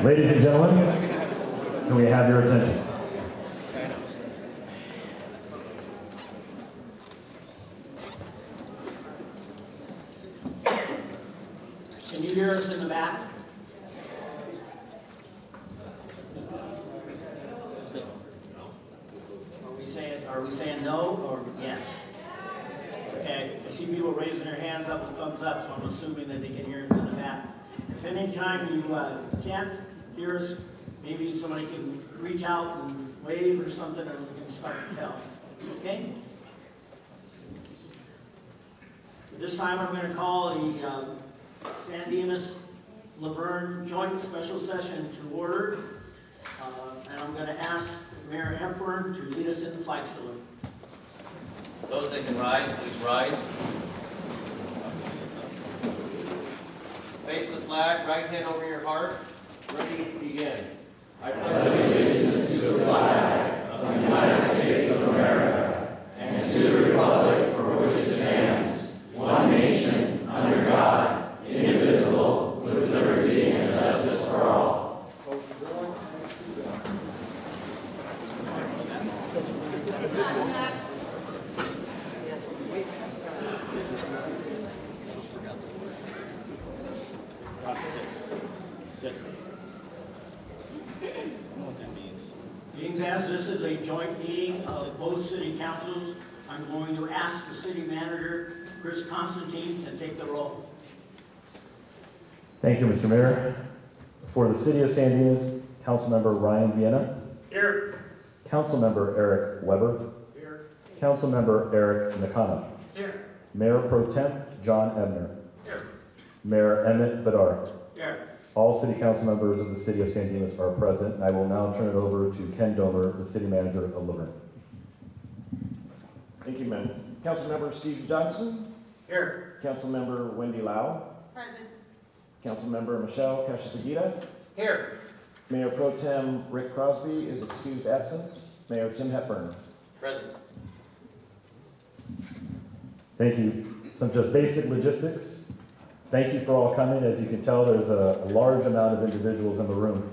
Ladies and gentlemen, can we have your attention? Can you hear us in the back? Are we saying no or yes? Okay, I see people raising their hands up and thumbs up, so I'm assuming that they can hear us in the back. If any time you can't hear us, maybe somebody can reach out and wave or something, and we can start to tell. Okay? This time I'm going to call the San Dimas Laverne Joint Special Session to order. And I'm going to ask Mayor Hepburn to lead us in the flag salute. Those that can rise, please rise. Face the flag, right hand over your heart. Ready, begin. I pledge allegiance to the flag of the United States of America and to the republic for which it stands, one nation, under God, indivisible, with liberty and justice for all. Being asked, this is a joint meeting of both city councils. I'm going to ask the city manager, Chris Constantine, to take the roll. Thank you, Mr. Mayor. For the City of San Dimas, Councilmember Ryan Vienna. Here. Councilmember Eric Weber. Here. Councilmember Eric Nakano. Here. Mayor Pro Tem John Ebner. Here. Mayor Emmett Bedard. Here. All city council members of the City of San Dimas are present, and I will now turn it over to Ken Domer, the city manager of Laverne. Thank you, Mayor. Councilmember Steve Johnson. Here. Councilmember Wendy Lau. Present. Councilmember Michelle Cachapagita. Here. Mayor Pro Tem Rick Crosby is excused absence. Mayor Tim Hepburn. Present. Thank you. Some just basic logistics. Thank you for all coming. As you can tell, there's a large amount of individuals in the room.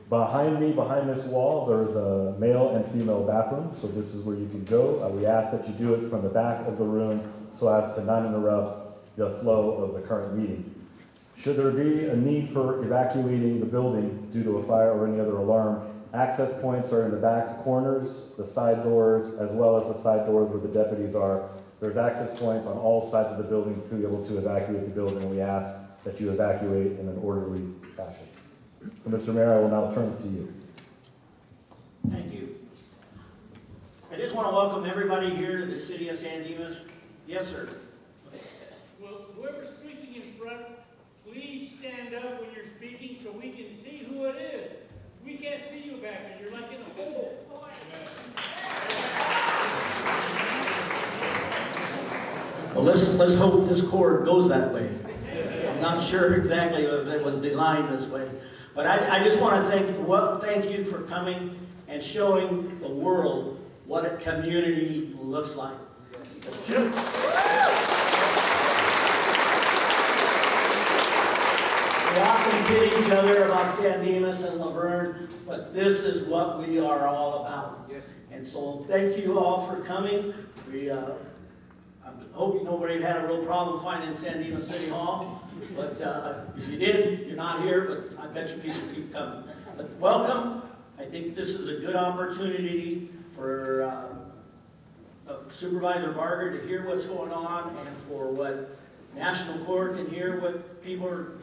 Behind me, behind this wall, there's a male and female bathroom, so this is where you can go. We ask that you do it from the back of the room so as to not interrupt the flow of the current meeting. Should there be a need for evacuating the building due to a fire or any other alarm, access points are in the back corners, the side doors, as well as the side doors where the deputies are. There's access points on all sides of the building to be able to evacuate the building, and we ask that you evacuate in an orderly fashion. So, Mr. Mayor, I will now turn it to you. Thank you. I just want to welcome everybody here to the City of San Dimas. Yes, sir. Well, whoever's speaking in front, please stand up when you're speaking so we can see who it is. We can't see you back there. You're like in a hole. Well, let's hope this cord goes that way. I'm not sure exactly if it was designed this way. But I just want to thank you for coming and showing the world what a community looks like. We often kid each other about San Dimas and Laverne, but this is what we are all about. And so thank you all for coming. I hope nobody had a real problem finding San Dimas City Hall, but if you did, you're not here, but I bet you people keep coming. But welcome. I think this is a good opportunity for Supervisor Barger to hear what's going on, and for what National Court can hear what people are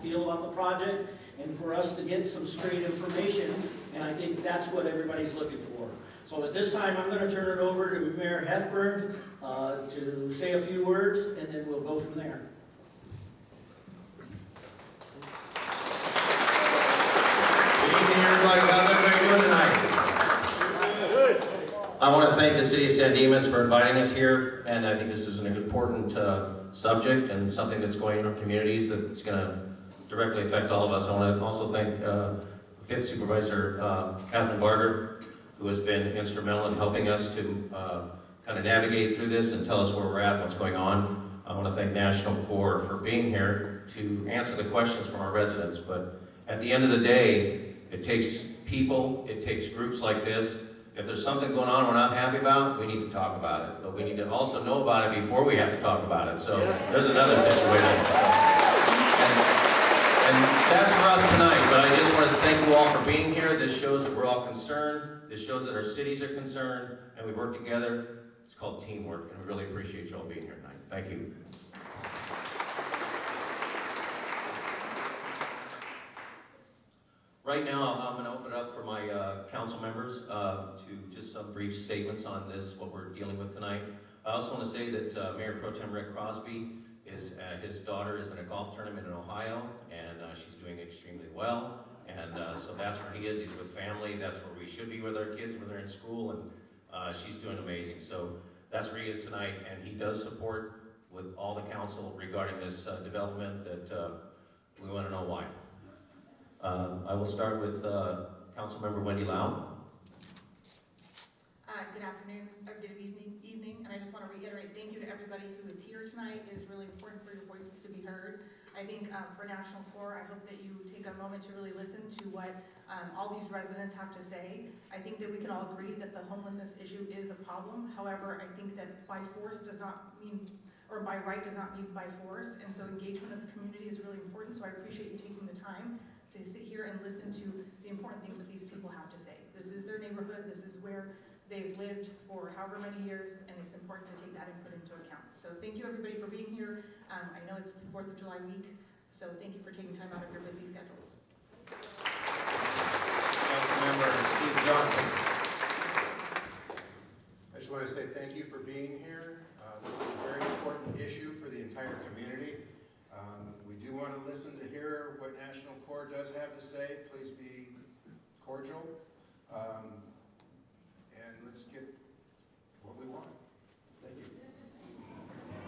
feel about the project, and for us to get some straight information, and I think that's what everybody's looking for. So at this time, I'm going to turn it over to Mayor Hepburn to say a few words, and then we'll go from there. Good evening, everybody. How's everybody doing tonight? I want to thank the City of San Dimas for inviting us here, and I think this is an important subject and something that's going in our communities that's going to directly affect all of us. I want to also thank 5th Supervisor Catherine Barger, who has been instrumental in helping us to kind of navigate through this and tell us where we're at, what's going on. I want to thank National Corps for being here to answer the questions from our residents. But At the end of the day, it takes people, it takes groups like this. If there's something going on we're not happy about, we need to talk about it. But we need to also know about it before we have to talk about it. So there's another situation. And that's for us tonight, but I just want to thank you all for being here. This shows that we're all concerned. This shows that our cities are concerned, and we work together. It's called teamwork, and we really appreciate you all being here tonight. Thank you. Right now, I'm going to open it up for my council members to just some brief statements on this, what we're dealing with tonight. I also want to say that Mayor Pro Tem Rick Crosby, his daughter is in a golf tournament in Ohio, and she's doing extremely well. And so that's where he is. He's with family. That's where we should be with our kids when they're in school, and she's doing amazing. So that's where he is tonight, and he does support with all the council regarding this development that we want to know why. I will start with Councilmember Wendy Lau. Good afternoon, or good evening, and I just want to reiterate thank you to everybody who is here tonight. It is really important for your voices to be heard. I think for National Core, I hope that you take a moment to really listen to what all these residents have to say. I think that we can all agree that the homelessness issue is a problem. However, I think that by force does not mean, or by right does not mean by force, and so engagement of the community is really important, so I appreciate you taking the time to sit here and listen to the important things that these people have to say. This is their neighborhood, this is where they've lived for however many years, and it's important to take that input into account. So thank you everybody for being here. I know it's the 4th of July week, so thank you for taking time out of your busy schedules. Councilmember Steve Johnson. I just want to say thank you for being here. This is a very important issue for the entire community. We do want to listen to hear what National Core does have to say. Please be cordial. And let's get what we want. Thank you.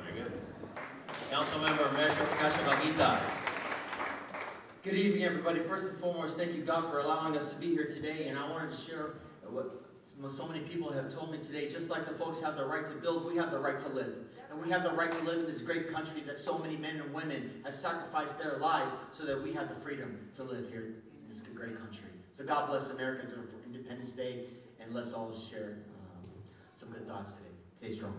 Very good. Councilmember Mesha Kashavagita. Good evening, everybody. First and foremost, thank you, God, for allowing us to be here today. And I wanted to share what so many people have told me today. Just like the folks have the right to build, we have the right to live. And we have the right to live in this great country that so many men and women have sacrificed their lives so that we have the freedom to live here in this great country. So God bless America for Independence Day, and let's all share some good thoughts today. Stay strong.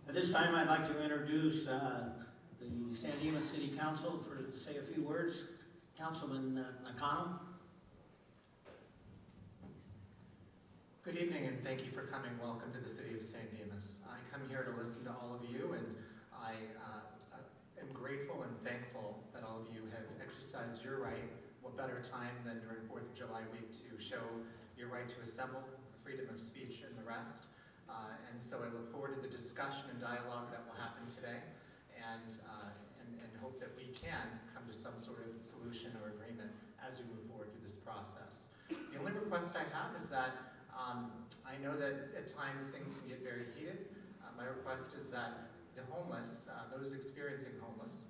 At this time, I'd like to introduce the San Dimas City Council to say a few words. Councilman Nakano. Good evening, and thank you for coming. Welcome to the city of San Dimas. I come here to listen to all of you, and I am grateful and thankful that all of you have exercised your right. What better time than during 4th of July week to show your right to assemble, freedom of speech, and the rest. And so I look forward to the discussion and dialogue that will happen today, and hope that we can come to some sort of solution or agreement as we move forward through this process. The only request I have is that I know that at times things can get very heated. My request is that the homeless, those experiencing homeless,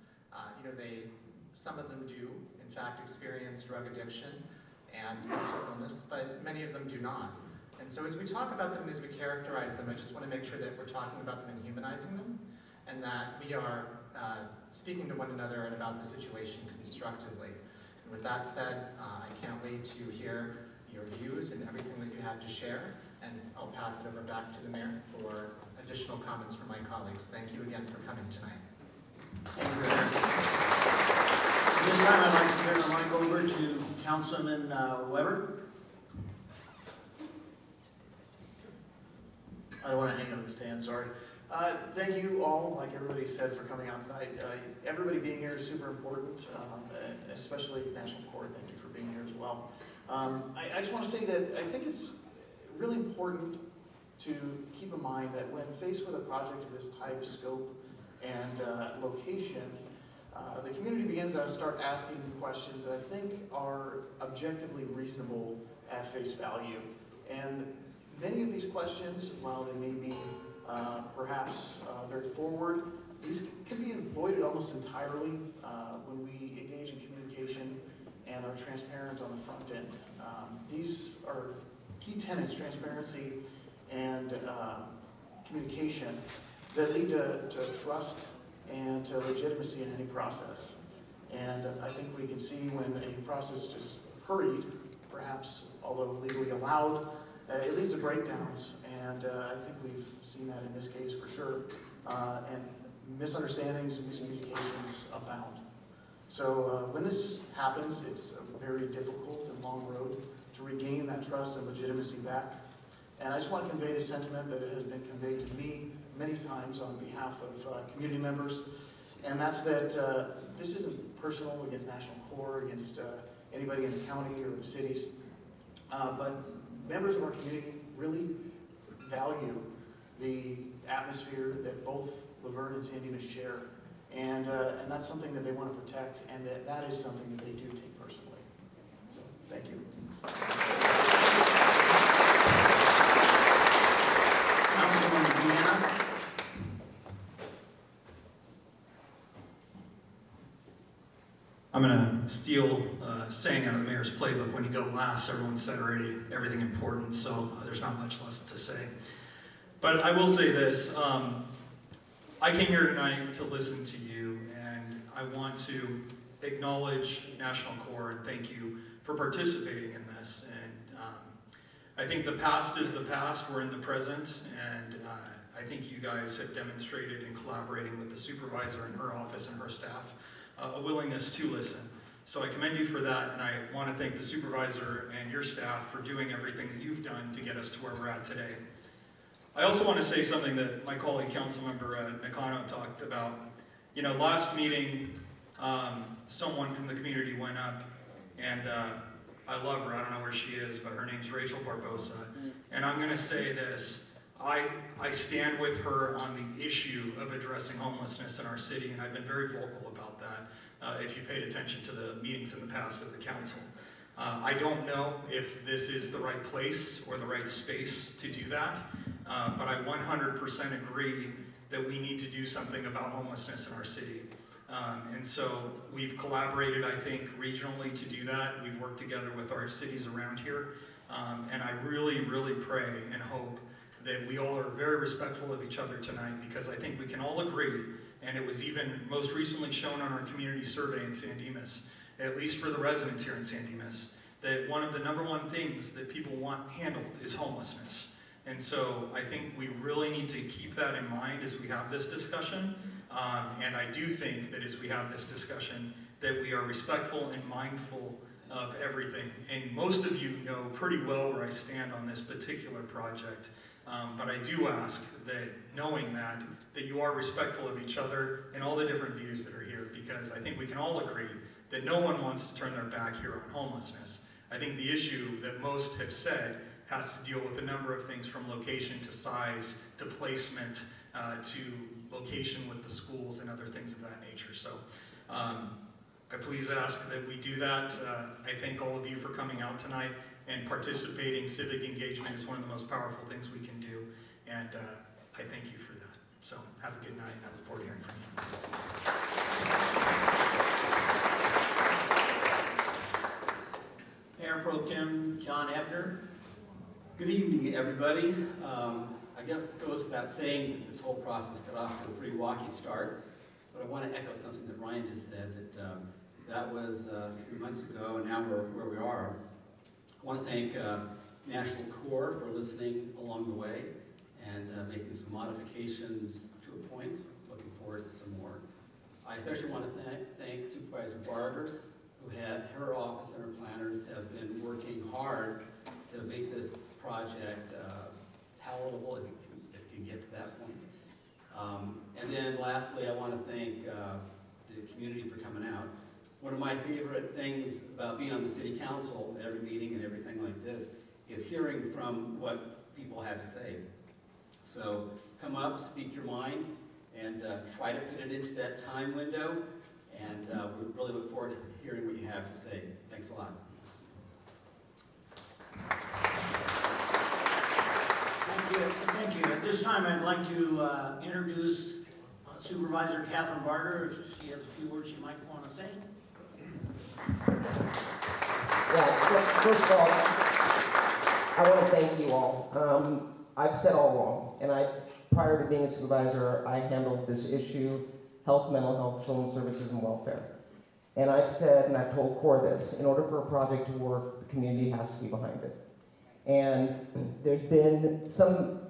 some of them do, in fact, experience drug addiction and mental illness, but many of them do not. And so as we talk about them, as we characterize them, I just want to make sure that we're talking about them and humanizing them, and that we are speaking to one another and about the situation constructively. And with that said, I can't wait to hear your views and everything that you have to share, and I'll pass it over back to the mayor for additional comments from my colleagues. Thank you again for coming tonight. Thank you, Mayor. At this time, I'd like to turn the mic over to Councilman Weber. I don't want to hang on the stand, sorry. Thank you all, like everybody said, for coming out tonight. Everybody being here is super important, and especially National Core, thank you for being here as well. I just want to say that I think it's really important to keep in mind that when faced with a project of this type, scope, and location, the community begins to start asking questions that I think are objectively reasonable at face value. And many of these questions, while they may be perhaps very forward, these can be avoided almost entirely when we engage in communication and are transparent on the front end. These are key tenets, transparency and communication, that lead to trust and to legitimacy in any process. And I think we can see when a process is hurried, perhaps although legally allowed, it leads to breakdowns. And I think we've seen that in this case for sure. And misunderstandings and miscommunications abound. So when this happens, it's a very difficult and long road to regain that trust and legitimacy back. And I just want to convey the sentiment that has been conveyed to me many times on behalf of community members, and that's that this isn't personal against National Corps, against anybody in the county or the cities, but members of our community really value the atmosphere that both Laverne and San Dimas share, and that's something that they want to protect, and that is something that they do take personally. So, thank you. I'm going to steal a saying out of the mayor's playbook. When you go last, everyone said already everything important, so there's not much less to say. But I will say this. I came here tonight to listen to you, and I want to acknowledge National Corps and thank you for participating in this. And I think the past is the past, we're in the present, and I think you guys have demonstrated in collaborating with the supervisor and her office and her staff a willingness to listen. So I commend you for that, and I want to thank the supervisor and your staff for doing everything that you've done to get us to where we're at today. I also want to say something that my colleague Councilmember Nakano talked about. You know, last meeting, someone from the community went up, and I love her, I don't know where she is, but her name's Rachel Barbosa. And I'm going to say this, I stand with her on the issue of addressing homelessness in our city, and I've been very vocal about that, if you paid attention to the meetings in the past of the council. I don't know if this is the right place or the right space to do that, but I 100% agree that we need to do something about homelessness in our city. And so we've collaborated, I think, regionally to do that. We've worked together with our cities around here, and I really, really pray and hope that we all are very respectful of each other tonight, because I think we can all agree, and it was even most recently shown on our community survey in San Dimas, at least for the residents here in San Dimas, that one of the #1 things that people want handled is homelessness. And so I think we really need to keep that in mind as we have this discussion. And I do think that as we have this discussion, that we are respectful and mindful of everything. And most of you know pretty well where I stand on this particular project. But I do ask that, knowing that you are respectful of each other and all the different views that are here, because I think we can all agree that no one wants to turn their back here on homelessness. I think the issue that most have said has to deal with a number of things, from location to size to placement to location with the schools and other things of that nature. So I please ask that we do that. I thank all of you for coming out tonight and participating. Civic engagement is one of the most powerful things we can do, and I thank you for that. So have a good night, and I look forward to hearing from you. Mayor Pro Tem John Ebner. Good evening, everybody. I guess it goes without saying that this whole process got off to a pretty rocky start, but I want to echo something that Ryan just said, that was 3 months ago, and now we're where we are. I want to thank National Corps for listening along the way and making some modifications to a point. Looking forward to some more. I especially want to thank Supervisor Barber, who had her office and her planners have been working hard to make this project palatable, if you can get to that point. And then lastly, I want to thank the community for coming out. One of my favorite things about being on the city council, every meeting and everything like this, is hearing from what people have to say. So come up, speak your mind, and try to fit it into that time window. And we really look forward to hearing what you have to say. Thanks a lot. Thank you. At this time, I'd like to introduce Supervisor Catherine Barter, if she has a few words she might want to say. Well, first of all, I want to thank you all. I've said all along, and prior to being a supervisor, I handled this issue, health, mental health, children's services, and welfare. And I've said, and I've told CORE this, in order for a project to work, the community has to be behind it. And there's been some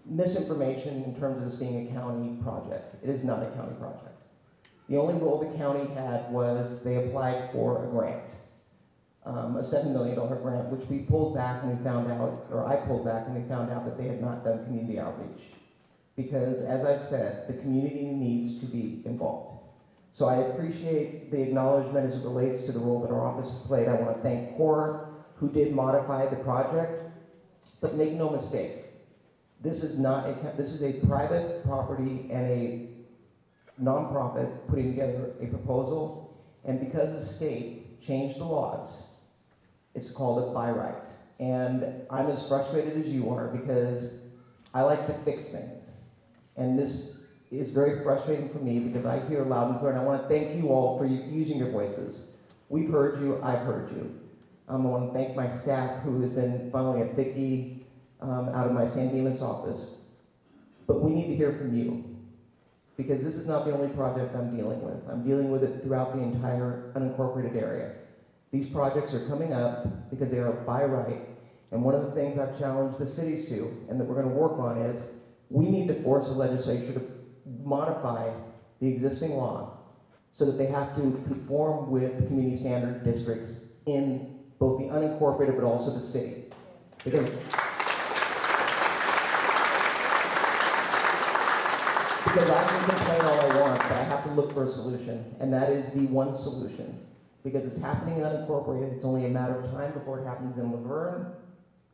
misinformation in terms of this being a county project. It is not a county project. The only role the county had was they applied for a grant, a $7 million grant, which we pulled back when we found out, or I pulled back when we found out that they had not done community outreach. Because, as I've said, the community needs to be involved. So I appreciate the acknowledgement as it relates to the role that our office has played. I want to thank CORE, who did modify the project, but make no mistake, this is a private property and a nonprofit putting together a proposal, and because the state changed the laws, it's called a by right. And I'm as frustrated as you are because I like to fix things. And this is very frustrating for me because I hear loud and clear, and I want to thank you all for using your voices. We've heard you, I've heard you. I want to thank my staff who has been funneling at Vicki out of my San Dimas office. But we need to hear from you, because this is not the only project I'm dealing with. I'm dealing with it throughout the entire unincorporated area. These projects are coming up because they are by right, and one of the things I've challenged the cities to, and that we're going to work on, is we need to force the legislature to modify the existing law so that they have to conform with the community standard districts in both the unincorporated but also the city. Because I can complain all I want, but I have to look for a solution, and that is the one solution. Because it's happening in unincorporated, it's only a matter of time before it happens in Laverne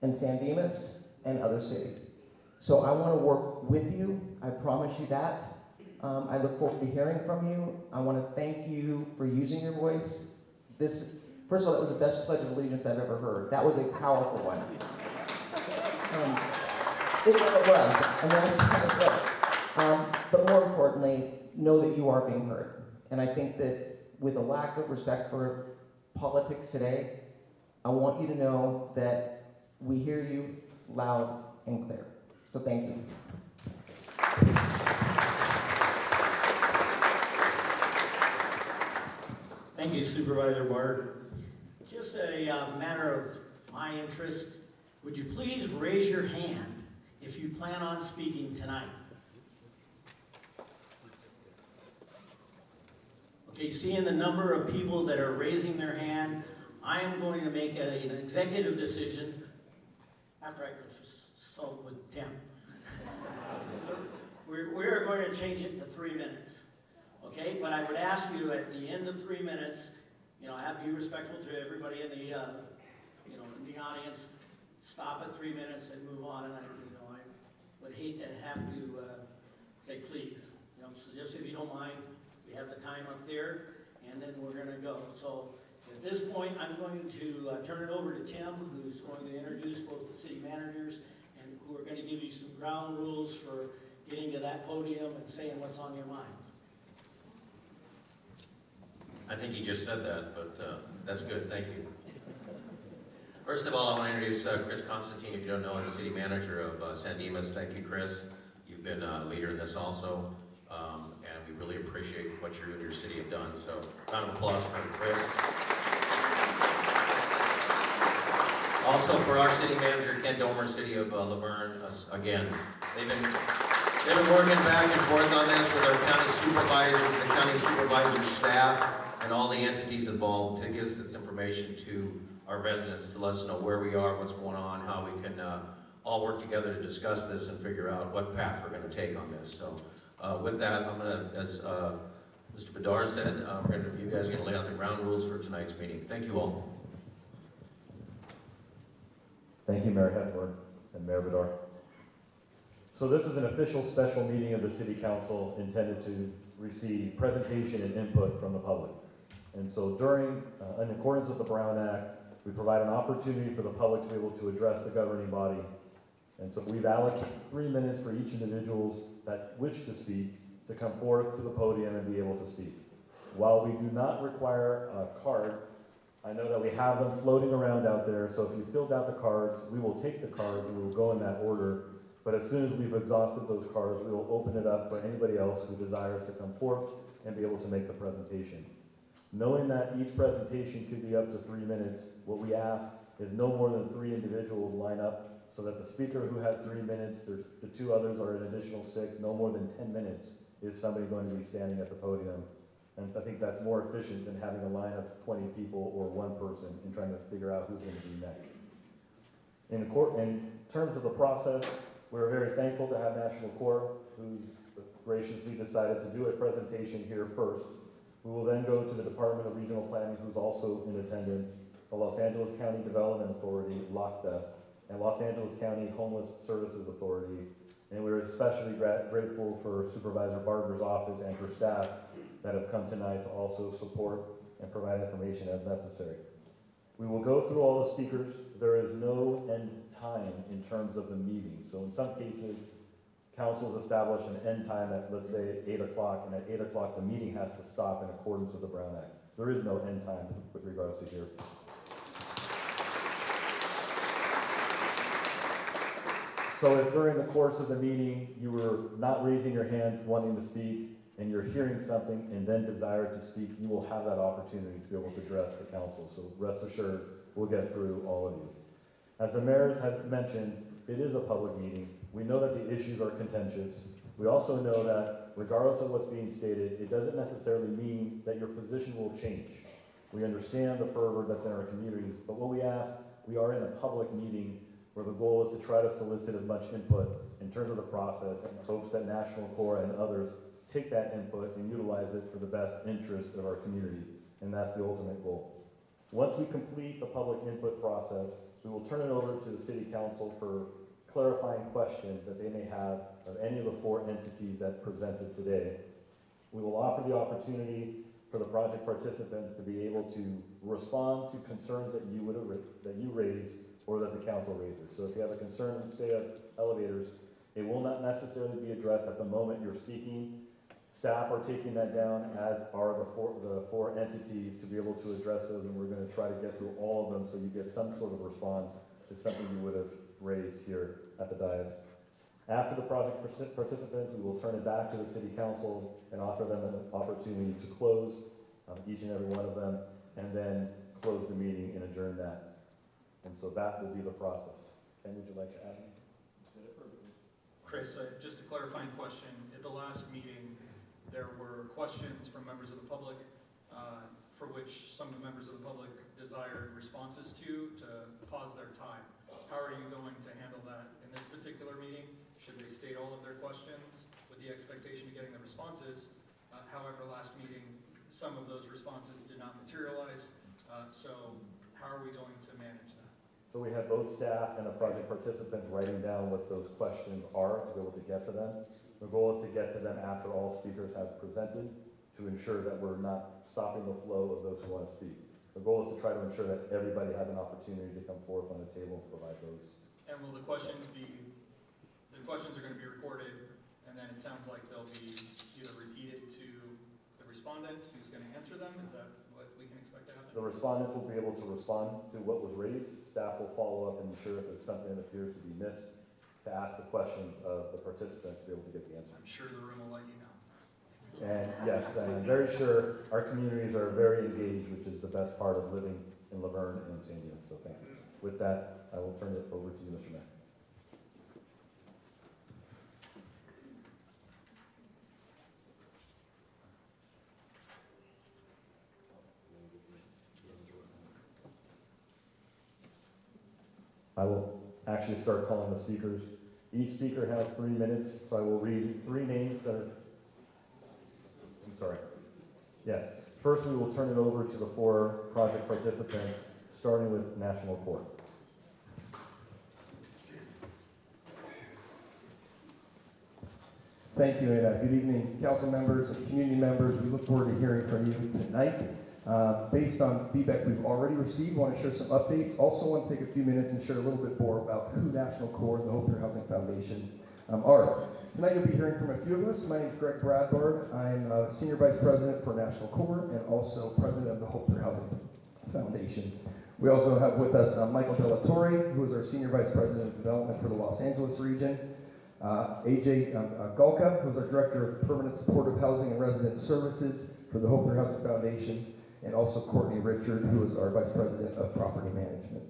and San Dimas and other cities. So I want to work with you, I promise you that. I look forward to hearing from you. I want to thank you for using your voice. First of all, that was the best Pledge of Allegiance I've ever heard. That was a powerful one. It was, and that's kind of good. But more importantly, know that you are being heard. And I think that with a lack of respect for politics today, I want you to know that we hear you loud and clear. So thank you. Thank you, Supervisor Ward. Just a matter of my interest, would you please raise your hand if you plan on speaking tonight? Okay, seeing the number of people that are raising their hand, I am going to make an executive decision after I consult with Tim. We're going to change it to 3 minutes, okay? But I would ask you at the end of 3 minutes, be respectful to everybody in the, in the audience. Stop at 3 minutes and move on. And I would hate to have to say please. So just if you don't mind, we have the time up there, and then we're going to go. So at this point, I'm going to turn it over to Tim, who's going to introduce both the city managers and who are going to give you some ground rules for getting to that podium and saying what's on your mind. I think he just said that, but that's good, thank you. First of all, I want to introduce Chris Constantine, if you don't know, the city manager of San Dimas. Thank you, Chris. You've been a leader in this also, and we really appreciate what you and your city have done. So, round of applause for Chris. Also for our city manager, Ken Domer, city of Laverne, again. They've been working back and forth on this with our county supervisors, the county supervisor staff, and all the entities involved to give us this information to our residents, to let us know where we are, what's going on, how we can all work together to discuss this and figure out what path we're going to take on this. So with that, I'm going to, as Mr. Bedard said, you guys are going to lay out the ground rules for tonight's meeting. Thank you all. Thank you, Mayor Hepburn and Mayor Bedard. So this is an official special meeting of the City Council intended to receive presentation and input from the public. And so in accordance with the Brown Act, we provide an opportunity for the public to be able to address the governing body. And so we've allocated 3 minutes for each individual that wish to speak to come forth to the podium and be able to speak. While we do not require a card, I know that we have them floating around out there, so if you filled out the cards, we will take the cards and we will go in that order. But as soon as we've exhausted those cards, we will open it up for anybody else who desires to come forth and be able to make the presentation. Knowing that each presentation could be up to 3 minutes, what we ask is no more than 3 individuals line up so that the speaker who has 3 minutes, the 2 others are an additional 6, no more than 10 minutes is somebody going to be standing at the podium. And I think that's more efficient than having a line of 20 people or 1 person and trying to figure out who's going to be next. In terms of the process, we're very thankful to have National Corps, who's graciously decided to do a presentation here first. We will then go to the Department of Regional Planning, who's also in attendance, the Los Angeles County Development Authority, LOCDA, and Los Angeles County Homeless Services Authority. And we're especially grateful for Supervisor Barber's office and her staff that have come tonight to also support and provide information as necessary. We will go through all the speakers. There is no end time in terms of the meeting. So in some cases, councils establish an end time at, let's say, 8 o'clock, and at 8 o'clock the meeting has to stop in accordance with the Brown Act. There is no end time with regards to here. So if during the course of the meeting you were not raising your hand wanting to speak, and you're hearing something and then desire to speak, you will have that opportunity to be able to address the council. So rest assured, we'll get through all of you. As the mayors have mentioned, it is a public meeting. We know that the issues are contentious. We also know that regardless of what's being stated, it doesn't necessarily mean that your position will change. We understand the fervor that's in our communities, but what we ask, we are in a public meeting where the goal is to try to solicit as much input in terms of the process in hopes that National Corps and others take that input and utilize it for the best interest of our community, and that's the ultimate goal. Once we complete the public input process, we will turn it over to the City Council for clarifying questions that they may have of any of the 4 entities that presented today. We will offer the opportunity for the project participants to be able to respond to concerns that you raise or that the council raises. So if you have a concern, say of elevators, it will not necessarily be addressed at the moment you're speaking. Staff are taking that down, as are the four entities, to be able to address those, and we're going to try to get through all of them so you get some sort of response to something you would have raised here at the dais. After the project participants, we will turn it back to the City Council and offer them an opportunity to close each and every one of them, and then close the meeting and adjourn that. And so that will be the process. Ken, would you like to add anything? Chris, just a clarifying question. At the last meeting, there were questions from members of the public for which some of the members of the public desired responses to pause their time. How are you going to handle that in this particular meeting? Should they state all of their questions with the expectation of getting the responses? However, last meeting, some of those responses did not materialize. So how are we going to manage that? So we have both staff and the project participants writing down what those questions are to be able to get to them. The goal is to get to them after all speakers have presented to ensure that we're not stopping the flow of those who want to speak. The goal is to try to ensure that everybody has an opportunity to come forth on the table and provide those. And will the questions are going to be recorded, and then it sounds like they'll be either repeated to the respondent who's going to answer them? Is that what we can expect to happen? The respondents will be able to respond to what was raised. Staff will follow up and ensure if it's something that appears to be missed, to ask the questions of the participants to be able to get the answer. I'm sure the room will let you know. And yes, I'm very sure our communities are very engaged, which is the best part of living in Laverne and St. Dimas. So thank you. With that, I will turn it over to you, Mr. Mayor. I will actually start calling the speakers. Each speaker has 3 minutes, so I will read 3 names that are... I'm sorry. Yes. First, we will turn it over to the 4 project participants, starting with National Corps. Thank you, and good evening, council members and community members. We look forward to hearing from you tonight. Based on feedback we've already received, I want to share some updates. Also want to take a few minutes and share a little bit more about who National Corps and the Hope Through Housing Foundation are. Tonight you'll be hearing from a few of us. My name is Greg Bradbard. I'm Senior Vice President for National Corps and also President of the Hope Through Housing Foundation. We also have with us Michael Della Torre, who is our Senior Vice President of Development for the Los Angeles region. AJ Gulka, who's our Director of Permanent Supportive Housing and Resident Services for the Hope Through Housing Foundation, and also Courtney Richard, who is our Vice President of Property Management.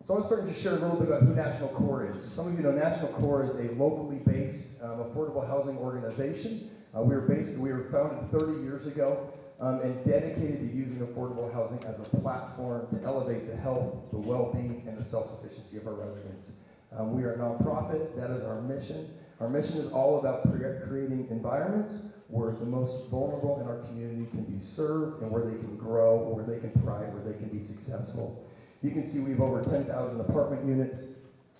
So I want to start to share a little bit about who National Core is. Some of you know National Core is a locally based affordable housing organization. We were founded 30 years ago and dedicated to using affordable housing as a platform to elevate the health, the well-being, and the self-sufficiency of our residents. We are a nonprofit. That is our mission. Our mission is all about creating environments where the most vulnerable in our community can be served and where they can grow, where they can thrive, where they can be successful. You can see we have over 10,000 apartment units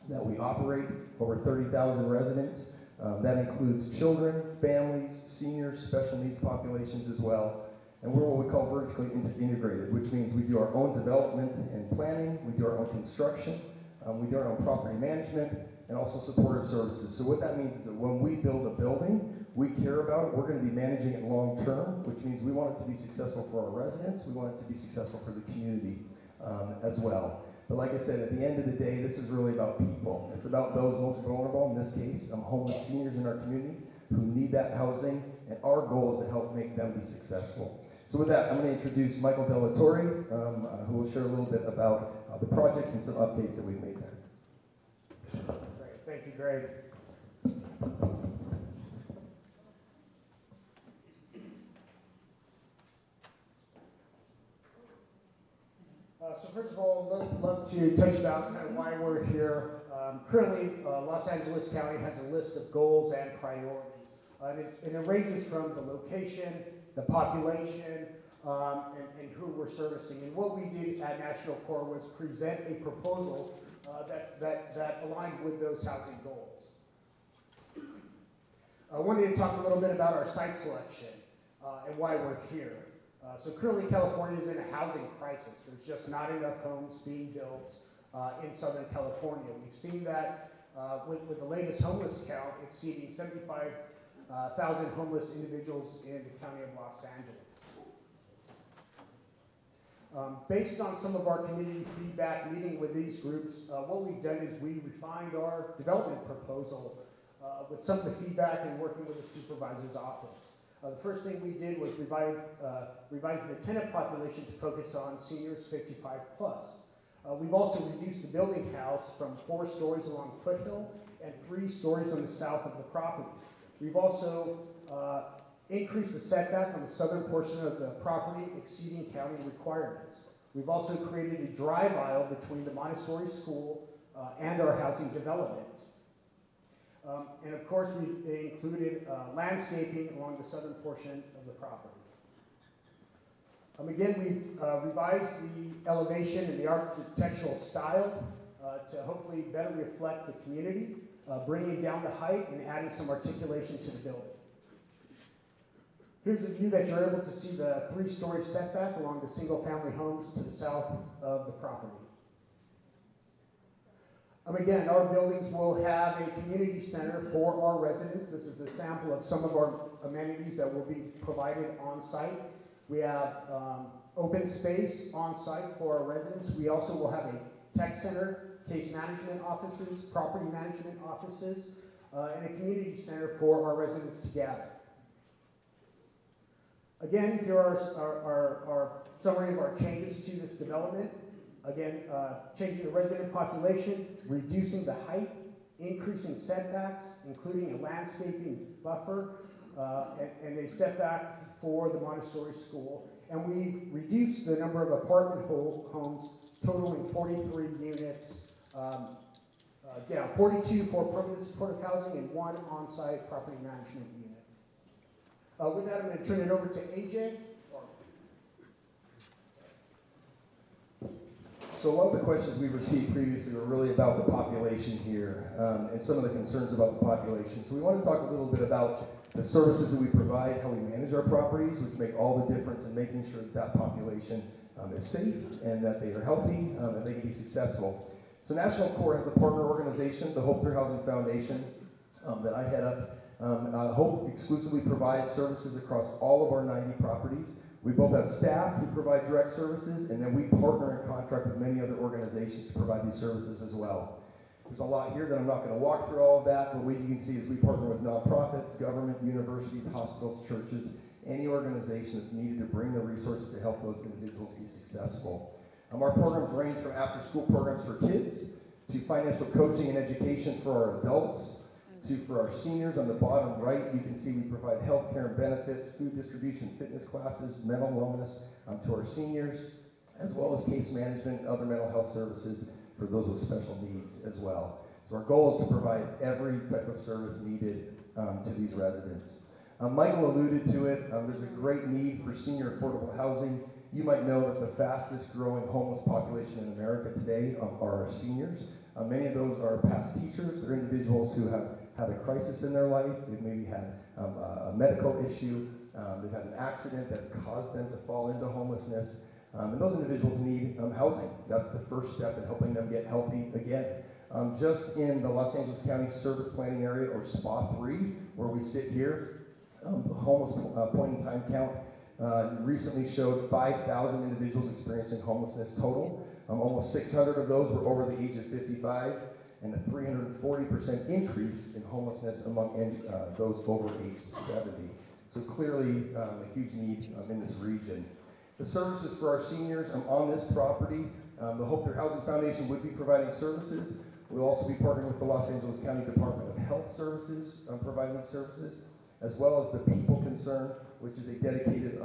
that we operate, over 30,000 residents. That includes children, families, seniors, special needs populations as well. And we're what we call vertically integrated, which means we do our own development and planning, we do our own construction, we do our own property management, and also supportive services. So what that means is that when we build a building, we care about it, we're going to be managing it long term, which means we want it to be successful for our residents, we want it to be successful for the community as well. But like I said, at the end of the day, this is really about people. It's about those most vulnerable, in this case, homeless seniors in our community who need that housing, and our goal is to help make them be successful. So with that, I'm going to introduce Michael Delatorre, who will share a little bit about the project and some updates that we've made there. Great. Thank you, Greg. So first of all, I'd love to touch about kind of why we're here. Currently, Los Angeles County has a list of goals and priorities. And it ranges from the location, the population, and who we're servicing. And what we did at National Core was present a proposal that aligned with those housing goals. I wanted to talk a little bit about our site selection and why we're here. So currently California is in a housing crisis. There's just not enough homes being built in Southern California. We've seen that with the latest homeless count exceeding 75,000 homeless individuals in the county of Los Angeles. Based on some of our community feedback, meeting with these groups, what we've done is we refined our development proposal with some of the feedback and working with the supervisor's office. The first thing we did was revise the tenant population to focus on seniors 55 plus. We've also reduced the building house from 4 stories along Foothill and 3 stories on the south of the property. We've also increased the setback on the southern portion of the property exceeding county requirements. We've also created a drive aisle between the Montessori school and our housing development. And of course, we've included landscaping along the southern portion of the property. Again, we revised the elevation and the architectural style to hopefully better reflect the community, bringing down the height and adding some articulation to the building. Here's a view that you're able to see the 3-story setback along the single-family homes to the south of the property. Again, our buildings will have a community center for our residents. This is a sample of some of our amenities that will be provided on site. We have open space on site for our residents. We also will have a tech center, case management offices, property management offices, and a community center for our residents to gather. Again, here are our summary of our changes to this development. Again, changing the resident population, reducing the height, increasing setbacks, including a landscaping buffer, and a setback for the Montessori school. And we've reduced the number of apartment homes, totaling 43 units, down 42 for permanent supportive housing and 1 on-site property management unit. With that, I'm going to turn it over to AJ. So a lot of the questions we received previously were really about the population here and some of the concerns about the population. So we want to talk a little bit about the services that we provide, how we manage our properties, which make all the difference in making sure that that population is safe and that they are healthy, and they can be successful. So National Core has a partner organization, the Hope Through Housing Foundation, that I head up. Hope exclusively provides services across all of our 90 properties. We both have staff who provide direct services, and then we partner and contract with many other organizations to provide these services as well. There's a lot here that I'm not going to walk through all of that, but what you can see is we partner with nonprofits, government, universities, hospitals, churches, any organization that's needed to bring the resources to help those individuals be successful. Our programs range from after-school programs for kids, to financial coaching and education for our adults, to for our seniors. On the bottom right, you can see we provide health care and benefits, food distribution, fitness classes, mental wellness to our seniors, as well as case management and other mental health services for those with special needs as well. So our goal is to provide every type of service needed to these residents. Michael alluded to it. There's a great need for senior affordable housing. You might know that the fastest growing homeless population in America today are our seniors. Many of those are past teachers. They're individuals who have had a crisis in their life. They've maybe had a medical issue. They've had an accident that's caused them to fall into homelessness. And those individuals need housing. That's the first step in helping them get healthy again. Just in the Los Angeles County Service Planning Area, or SPA 3, where we sit here, the homeless point in time count recently showed 5,000 individuals experiencing homelessness total. Almost 600 of those were over the age of 55, and a 340% increase in homelessness among those over age 70. So clearly a huge need in this region. The services for our seniors on this property, the Hope Through Housing Foundation would be providing services. We'll also be partnering with the Los Angeles County Department of Health Services providing services, as well as the People Concern, which is a dedicated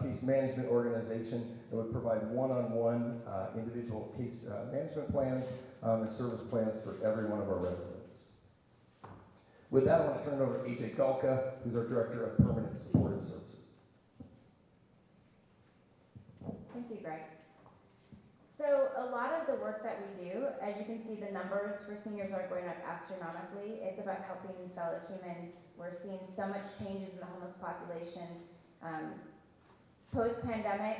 case management organization that would provide one-on-one individual case management plans and service plans for every one of our residents. With that, I want to turn it over to AJ Galka, who's our Director of Permanent Supportive Services. Thank you, Greg. So a lot of the work that we do, as you can see, the numbers for seniors are going up astronomically. It's about helping fellow humans. We're seeing so much changes in the homeless population. Post-pandemic,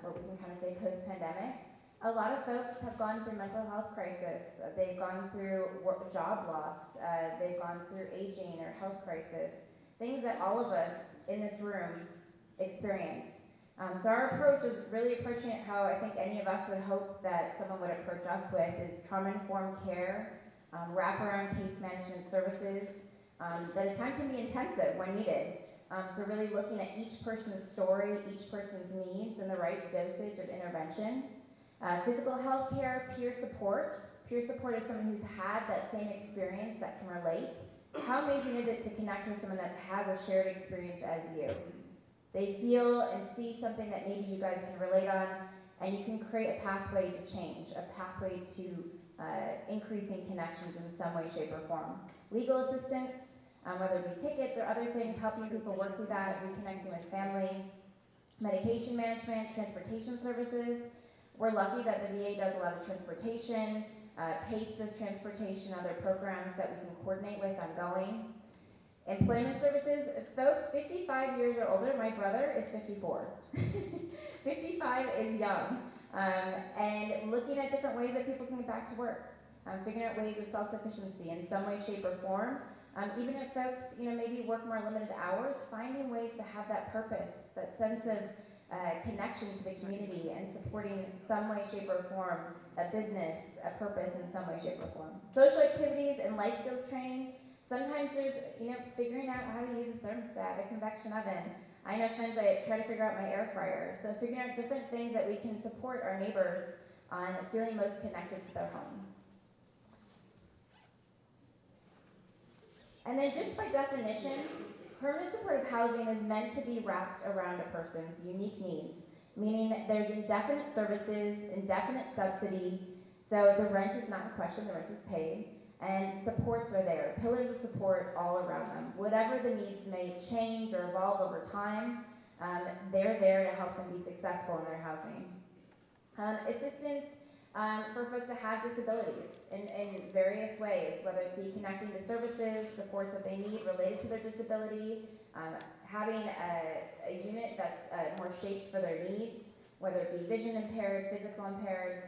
or we can kind of say post-pandemic, a lot of folks have gone through mental health crisis. They've gone through job loss. They've gone through aging or health crisis, things that all of us in this room experience. So our approach is really approaching it how I think any of us would hope that someone would approach us with, is trauma-informed care, wraparound case management services, that at times can be intensive when needed. So really looking at each person's story, each person's needs, and the right dosage of intervention. Physical health care, peer support. Peer support is someone who's had that same experience that can relate. How amazing is it to connect with someone that has a shared experience as you? They feel and see something that maybe you guys can relate on, and you can create a pathway to change, a pathway to increasing connections in some way, shape, or form. Legal assistance, whether it be tickets or other things, helping people work through that, reconnecting with family. Medication management, transportation services. We're lucky that the VA does a lot of transportation. PACE does transportation, other programs that we can coordinate with ongoing. Employment services, folks 55 years or older, my brother is 54. 55 is young. And looking at different ways that people can get back to work. Figuring out ways of self-sufficiency in some way, shape, or form. Even if folks, maybe work more limited hours, finding ways to have that purpose, that sense of connection to the community, and supporting some way, shape, or form, a business, a purpose in some way, shape, or form. Social activities and life skills training. Sometimes there's, figuring out how to use a thermostat, a convection oven. I know sometimes I try to figure out my air fryer. So figuring out different things that we can support our neighbors on feeling most connected to their homes. And then just by definition, permanent supportive housing is meant to be wrapped around a person's unique needs, meaning there's indefinite services, indefinite subsidy, so the rent is not in question, the rent is paid. And supports are there, pillars of support all around them. Whatever the needs may change or evolve over time, they're there to help them be successful in their housing. Assistance for folks that have disabilities in various ways, whether it's be connecting to services, supports that they need related to their disability, having a unit that's more shaped for their needs, whether it be vision impaired, physical impaired,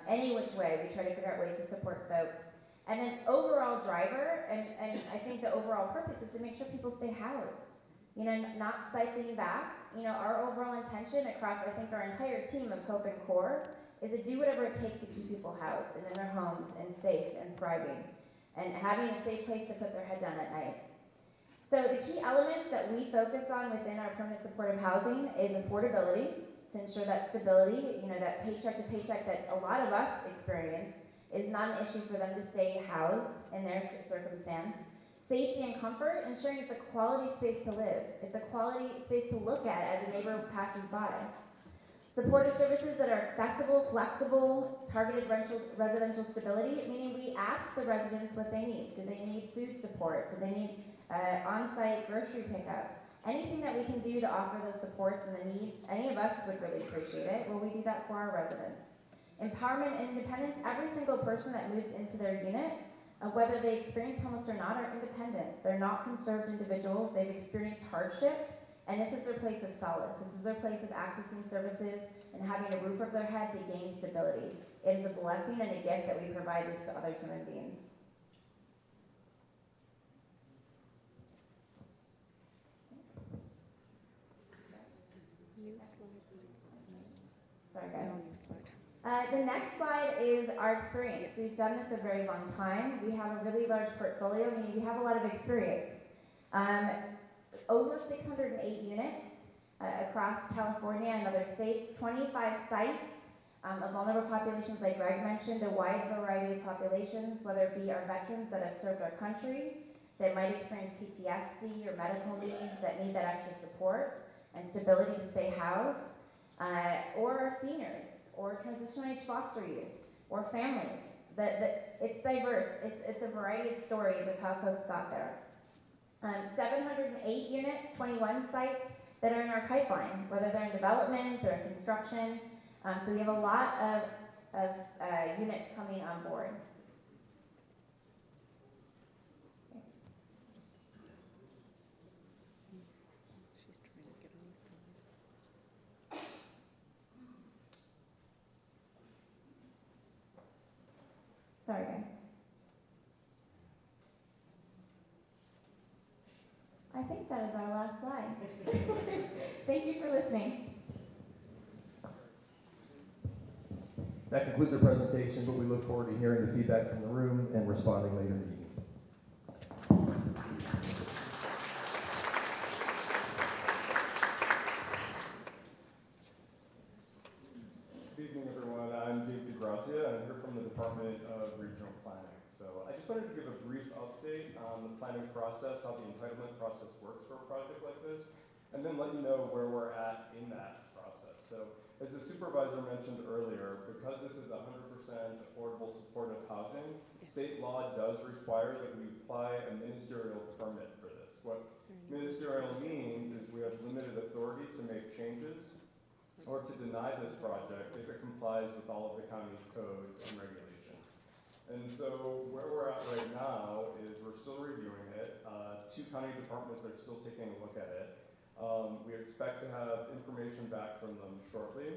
any which way, we try to figure out ways to support folks. And then overall driver, and I think the overall purpose is to make sure people stay housed. Not cycling back. Our overall intention across, I think, our entire team of Hope and Core is to do whatever it takes to keep people housed and in their homes and safe and thriving and having a safe place to put their head down at night. So the key elements that we focus on within our permanent supportive housing is affordability, to ensure that stability, that paycheck to paycheck that a lot of us experience is not an issue for them to stay housed in their circumstance. Safety and comfort, ensuring it's a quality space to live. It's a quality space to look at as a neighbor passes by. Supportive services that are accessible, flexible, targeted residential stability, meaning we ask the residents what they need. Do they need food support? Do they need on-site grocery pickup? Anything that we can do to offer those supports and the needs, any of us would really appreciate it. Well, we do that for our residents. Empowerment and independence, every single person that moves into their unit, whether they experience homeless or not, are independent. They're not conserved individuals. They've experienced hardship, and this is their place of solace. This is their place of accessing services and having a roof over their head to gain stability. It is a blessing and a gift that we provide this to other human beings. Sorry, guys. The next slide is our experience. We've done this a very long time. We have a really large portfolio, meaning we have a lot of experience. Over 608 units across California and other states, 25 sites of vulnerable populations like Greg mentioned, a wide variety of populations, whether it be our veterans that have served our country, that might experience PTSD or medical needs that need that extra support and stability to stay housed, or our seniors, or transitional age foster youth, or families. It's diverse. It's a variety of stories of how folks got there. 708 units, 21 sites that are in our pipeline, whether they're in development, they're in construction. So we have a lot of units coming on board. Sorry, guys. I think that is our last slide. Thank you for listening. That concludes our presentation, but we look forward to hearing the feedback from the room and responding later in the evening. Good evening, everyone. I'm David DeGrazia. I'm here from the Department of Regional Planning. So I just wanted to give a brief update on the planning process, how the entitlement process works for a project like this, and then let you know where we're at in that process. So as the supervisor mentioned earlier, because this is 100% affordable supportive housing, state law does require that we apply a ministerial permit for this. What ministerial means is we have limited authority to make changes or to deny this project if it complies with all of the county's codes and regulations. And so where we're at right now is we're still reviewing it. 2 county departments are still taking a look at it. We expect to have information back from them shortly.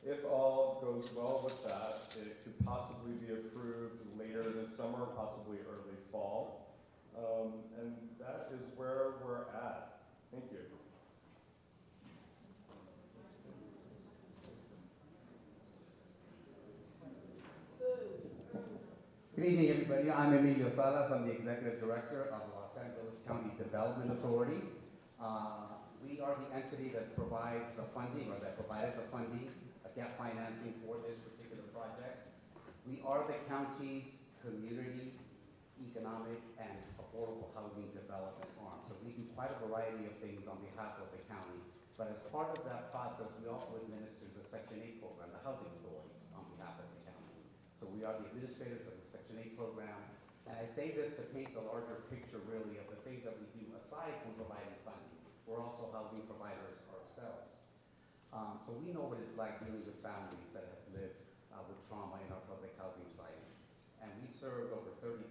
If all goes well with that, it could possibly be approved later this summer, possibly early fall. And that is where we're at. Thank you. Good evening, everybody. I'm Emilio Salas. I'm the Executive Director of Los Angeles County Development Authority. We are the entity that provides the funding, or that provided the funding, gap financing for this particular project. We are the county's community, economic, and affordable housing development arm. So we do quite a variety of things on behalf of the county. But as part of that process, we also administer the Section 8 program, the Housing Authority, on behalf of the county. So we are the administrators of the Section 8 program. And I say this to paint the larger picture, really, of the things that we do aside from providing funding. We're also housing providers ourselves. So we know what it's like dealing with families that have lived with trauma in our public housing sites. And we've served over 30,000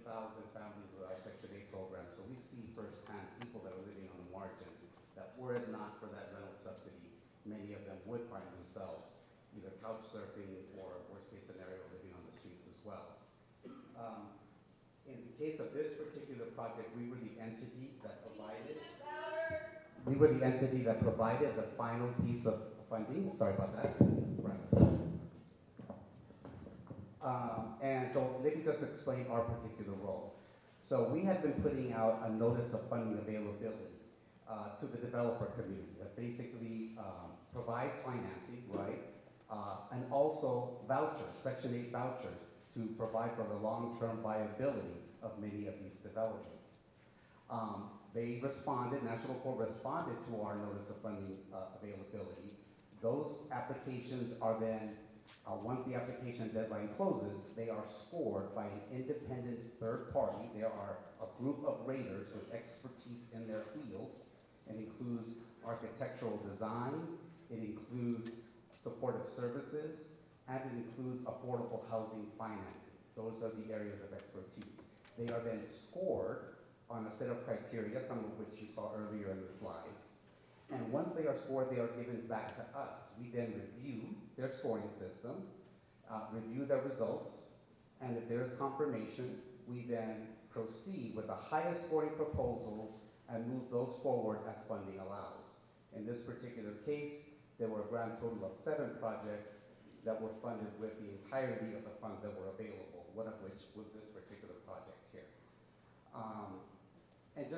families with our Section 8 program. So we see firsthand people that are living on the margins that were it not for that rental subsidy, many of them would find themselves either couch surfing or, worst case scenario, living on the streets as well. In the case of this particular project, we were the entity that provided the final piece of funding. Sorry about that. And so let me just explain our particular role. So we have been putting out a notice of funding availability to the developer community that basically provides financing, right? And also vouchers, Section 8 vouchers, to provide for the long-term viability of many of these developments. They responded, National Corps responded to our notice of funding availability. Those applications are then, once the application deadline closes, they are scored by an independent third party. There are a group of raters with expertise in their fields. It includes architectural design, it includes supportive services, and it includes affordable housing financing. Those are the areas of expertise. They are then scored on a set of criteria, some of which you saw earlier in the slides. And once they are scored, they are given back to us. We then review their scoring system, review their results, and if there is confirmation, we then proceed with the highest scoring proposals and move those forward as funding allows. In this particular case, there were a grand total of 7 projects that were funded with the entirety of the funds that were available, one of which was this particular project here. And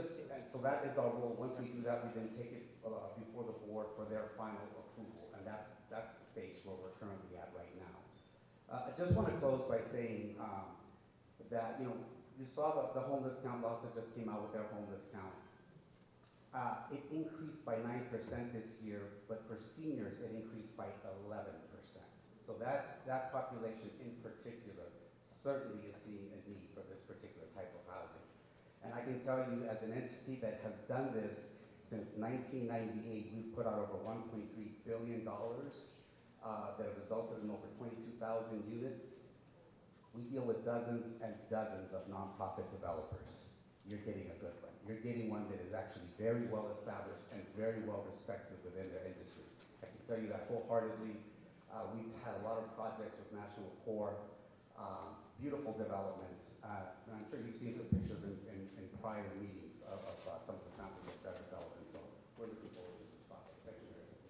so that is our role. Once we do that, we then take it before the board for their final approval, and that's the stage where we're currently at right now. I just want to close by saying that, you saw the homeless count. LASA just came out with their homeless count. It increased by 9% this year, but for seniors, it increased by 11%. So that population in particular certainly is seeing a need for this particular type of housing. And I can tell you, as an entity that has done this since 1998, we've put out over $1.3 billion that have resulted in over 22,000 units. We deal with dozens and dozens of nonprofit developers. You're getting a good one. You're getting one that is actually very well established and very well respected within their industry. I can tell you that wholeheartedly. We've had a lot of projects with National Corps, beautiful developments. And I'm sure you've seen some pictures in prior meetings of some of the samples of that development. So we're looking forward to this project. Thank you very much.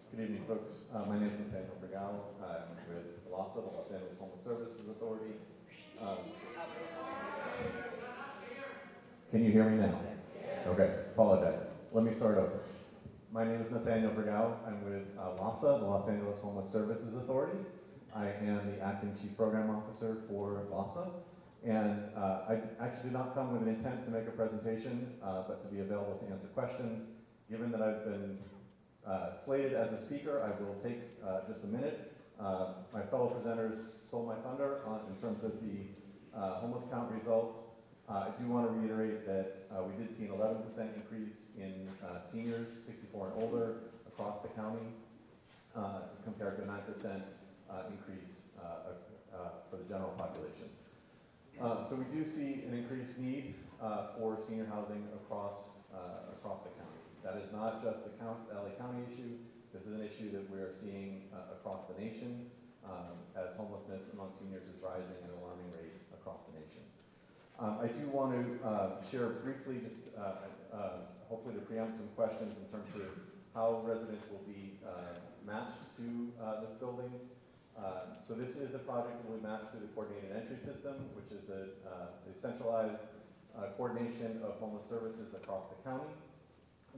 Good evening, folks. My name is Nathaniel Vergao. I'm with LASA, the Los Angeles Homeless Services Authority. Can you hear me now? Okay, apologize. Let me start over. My name is Nathaniel Vergao. I'm with LASA, the Los Angeles Homeless Services Authority. I am the acting chief program officer for LASA. And I actually did not come with an intent to make a presentation, but to be available to answer questions. Given that I've been slated as a speaker, I will take just a minute. My fellow presenters stole my thunder in terms of the homeless count results. I do want to reiterate that we did see an 11% increase in seniors 64 and older across the county, compared to a 9% increase for the general population. So we do see an increased need for senior housing across the county. That is not just the LA County issue. This is an issue that we are seeing across the nation as homelessness among seniors is rising at an alarming rate across the nation. I do want to share briefly, just hopefully to preempt some questions in terms of how residents will be matched to this building. So this is a project that we match through the coordinated entry system, which is a centralized coordination of homeless services across the county.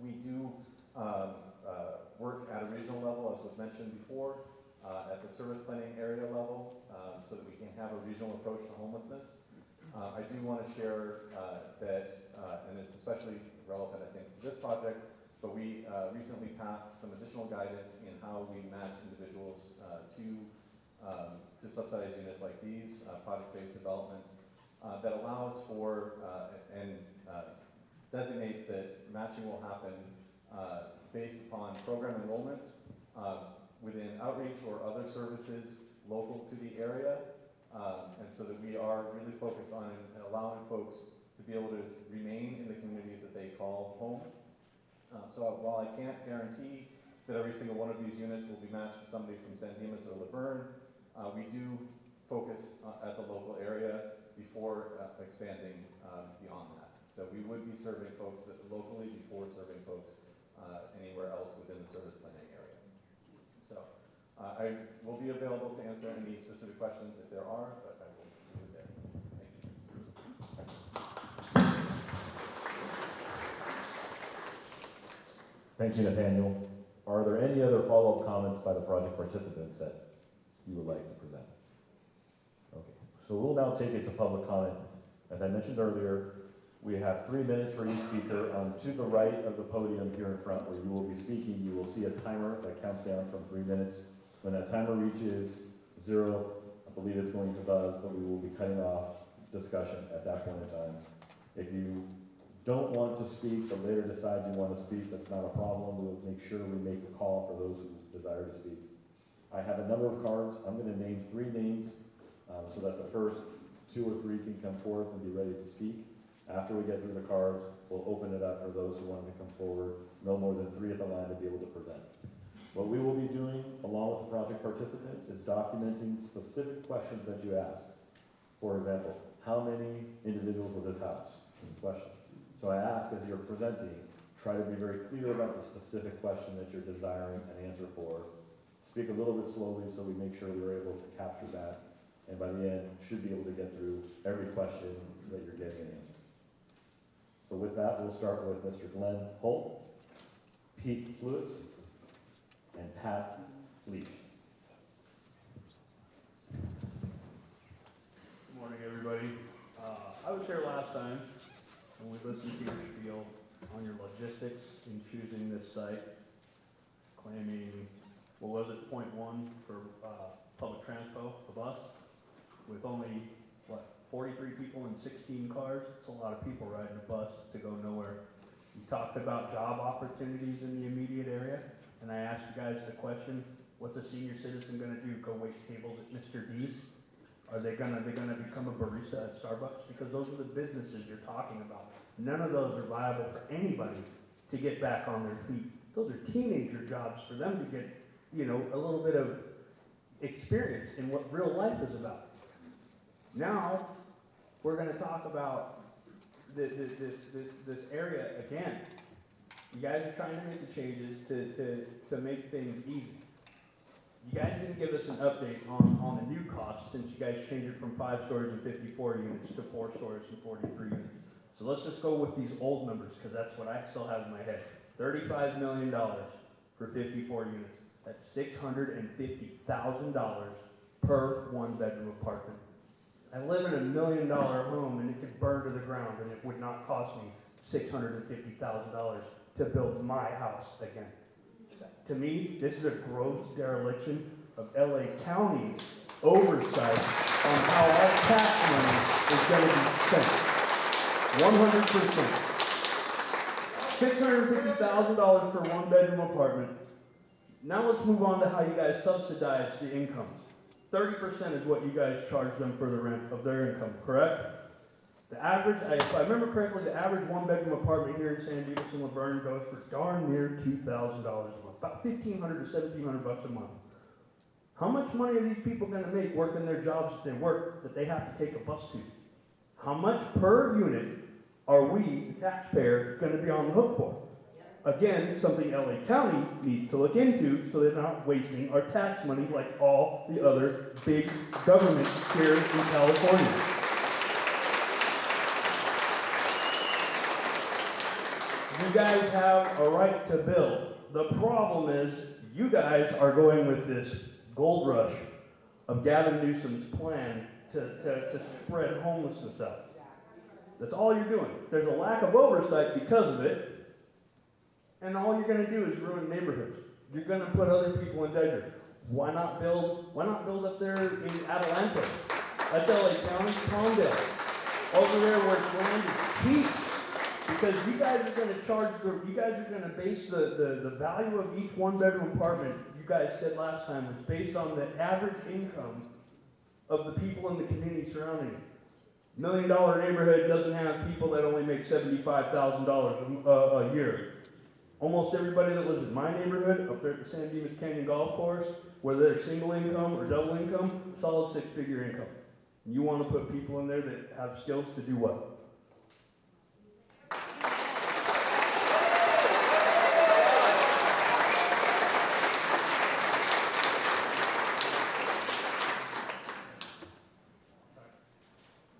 We do work at a regional level, as was mentioned before, at the service planning area level, so that we can have a regional approach to homelessness. I do want to share that, and it's especially relevant, I think, to this project, but we recently passed some additional guidance in how we match individuals to subsidized units like these, project-based developments, that allows for and designates that matching will happen based upon program enrollments within outreach or other services local to the area. And so that we are really focused on and allowing folks to be able to remain in the communities that they call home. So while I can't guarantee that every single one of these units will be matched to somebody from San Dimas or Laverne, we do focus at the local area before expanding beyond that. So we would be serving folks locally before serving folks anywhere else within the service planning area. So I will be available to answer any specific questions if there are, but I will leave it there. Thank you. Thank you, Nathaniel. Are there any other follow-up comments by the project participants that you would like to present? Okay, so we'll now take it to public comment. As I mentioned earlier, we have 3 minutes for each speaker. To the right of the podium here in front where you will be speaking, you will see a timer that counts down from 3 minutes. When that timer reaches 0, I believe it's going to buzz, but we will be cutting off discussion at that point in time. If you don't want to speak, but later decide you want to speak, that's not a problem. We'll make sure we make a call for those who desire to speak. I have a number of cards. I'm going to name 3 names so that the first 2 or 3 can come forth and be ready to speak. After we get through the cards, we'll open it up for those who want to come forward. No more than 3 at the line to be able to present. What we will be doing, along with the project participants, is documenting specific questions that you asked. For example, how many individuals will this house? Question. So I ask as you're presenting, try to be very clear about the specific question that you're desiring an answer for. Speak a little bit slowly so we make sure we're able to capture that. And by the end, should be able to get through every question that you're getting an answer. So with that, we'll start with Mr. Glenn Holt, Pete Lewis, and Pat Leach. Good morning, everybody. I was here last time when we listened to your spiel on your logistics in choosing this site, claiming, what was it, 0.1 for public transpo, the bus, with only, 43 people and 16 cars? It's a lot of people riding a bus to go nowhere. You talked about job opportunities in the immediate area, and I asked you guys the question, what's a senior citizen gonna do? Go wait tables at Mr. D's? Are they gonna become a barista at Starbucks? Because those are the businesses you're talking about. None of those are viable for anybody to get back on their feet. Those are teenager jobs for them to get, a little bit of experience in what real life is about. Now, we're gonna talk about this area again. You guys are trying to make the changes to make things easy. You guys didn't give us an update on the new cost since you guys changed it from 5 stories and 54 units to 4 stories and 43 units. So let's just go with these old numbers because that's what I still have in my head. $35 million for 54 units. That's $650,000 per 1-bedroom apartment. I live in $1 million home and it could burn to the ground and it would not cost me $650,000 to build my house again. To me, this is a gross dereliction of LA County's oversight on how our tax money is going to be spent. 100%. $650,000 for 1-bedroom apartment. Now let's move on to how you guys subsidize the incomes. 30% is what you guys charge them for the rent of their income, correct? The average, if I remember correctly, the average 1-bedroom apartment here in San Dimas and Laverne goes for darn near $2,000 a month, about $1,500 to $1,700 a month. How much money are these people going to make working their jobs that they work that they have to take a bus to? How much per unit are we, the taxpayer, going to be on the hook for? Again, something LA County needs to look into so they're not wasting our tax money like all the other big governments here in California. You guys have a right to build. The problem is you guys are going with this gold rush of Gavin Newsom's plan to spread homelessness out. That's all you're doing. There's a lack of oversight because of it. And all you're going to do is ruin neighborhoods. You're going to put other people in danger. Why not build up there in Adelanto? That's LA County, Palmdale. Over there where it's land is cheap. Because you guys are going to base the value of each 1-bedroom apartment, you guys said last time, was based on the average income of the people in the community surrounding it. $1 million neighborhood doesn't have people that only make $75,000 a year. Almost everybody that lives in my neighborhood, up there at the San Dimas Canyon Golf Course, whether they're single income or double income, solid 6-figure income. And you want to put people in there that have skills to do what?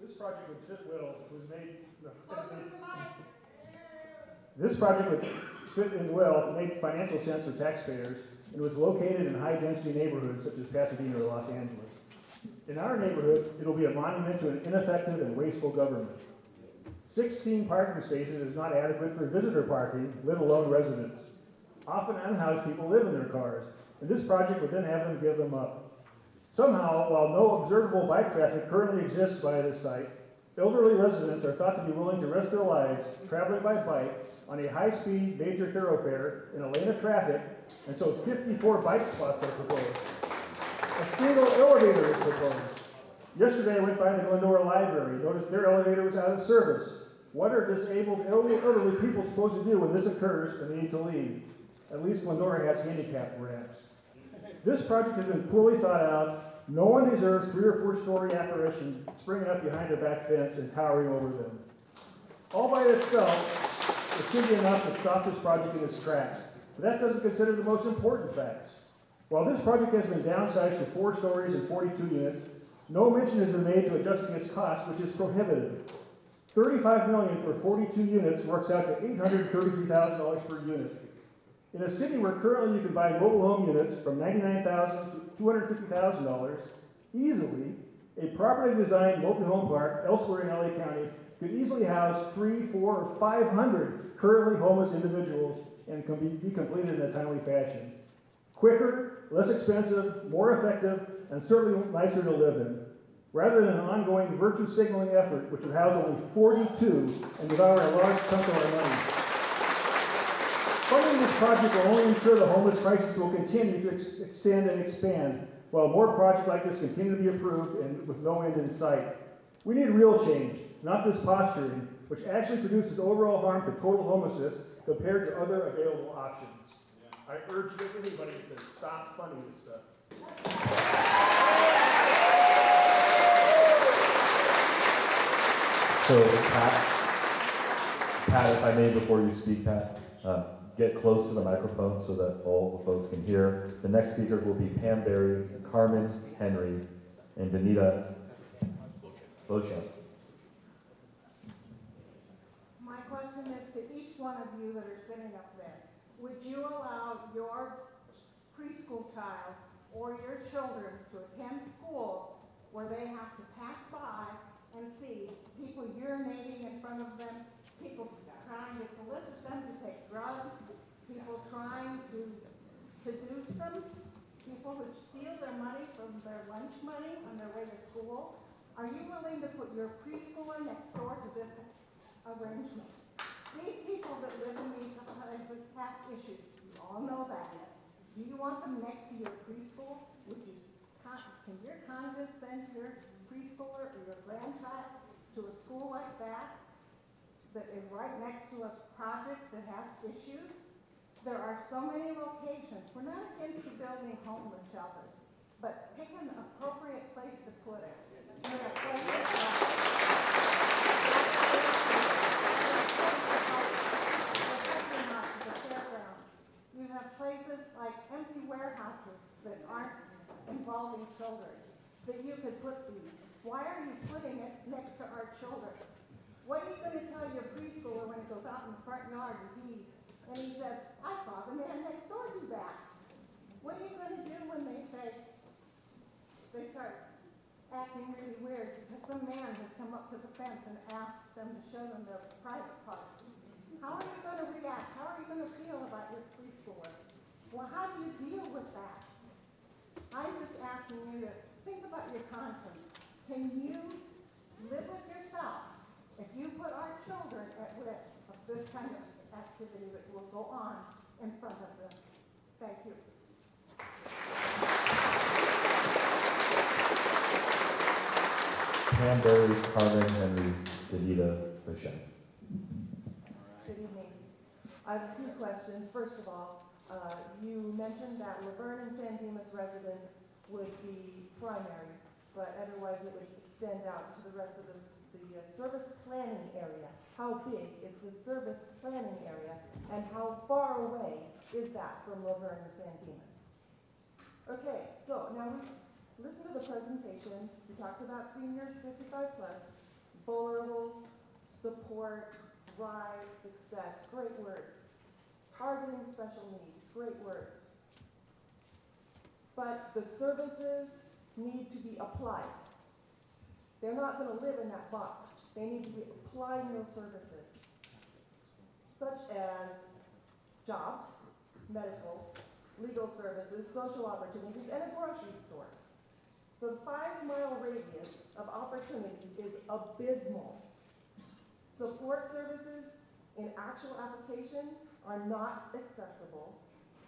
This project with Foothill was made. This project would fit in well, make financial sense for taxpayers, and was located in high-density neighborhoods such as Pasadena or Los Angeles. In our neighborhood, it'll be a monument to an ineffective and wasteful government. 16 parking spaces is not adequate for visitor parking, let alone residents. Often unhoused people live in their cars, and this project would then have them give them up. Somehow, while no observable bike traffic currently exists by this site, elderly residents are thought to be willing to risk their lives traveling by bike on a high-speed major thoroughfare in a lane of traffic, and so 54 bike spots are proposed. A single elevator is proposed. Yesterday I went by the Glendora Library, noticed their elevator was out of service. What are disabled elderly people supposed to do when this occurs and they need to leave? At least Glendora has handicap ramps. This project has been poorly thought out. No one deserves 3 or 4 story apparition springing up behind their back fence and towering over them. All by itself, it should be enough to stop this project in its tracks. But that doesn't consider the most important facts. While this project has been downsized to 4 stories and 42 units, no mention has been made to adjusting its cost, which is prohibitive. $35 million for 42 units works out to $833,000 per unit. In a city where currently you can buy mobile home units from $99,000 to $250,000, easily, a properly designed mobile home park elsewhere in LA County could easily house 300, 400, or 500 currently homeless individuals and can be completed in a timely fashion. Quicker, less expensive, more effective, and certainly nicer to live in, rather than an ongoing virtue signaling effort which would house only 42 and devour a large chunk of our money. Funding this project will only ensure the homeless crisis will continue to extend and expand, while more projects like this continue to be approved and with no end in sight. We need real change, not this posturing, which actually produces overall harm to total homelessness compared to other available options. I urge everybody to stop funding this stuff. So, Pat, if I may, before you speak, Pat, get close to the microphone so that all the folks can hear. The next speakers will be Pam Berry, Carmen Henry, and Danita Beauchamp. My question is to each one of you that are sitting up there. Would you allow your preschool child or your children to attend school where they have to pass by and see people urinating in front of them, people trying to solicit them to take drugs, people trying to seduce them, people who steal their money from their lunch money on their way to school? Are you willing to put your preschooler next door to this arrangement? These people that live in these places have issues. You all know that. Do you want them next to your preschool? Can your convent send your preschooler or your grandchild to a school like that is right next to a project that has issues? There are so many locations. We're not against you building homeless shelters, but pick an appropriate place to put it. There are places you have places like empty warehouses that aren't involving children, that you could put these. Why are you putting it next to our children? What are you going to tell your preschooler when he goes out in the front yard and he says, I saw the man next door do that? What are you going to do when they start acting really weird because some man has come up to the fence and asked them to show them their private parts? How are you going to react? How are you going to feel about your preschooler? Well, how do you deal with that? I'm just asking you to think about your conscience. Can you live with yourself if you put our children at risk of this kind of activity that will go on in front of them? Thank you. Pam Berry, Carmen Henry, Danita Beauchamp. Good evening. I have a few questions. First of all, you mentioned that Laverne and San Dimas residents would be primary but otherwise it would extend out to the rest of the service planning area. How big is the service planning area, and how far away is that from Laverne and San Dimas? Okay, so now we listened to the presentation. We talked about seniors 55 plus, vulnerable, support, thrive, success, great words. Targeting special needs, great words. But the services need to be applied. They're not going to live in that box. They need to be applying those services, such as jobs, medical, legal services, social opportunities, and a grocery store. So the 5-mile radius of opportunities is abysmal. Support services in actual application are not accessible,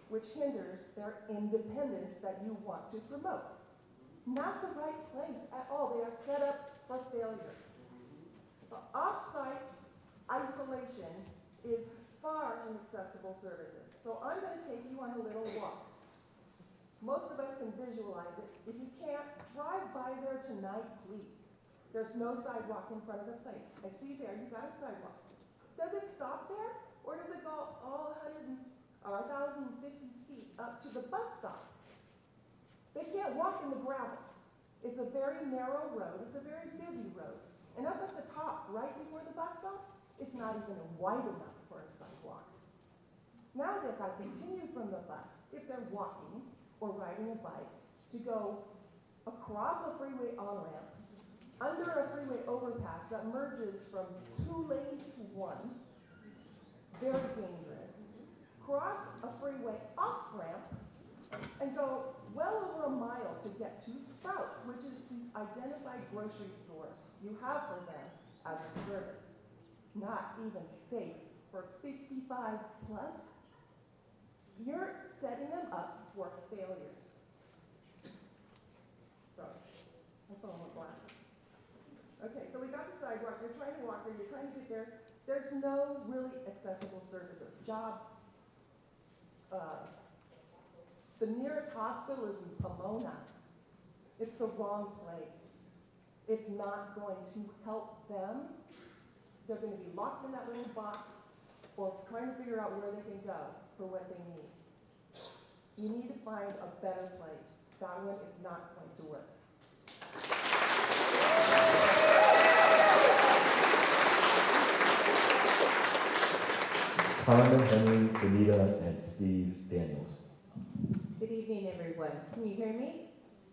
which hinders their independence that you want to promote. Not the right place at all. They are set up for failure. The off-site isolation is far from accessible services. So I'm going to take you on a little walk. Most of us can visualize it. If you can't, drive by there tonight, please. There's no sidewalk in front of the place. I see there, you've got a sidewalk. Does it stop there? Or does it go all 1,050 feet up to the bus stop? They can't walk in the gravel. It's a very narrow road. It's a very busy road. And up at the top, right before the bus stop, it's not even wide enough for a sidewalk. Now they've got to continue from the bus, if they're walking or riding a bike, to go across a freeway on-ramp, under a freeway overpass that merges from 2 lanes to 1, very dangerous, cross a freeway off-ramp, and go well over a mile to get to Sprouts, which is the identified grocery store you have for them as a service. Not even safe for 55 plus. You're setting them up for failure. Sorry, my phone went black. Okay, so we got the sidewalk. You're trying to walk there. You're trying to get there. There's no really accessible services. Jobs. The nearest hospital is in Pomona. It's the wrong place. It's not going to help them. They're going to be locked in that little box or trying to figure out where they can go for what they need. You need to find a better place. That one is not going to work. Conda, Henry, Benita, and Steve Daniels. Good evening, everyone. Can you hear me?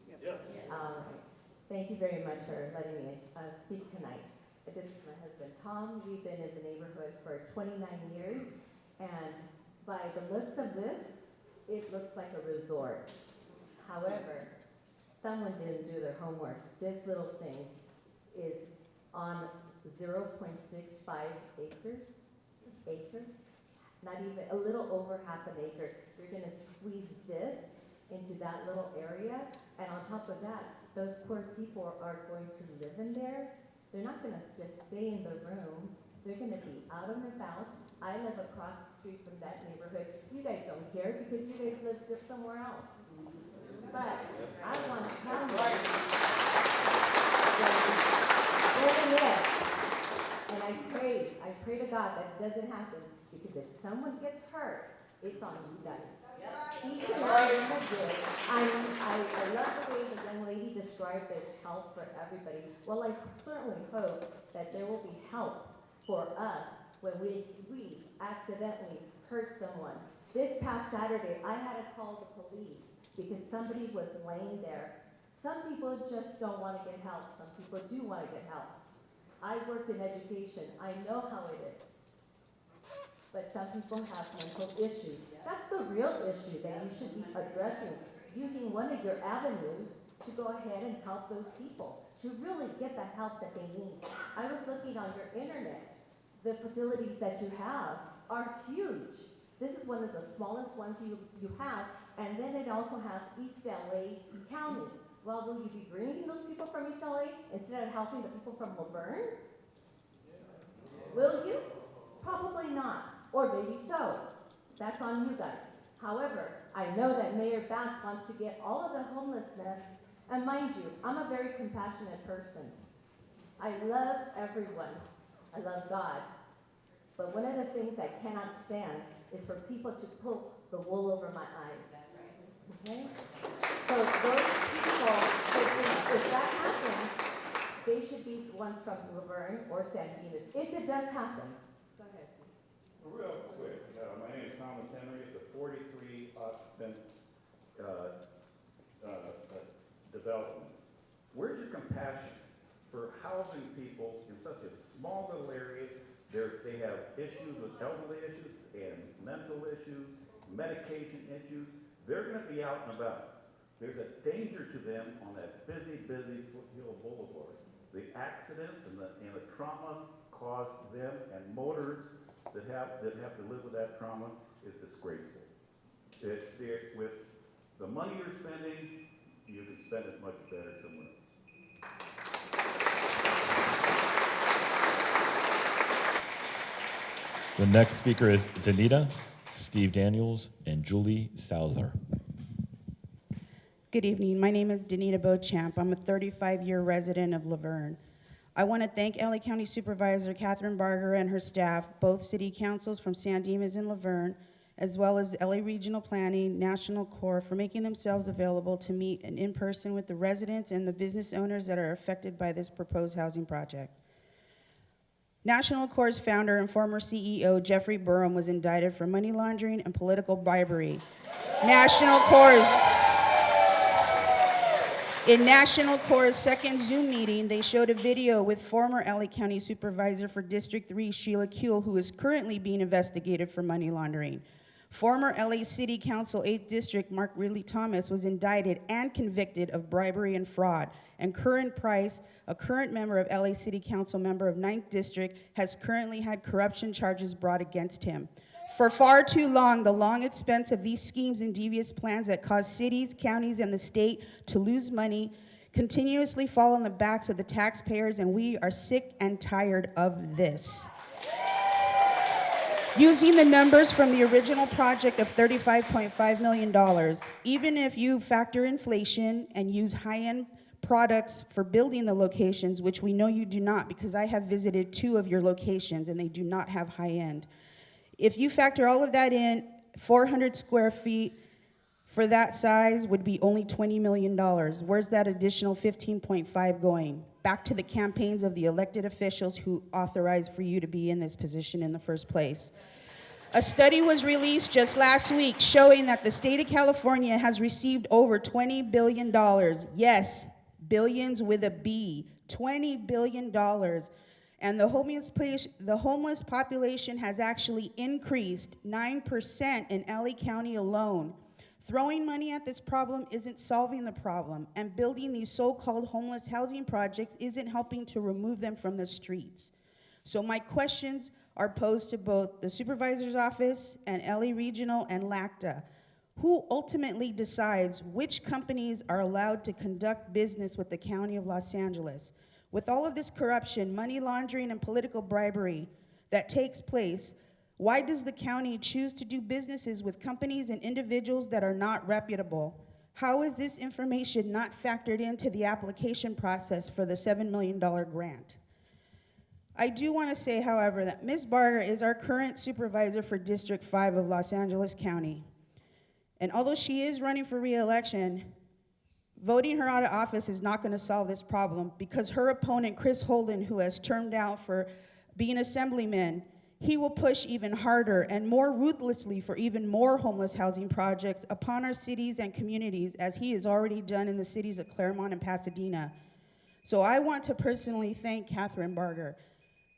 Yes. All right. Thank you very much for letting me speak tonight. This is my husband, Tom. We've been in the neighborhood for 29 years, and by the looks of this, it looks like a resort. However, someone didn't do their homework. This little thing is on 0.65 acre, not even, a little over half an acre. You're gonna squeeze this into that little area, and on top of that, those poor people are going to live in there. They're not gonna just stay in their rooms. They're gonna be out and about. I live across the street from that neighborhood. You guys don't care because you guys live somewhere else. But I want to tell you, where they live. And I pray to God that it doesn't happen, because if someone gets hurt, it's on you guys. Each and every one of you. I love the way the young lady described there's help for everybody. Well, I certainly hope that there will be help for us when we accidentally hurt someone. This past Saturday, I had to call the police because somebody was laying there. Some people just don't want to get help. Some people do want to get help. I worked in education. I know how it is. But some people have mental issues. That's the real issue that you should be addressing, using one of your avenues to go ahead and help those people, to really get the help that they need. I was looking on your internet. The facilities that you have are huge. This is one of the smallest ones you have, and then it also has East LA County. Well, will you be bringing those people from East LA instead of helping the people from Laverne? Will you? Probably not, or maybe so. That's on you guys. However, I know that Mayor Bass wants to get all of the homelessness And mind you, I'm a very compassionate person. I love everyone. I love God. But one of the things I cannot stand is for people to pull the wool over my eyes. Okay? So those people, if that happens, they should be the ones from Laverne or San Dimas, if it does happen. Go ahead. Real quick, my name is Thomas Henry. It's a 43 occupant development. Where's your compassion for housing people in such a small little area? They have issues with elderly issues and mental issues, medication issues. They're going to be out and about. There's a danger to them on that busy Foothill Boulevard. The accidents and the trauma caused to them and motors that have to live with that trauma is disgraceful. With the money you're spending, you can spend it much better somewhere else. The next speaker is Danita, Steve Daniels, and Julie Salzer. Good evening. My name is Danita Beauchamp. I'm a 35-year resident of Laverne. I want to thank LA County Supervisor Catherine Barger and her staff, both city councils from San Dimas and Laverne, as well as LA Regional Planning, National Corps, for making themselves available to meet and in person with the residents and the business owners that are affected by this proposed housing project. National Corps' founder and former CEO, Jeffrey Burham, was indicted for money laundering and political bribery. In National Corps' second Zoom meeting, they showed a video with former LA County Supervisor for District 3, Sheila Kuehl, who is currently being investigated for money laundering. Former LA City Council 8th District, Mark Ridley Thomas, was indicted and convicted of bribery and fraud. And Curran Price, a current member of LA City Council member of 9th District, has currently had corruption charges brought against him. For far too long, the long expense of these schemes and devious plans that cause cities, counties, and the state to lose money continuously fall on the backs of the taxpayers, and we are sick and tired of this. Using the numbers from the original project of $35.5 million, even if you factor inflation and use high-end products for building the locations, which we know you do not, because I have visited 2 of your locations and they do not have high-end. If you factor all of that in, 400 square feet for that size would be only $20 million. Where's that additional 15.5 going? Back to the campaigns of the elected officials who authorized for you to be in this position in the first place. A study was released just last week showing that the state of California has received over $20 billion. Yes, billions with a B, $20 billion. And the homeless population has actually increased 9% in LA County alone. Throwing money at this problem isn't solving the problem, and building these so-called homeless housing projects isn't helping to remove them from the streets. So my questions are posed to both the Supervisor's Office and LA Regional and LACTA. Who ultimately decides which companies are allowed to conduct business with the County of Los Angeles? With all of this corruption, money laundering, and political bribery that takes place, why does the county choose to do businesses with companies and individuals that are not reputable? How is this information not factored into the application process for the $7 million grant? I do want to say, however, that Ms. Barger is our current supervisor for District 5 of Los Angeles County. And although she is running for re-election, voting her out of office is not going to solve this problem, because her opponent, Chris Holden, who has termed out for being assemblyman, he will push even harder and more ruthlessly for even more homeless housing projects upon our cities and communities, as he has already done in the cities of Claremont and Pasadena. So I want to personally thank Catherine Barger.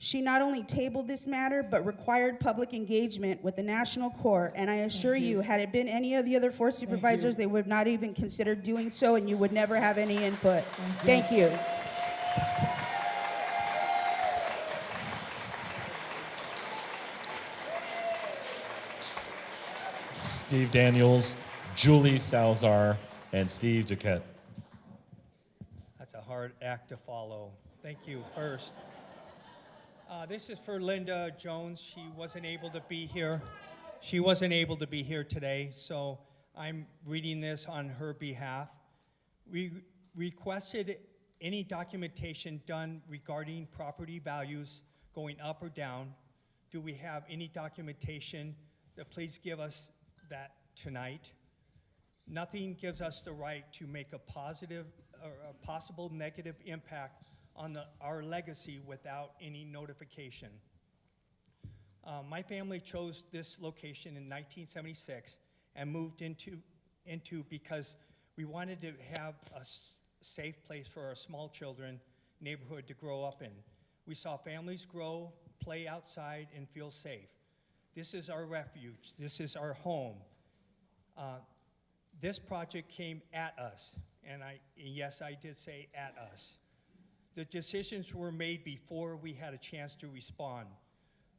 She not only tabled this matter, but required public engagement with the National Corps, and I assure you, had it been any of the other 4 supervisors, they would not even consider doing so, and you would never have any input. Thank you. Steve Daniels, Julie Salzer, and Steve Duquette. That's a hard act to follow. Thank you. First, this is for Linda Jones. She wasn't able to be here. She wasn't able to be here today, so I'm reading this on her behalf. We requested any documentation done regarding property values going up or down. Do we have any documentation? Please give us that tonight. Nothing gives us the right to make a positive or a possible negative impact on our legacy without any notification. My family chose this location in 1976 and moved into because we wanted to have a safe place for our small children neighborhood to grow up in. We saw families grow, play outside, and feel safe. This is our refuge. This is our home. This project came at us, and yes, I did say at us. The decisions were made before we had a chance to respond.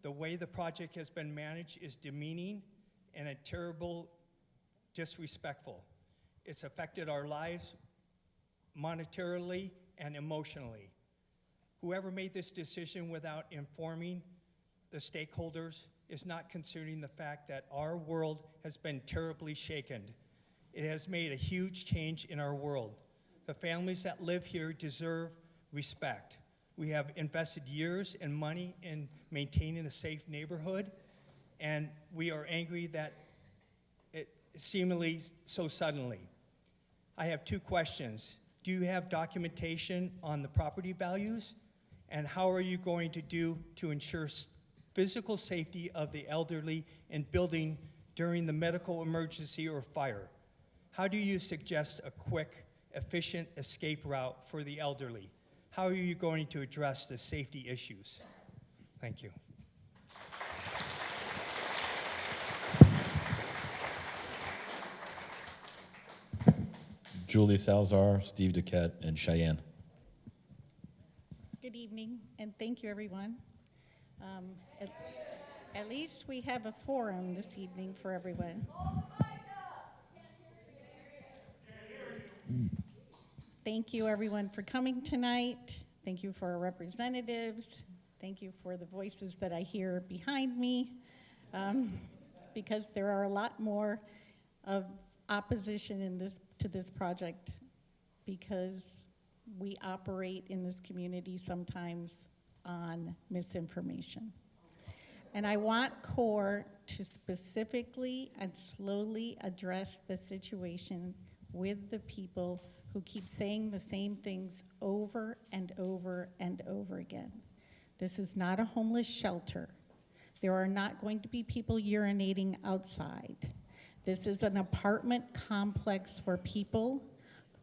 The way the project has been managed is demeaning and a terrible, disrespectful. It's affected our lives monetarily and emotionally. Whoever made this decision without informing the stakeholders is not considering the fact that our world has been terribly shaken. It has made a huge change in our world. The families that live here deserve respect. We have invested years and money in maintaining a safe neighborhood, and we are angry that it seemingly so suddenly. I have two questions. Do you have documentation on the property values? And how are you going to do to ensure physical safety of the elderly in building during the medical emergency or fire? How do you suggest a quick, efficient escape route for the elderly? How are you going to address the safety issues? Thank you. Julie Salzar, Steve Duquette, and Cheyenne. Good evening, and thank you, everyone. At least we have a forum this evening for everyone. Thank you, everyone, for coming tonight. Thank you for our representatives. Thank you for the voices that I hear behind me, because there are a lot more of opposition to this project, because we operate in this community sometimes on misinformation. And I want CORE to specifically and slowly address the situation with the people who keep saying the same things over and over and over again. This is not a homeless shelter. There are not going to be people urinating outside. This is an apartment complex for people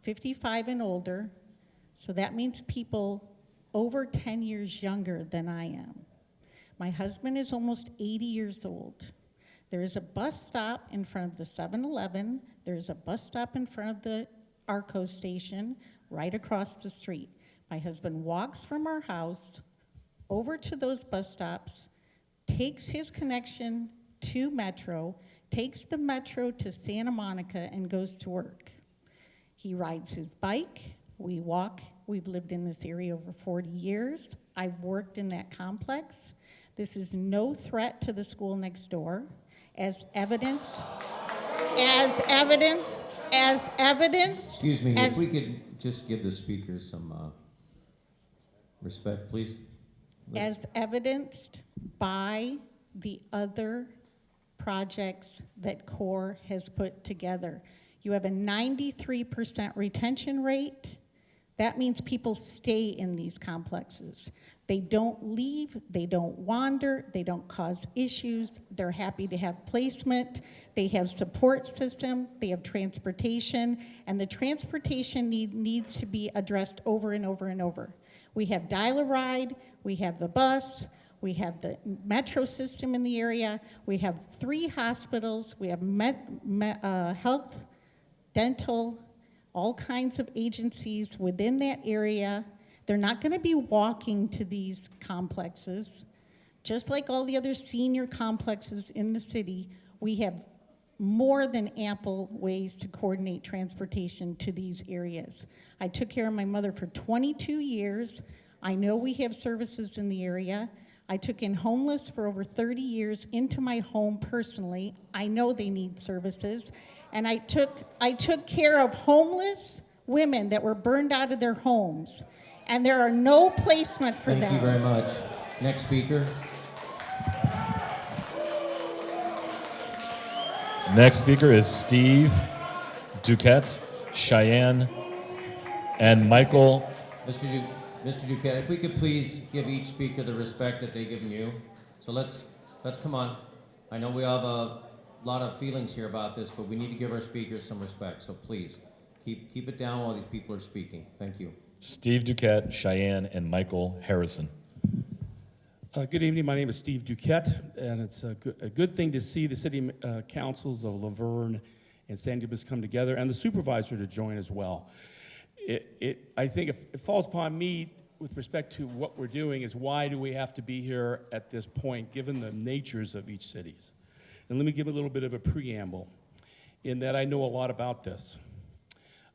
55 and older, so that means people over 10 years younger than I am. My husband is almost 80 years old. There is a bus stop in front of the 7-Eleven. There's a bus stop in front of the Arco station right across the street. My husband walks from our house over to those bus stops, takes his connection to Metro, takes the Metro to Santa Monica, and goes to work. He rides his bike. We walk. We've lived in this area over 40 years. I've worked in that complex. This is no threat to the school next door, as evidence. Excuse me, if we could just give the speakers some respect, please. As evidenced by the other projects that CORE has put together. You have a 93% retention rate. That means people stay in these complexes. They don't leave, they don't wander, they don't cause issues. They're happy to have placement. They have support system, they have transportation, and the transportation needs to be addressed over and over and over. We have Dial-A-Ride, we have the bus, we have the Metro system in the area, we have 3 hospitals, we have health, dental, all kinds of agencies within that area. They're not going to be walking to these complexes. Just like all the other senior complexes in the city, we have more than ample ways to coordinate transportation to these areas. I took care of my mother for 22 years. I know we have services in the area. I took in homeless for over 30 years into my home personally. I know they need services. And I took care of homeless women that were burned out of their homes, and there are no placement for them. Thank you very much. Next speaker. Next speaker is Steve Duquette, Cheyenne, and Michael. Mr. Duquette, if we could please give each speaker the respect that they've given you. So let's come on. I know we have a lot of feelings here about this, but we need to give our speakers some respect. So please, keep it down while these people are speaking. Thank you. Steve Duquette, Cheyenne, and Michael Harrison. Good evening. My name is Steve Duquette, and it's a good thing to see the city councils of Laverne and San Dimas come together, and the supervisor to join as well. I think it falls upon me with respect to what we're doing is why do we have to be here at this point, given the natures of each cities. And let me give a little bit of a preamble in that I know a lot about this.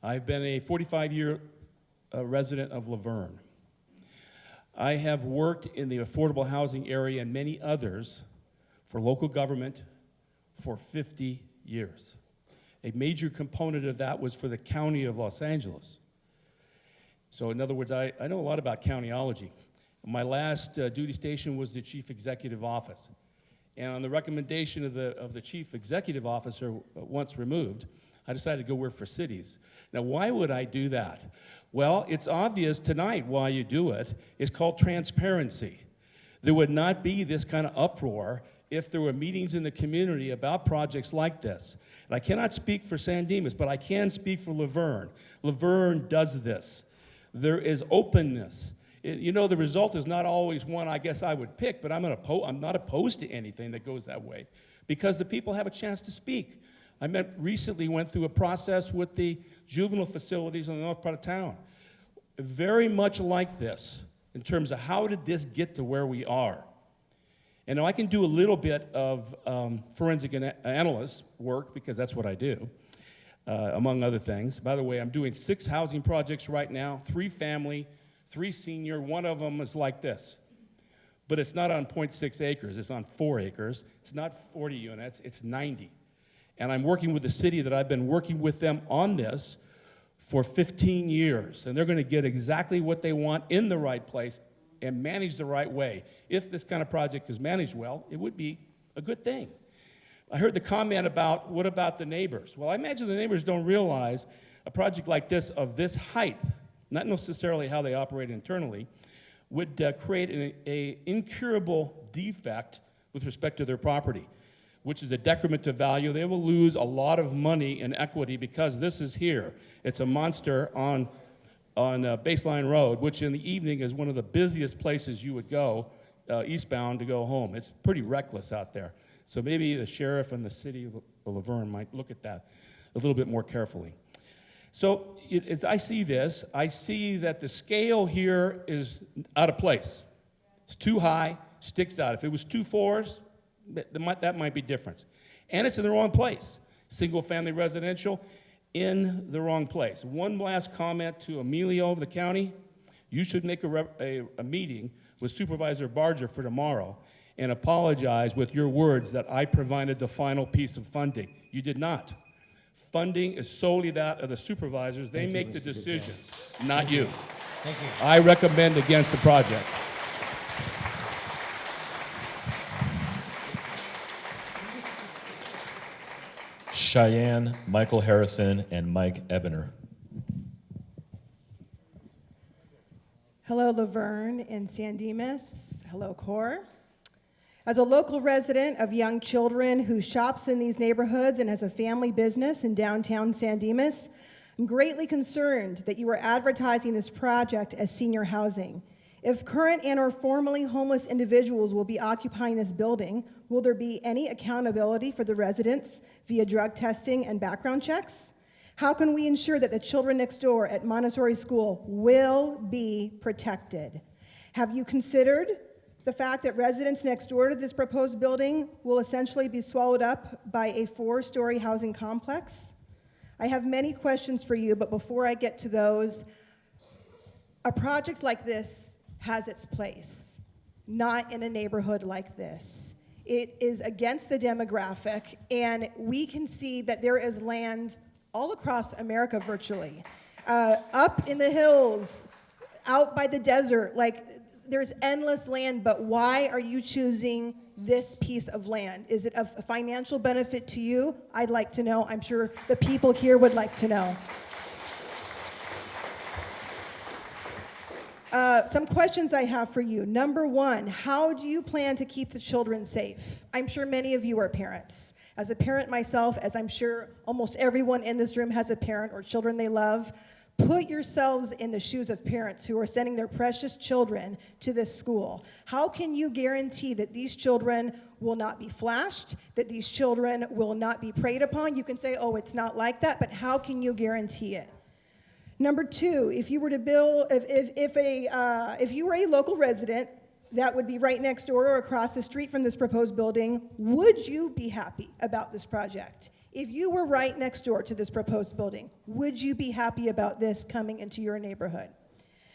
I've been a 45-year resident of Laverne. I have worked in the affordable housing area and many others for local government for 50 years. A major component of that was for the County of Los Angeles. So in other words, I know a lot about countyology. My last duty station was the Chief Executive Office. And on the recommendation of the Chief Executive Officer once removed, I decided to go work for cities. Now, why would I do that? Well, it's obvious tonight why you do it. It's called transparency. There would not be this kind of uproar if there were meetings in the community about projects like this. And I cannot speak for San Dimas, but I can speak for Laverne. Laverne does this. There is openness. You know, the result is not always one I guess I would pick, but I'm not opposed to anything that goes that way because the people have a chance to speak. I recently went through a process with the juvenile facilities in the north part of town. Very much like this in terms of how did this get to where we are. And now I can do a little bit of forensic analyst work because that's what I do, among other things. By the way, I'm doing 6 housing projects right now, 3 family, 3 senior. One of them is like this. But it's not on 0.6 acres, it's on 4 acres. It's not 40 units, it's 90. And I'm working with the city that I've been working with them on this for 15 years. And they're going to get exactly what they want in the right place and managed the right way. If this kind of project is managed well, it would be a good thing. I heard the comment about, what about the neighbors? Well, I imagine the neighbors don't realize a project like this of this height, not necessarily how they operate internally, would create an incurable defect with respect to their property, which is a decrement to value. They will lose a lot of money in equity because this is here. It's a monster on Baseline Road, which in the evening is one of the busiest places you would go eastbound to go home. It's pretty reckless out there. So maybe the sheriff and the city of Laverne might look at that a little bit more carefully. So as I see this, I see that the scale here is out of place. It's too high, sticks out. If it was 2 4s, that might be different. And it's in the wrong place. Single-family residential in the wrong place. One last comment to Emilio of the county. You should make a meeting with Supervisor Barger for tomorrow and apologize with your words that I provided the final piece of funding. You did not. Funding is solely that of the supervisors. They make the decisions, not you. Thank you. I recommend against the project. Cheyenne, Michael Harrison, and Mike Ebener. Hello, Laverne and San Dimas. Hello, Core. As a local resident of young children who shops in these neighborhoods and has a family business in downtown San Dimas, I'm greatly concerned that you are advertising this project as senior housing. If current and or formerly homeless individuals will be occupying this building, will there be any accountability for the residents via drug testing and background checks? How can we ensure that the children next door at Montessori School will be protected? Have you considered the fact that residents next door to this proposed building will essentially be swallowed up by a 4-story housing complex? I have many questions for you, but before I get to those, a project like this has its place, not in a neighborhood like this. It is against the demographic, and we can see that there is land all across America virtually. Up in the hills, out by the desert, like there's endless land, but why are you choosing this piece of land? Is it of financial benefit to you? I'd like to know. I'm sure the people here would like to know. Some questions I have for you. Number one, how do you plan to keep the children safe? I'm sure many of you are parents. As a parent myself, as I'm sure almost everyone in this room has a parent or children they love, put yourselves in the shoes of parents who are sending their precious children to this school. How can you guarantee that these children will not be flashed, that these children will not be preyed upon? You can say, oh, it's not like that, but how can you guarantee it? Number two, if you were to build, if you were a local resident that would be right next door or across the street from this proposed building, would you be happy about this project? If you were right next door to this proposed building, would you be happy about this coming into your neighborhood?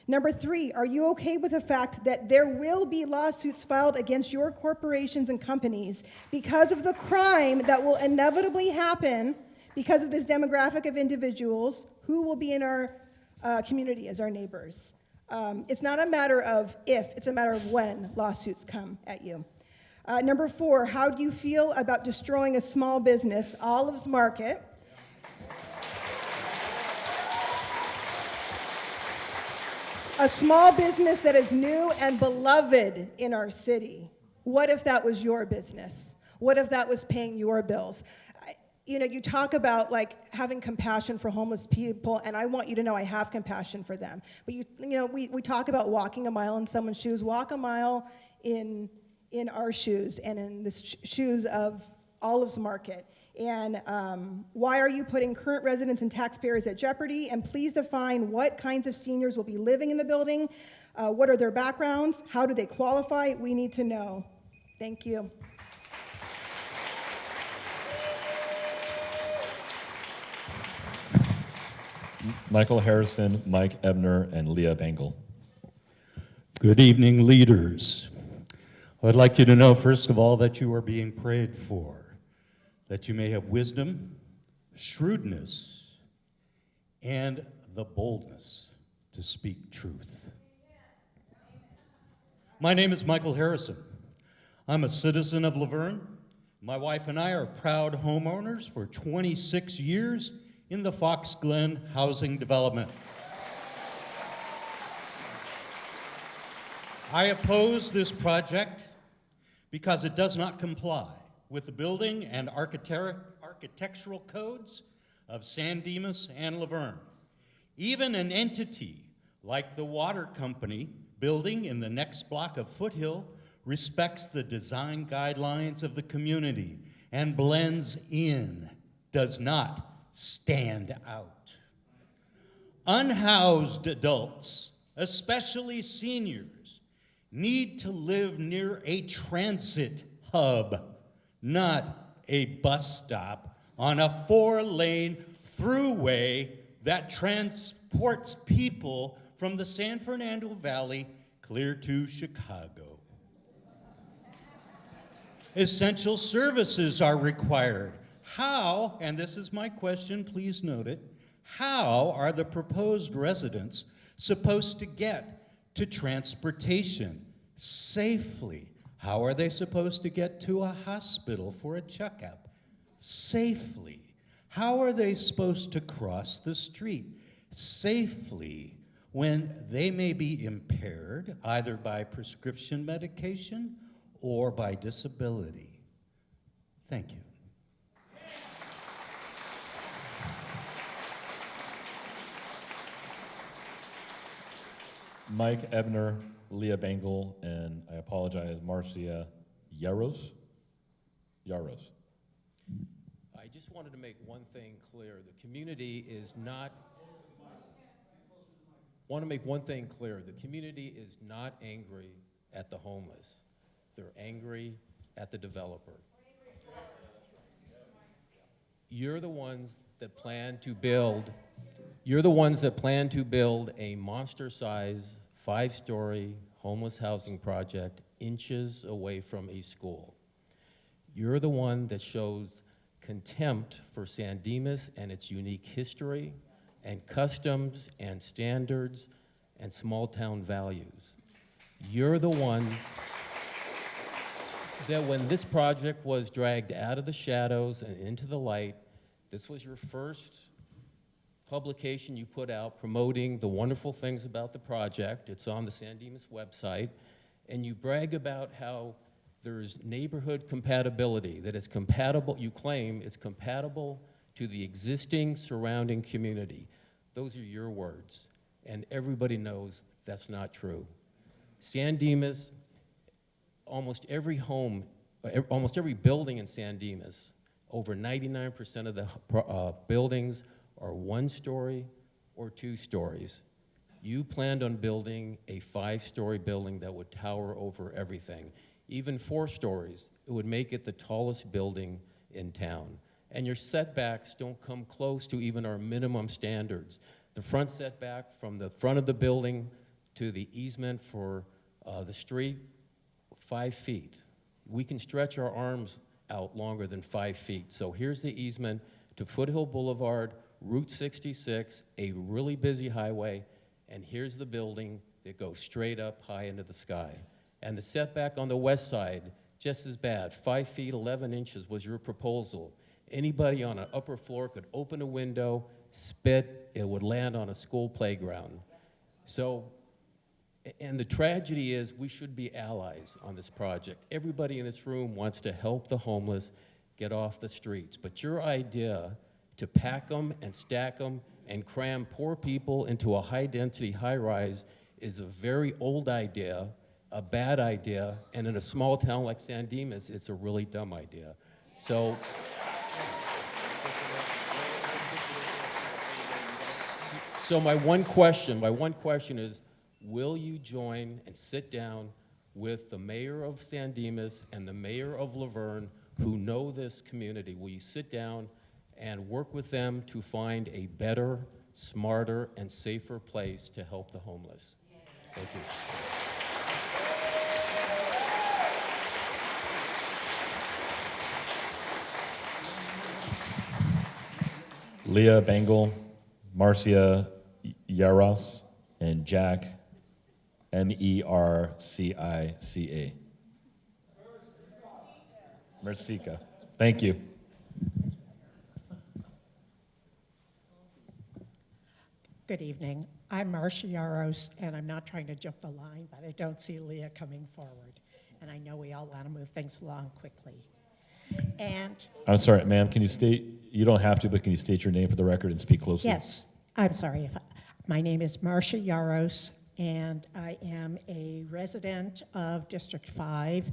Number three, are you okay with the fact that there will be lawsuits filed against your corporations and companies because of the crime that will inevitably happen because of this demographic of individuals who will be in our community as our neighbors? It's not a matter of if, it's a matter of when lawsuits come at you. Number four, how do you feel about destroying a small business, Olives Market? A small business that is new and beloved in our city. What if that was your business? What if that was paying your bills? You know, you talk about like having compassion for homeless people, and I want you to know I have compassion for them. But we talk about walking a mile in someone's shoes. Walk a mile in our shoes and in the shoes of Olives Market. And why are you putting current residents and taxpayers at jeopardy? And please define what kinds of seniors will be living in the building. What are their backgrounds? How do they qualify? We need to know. Thank you. Michael Harrison, Mike Ebner, and Leah Bengal. Good evening, leaders. I'd like you to know, first of all, that you are being prayed for, that you may have wisdom, shrewdness, and the boldness to speak truth. My name is Michael Harrison. I'm a citizen of Laverne. My wife and I are proud homeowners for 26 years in the Fox Glen housing development. I oppose this project because it does not comply with the building and architectural codes of San Dimas and Laverne. Even an entity like the water company building in the next block of Foothill respects the design guidelines of the community and blends in, does not stand out. Unhoused adults, especially seniors, need to live near a transit hub, not a bus stop on a 4-lane throughway that transports people from the San Fernando Valley clear to Chicago. Essential services are required. How, and this is my question, please note it, how are the proposed residents supposed to get to transportation safely? How are they supposed to get to a hospital for a checkup safely? How are they supposed to cross the street safely when they may be impaired either by prescription medication or by disability? Thank you. Mike Ebner, Leah Bengal, and I apologize, Marcia Yaros. I just wanted to make one thing clear. The community is not, want to make one thing clear. The community is not angry at the homeless. They're angry at the developer. You're the ones that plan to build a monster-size, 5-story homeless housing project inches away from a school. You're the one that shows contempt for San Dimas and its unique history, and customs and standards and small town values. You're the ones that when this project was dragged out of the shadows and into the light, this was your first publication you put out promoting the wonderful things about the project. It's on the San Dimas website, and you brag about how there's neighborhood compatibility, that it's compatible, you claim it's compatible to the existing surrounding community. Those are your words, and everybody knows that's not true. San Dimas, almost every home, almost every building in San Dimas, over 99% of the buildings are 1-story or 2 stories. You planned on building a 5-story building that would tower over everything. Even 4 stories, it would make it the tallest building in town. And your setbacks don't come close to even our minimum standards. The front setback from the front of the building to the easement for the street, 5 feet. We can stretch our arms out longer than 5 feet. So here's the easement to Foothill Boulevard, Route 66, a really busy highway, and here's the building that goes straight up high into the sky. And the setback on the west side, just as bad, 5 feet, 11 inches was your proposal. Anybody on an upper floor could open a window, spit, it would land on a school playground. So, and the tragedy is we should be allies on this project. Everybody in this room wants to help the homeless get off the streets, but your idea to pack them and stack them and cram poor people into a high-density high-rise is a very old idea, a bad idea, and in a small town like San Dimas, it's a really dumb idea. So my one question is, will you join and sit down with the mayor of San Dimas and the mayor of Laverne who know this community? Will you sit down and work with them to find a better, smarter, and safer place to help the homeless? Thank you. Leah Bengal, Marcia Yaros, and Jack, Mercica. Mercica. Thank you. Good evening. I'm Marcia Yaros, and I'm not trying to jump the line, but I don't see Leah coming forward. And I know we all want to move things along quickly. And I'm sorry, ma'am, can you state, you don't have to, but can you state your name for the record and speak closely? yes, I'm sorry. My name is Marcia Yaros, and I am a resident of District 5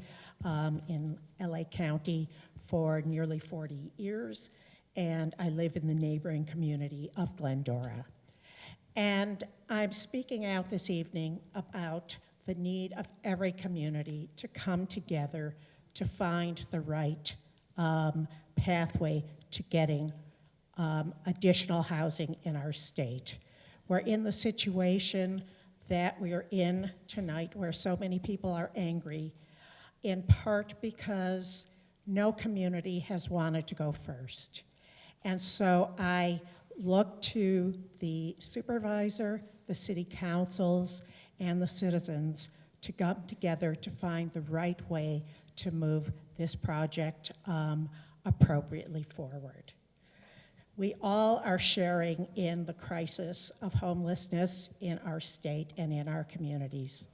in LA County for nearly 40 years, and I live in the neighboring community of Glendora. And I'm speaking out this evening about the need of every community to come together to find the right pathway to getting additional housing in our state. We're in the situation that we are in tonight where so many people are angry, in part because no community has wanted to go first. And so I look to the supervisor, the city councils, and the citizens to come together to find the right way to move this project appropriately forward. We all are sharing in the crisis of homelessness in our state and in our communities.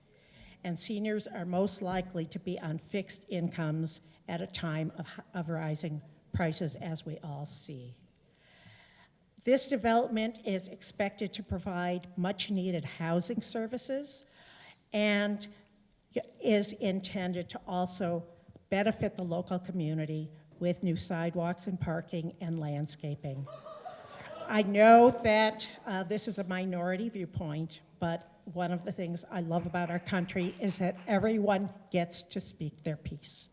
And seniors are most likely to be on fixed incomes at a time of rising prices, as we all see. This development is expected to provide much-needed housing services and is intended to also benefit the local community with new sidewalks and parking and landscaping. I know that this is a minority viewpoint, but one of the things I love about our country is that everyone gets to speak their piece.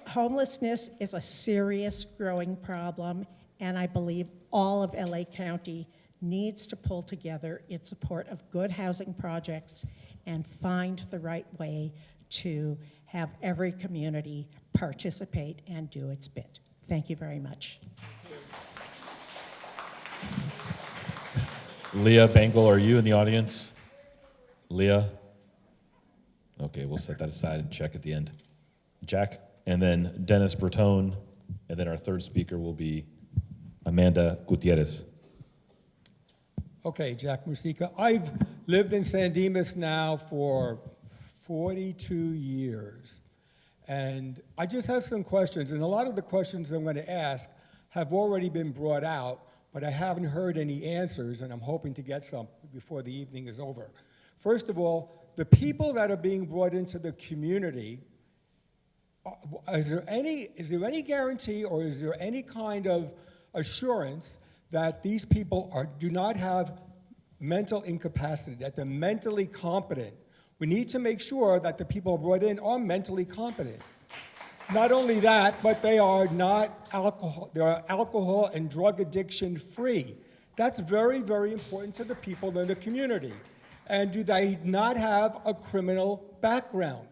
Homelessness is a serious growing problem, and I believe all of LA County needs to pull together in support of good housing projects and find the right way to have every community participate and do its bit. Thank you very much. Leah Bengal, are you in the audience? Leah? Okay, we'll set that aside and check at the end. Jack, and then Dennis Bertone, and then our third speaker will be Amanda Gutierrez. Okay, Jack Musica. I've lived in San Dimas now for 42 years. And I just have some questions, and a lot of the questions I'm going to ask have already been brought out, but I haven't heard any answers, and I'm hoping to get some before the evening is over. First of all, the people that are being brought into the community, is there any guarantee or is there any kind of assurance that these people do not have mental incapacity, that they're mentally competent? We need to make sure that the people brought in are mentally competent. Not only that, but they are alcohol and drug addiction free. That's very, very important to the people in the community. And do they not have a criminal background?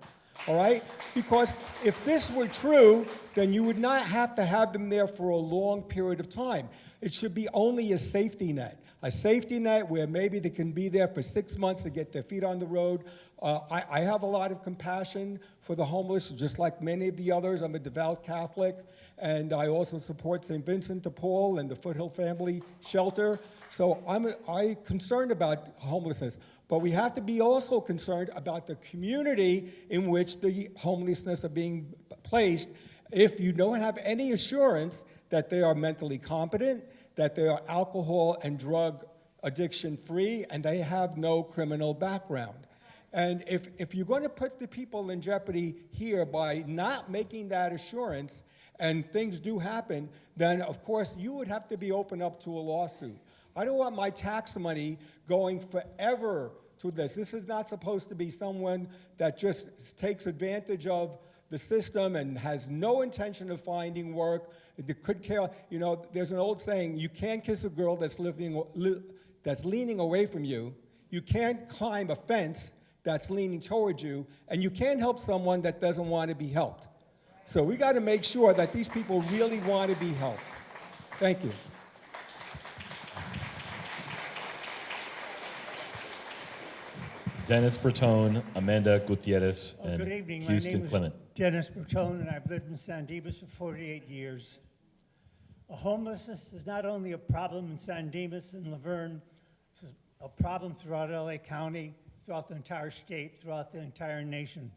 All right? Because if this were true, then you would not have to have them there for a long period of time. It should be only a safety net. A safety net where maybe they can be there for 6 months to get their feet on the road. I have a lot of compassion for the homeless, just like many of the others. I'm a devout Catholic, and I also support St. Vincent de Paul and the Foothill Family Shelter. So I'm concerned about homelessness. But we have to be also concerned about the community in which the homelessness are being placed if you don't have any assurance that they are mentally competent, that they are alcohol and drug addiction free, and they have no criminal background. And if you're going to put the people in jeopardy here by not making that assurance, and things do happen, then of course you would have to be open up to a lawsuit. I don't want my tax money going forever to this. This is not supposed to be someone that just takes advantage of the system and has no intention of finding work. It could care, you know, there's an old saying, you can't kiss a girl that's leaning away from you. You can't climb a fence that's leaning towards you, and you can't help someone that doesn't want to be helped. So we got to make sure that these people really want to be helped. Thank you. Dennis Bertone, Amanda Gutierrez, and Good evening. Houston My name Clement. is Dennis Bertone, and I've lived in San Dimas for 48 years. Homelessness is not only a problem in San Dimas and Laverne, it's a problem throughout LA County, throughout the entire state, throughout the entire nation.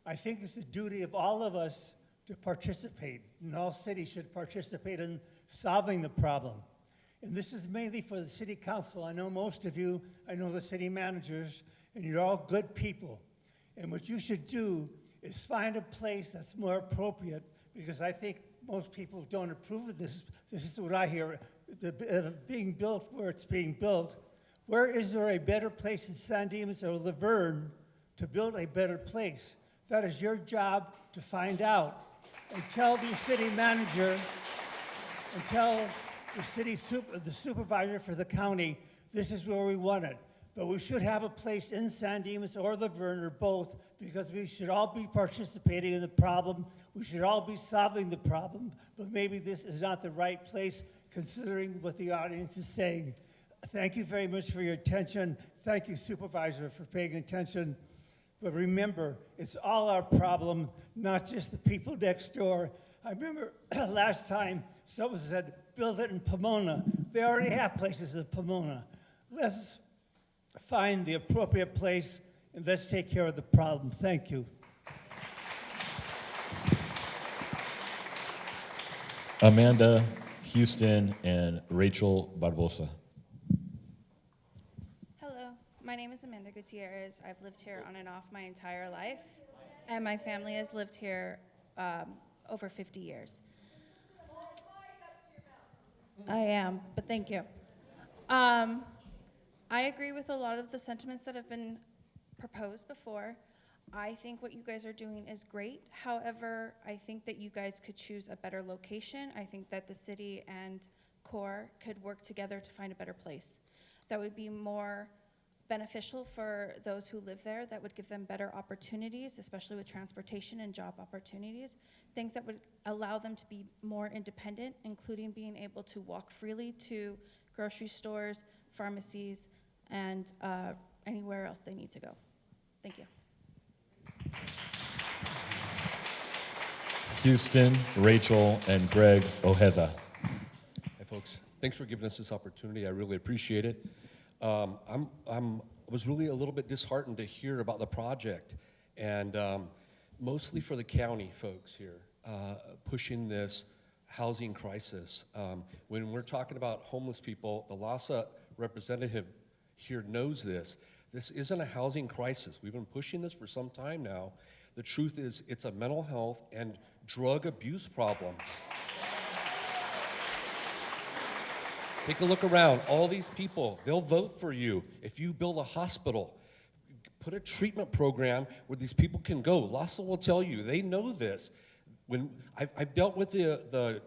I think it's the duty of all of us to participate, and all cities should participate in solving the problem. And this is mainly for the city council. I know most of you, I know the city managers, and you're all good people. And what you should do is find a place that's more appropriate, because I think most people don't approve of this. This is what I hear, being built where it's being built. Where is there a better place in San Dimas or Laverne to build a better place? That is your job to find out. And tell the city manager, and tell the supervisor for the county, this is where we want it. But we should have a place in San Dimas or Laverne or both, because we should all be participating in the problem. We should all be solving the problem, but maybe this is not the right place considering what the audience is saying. Thank you very much for your attention. Thank you, Supervisor, for paying attention. But remember, it's all our problem, not just the people next door. I remember last time someone said, build it in Pomona. They already have places in Pomona. Let's find the appropriate place and let's take care of the problem. Thank you. Amanda, Houston, and Rachel Barbosa. Hello, my name is Amanda Gutierrez. I've lived here on and off my entire life, and my family has lived here over 50 years. I am, but thank you. I agree with a lot of the sentiments that have been proposed before. I think what you guys are doing is great. However, I think that you guys could choose a better location. I think that the city and CORE could work together to find a better place that would be more beneficial for those who live there, that would give them better opportunities, especially with transportation and job opportunities, things that would allow them to be more independent, including being able to walk freely to grocery stores, pharmacies, and anywhere else they need to go. Thank you. Houston, Rachel, and Greg Ojeda. Hey, folks. Thanks for giving us this opportunity. I really appreciate it. I was really a little bit disheartened to hear about the project, and mostly for the county folks here pushing this housing crisis. When we're talking about homeless people, the LAHSA representative here knows this. This isn't a housing crisis. We've been pushing this for some time now. The truth is, it's a mental health and drug abuse problem. Take a look around. All these people, they'll vote for you if you build a hospital. Put a treatment program where these people can go. LAHSA will tell you, they know this. When I've dealt with the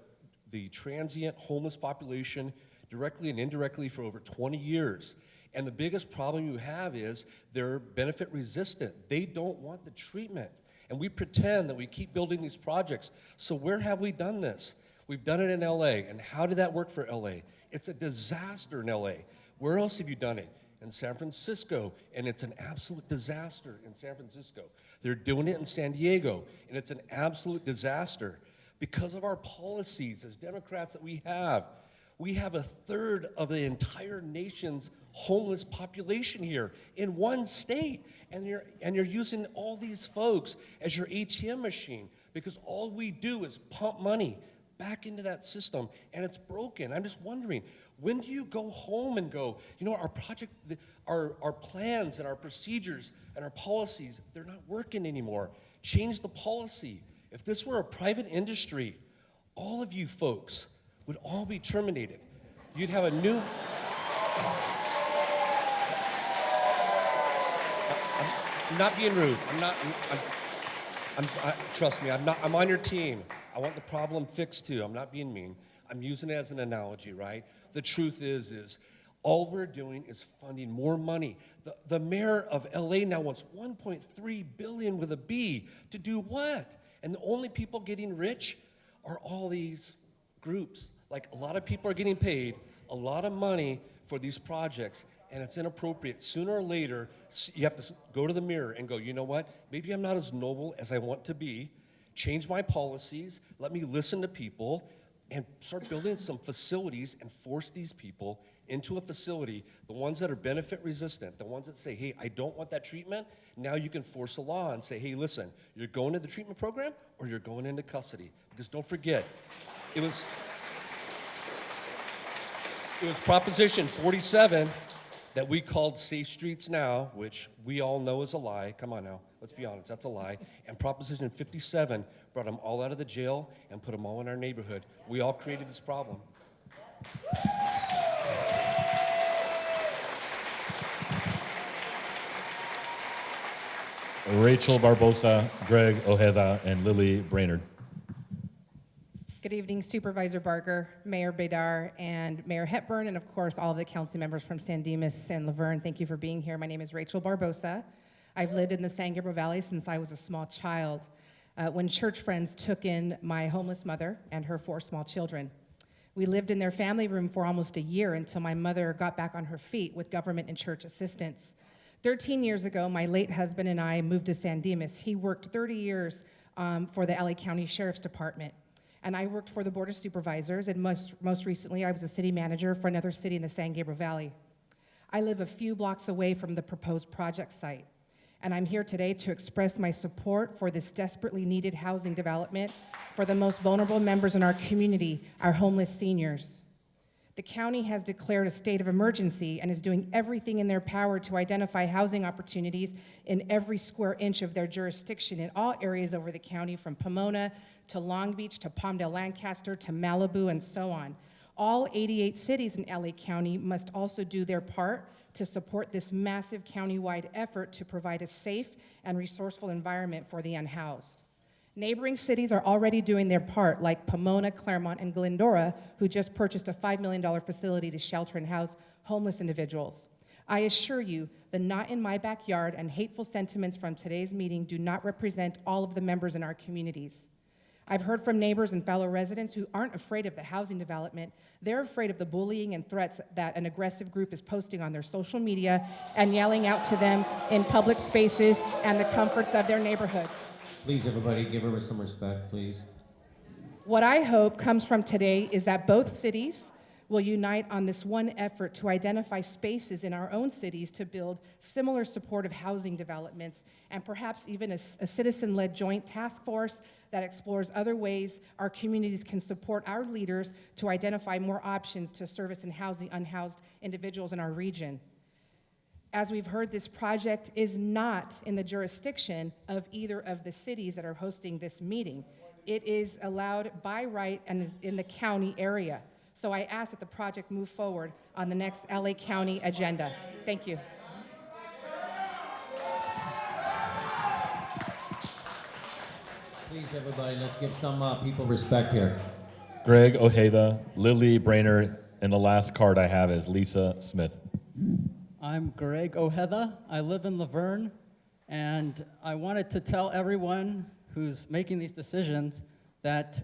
transient homeless population directly and indirectly for over 20 years. And the biggest problem you have is they're benefit resistant. They don't want the treatment. And we pretend that we keep building these projects. So where have we done this? We've done it in LA. And how did that work for LA? It's a disaster in LA. Where else have you done it? In San Francisco, and it's an absolute disaster in San Francisco. They're doing it in San Diego, and it's an absolute disaster. Because of our policies as Democrats that we have a third of the entire nation's homeless population here in one state, and you're using all these folks as your ATM machine, because all we do is pump money back into that system, and it's broken. I'm just wondering, when do you go home and go, you know, our project, our plans and our procedures and our policies, they're not working anymore. Change the policy. If this were a private industry, all of you folks would all be terminated. You'd have a new... I'm not being rude. Trust me, I'm on your team. I want the problem fixed too. I'm not being mean. I'm using it as an analogy, right? The truth is all we're doing is funding more money. The mayor of LA now wants $1.3 billion with a B to do what? And the only people getting rich are all these groups. Like, a lot of people are getting paid a lot of money for these projects, and it's inappropriate. Sooner or later, you have to go to the mirror and go, you know what? Maybe I'm not as noble as I want to be. Change my policies. Let me listen to people and start building some facilities and force these people into a facility, the ones that are benefit resistant, the ones that say, hey, I don't want that treatment. Now you can force a law and say, hey, listen, you're going to the treatment program or you're going into custody. Because don't forget, it was Proposition 47 that we called Safe Streets Now, which we all know is a lie. Come on now, let's be honest, that's a lie. And Proposition 57 brought them all out of the jail and put them all in our neighborhood. We all created this problem. Rachel Barbosa, Greg Ojeda, and Lily Brainerd. Good evening, Supervisor Barker, Mayor Bedar, and Mayor Hepburn, and of course, all of the council members from San Dimas and Laverne. Thank you for being here. My name is Rachel Barbosa. I've lived in the San Gabriel Valley since I was a small child, when church friends took in my homeless mother and her 4 small children. We lived in their family room for almost a year until my mother got back on her feet with government and church assistance. 13 years ago, my late husband and I moved to San Dimas. He worked 30 years for the LA County Sheriff's Department. And I worked for the Board of Supervisors, and most recently, I was a city manager for another city in the San Gabriel Valley. I live a few blocks away from the proposed project site, and I'm here today to express my support for this desperately needed housing development for the most vulnerable members in our community, our homeless seniors. The county has declared a state of emergency and is doing everything in their power to identify housing opportunities in every square inch of their jurisdiction in all areas over the county, from Pomona to Long Beach to Palmdale Lancaster to Malibu and so on. All 88 cities in LA County must also do their part to support this massive countywide effort to provide a safe and resourceful environment for the unhoused. Neighboring cities are already doing their part, like Pomona, Claremont, and Glendora, who just purchased a $5 million facility to shelter and house homeless individuals. I assure you, the "not in my backyard" and hateful sentiments from today's meeting do not represent all of the members in our communities. I've heard from neighbors and fellow residents who aren't afraid of the housing development. They're afraid of the bullying and threats that an aggressive group is posting on their social media and yelling out to them in public spaces and the comforts of their neighborhoods. Please, everybody, give her some respect, please. What I hope comes from today is that both cities will unite on this one effort to identify spaces in our own cities to build similar supportive housing developments, and perhaps even a citizen-led joint task force that explores other ways our communities can support our leaders to identify more options to service and house the unhoused individuals in our region. As we've heard, this project is not in the jurisdiction of either of the cities that are hosting this meeting. It is allowed by right and is in the county area. So I ask that the project move forward on the next LA County agenda. Thank you. Please, everybody, let's give some people respect here. Greg Ojeda, Lily Brainerd, and the last card I have is Lisa Smith. I'm Greg Ojeda. I live in Laverne, and I wanted to tell everyone who's making these decisions that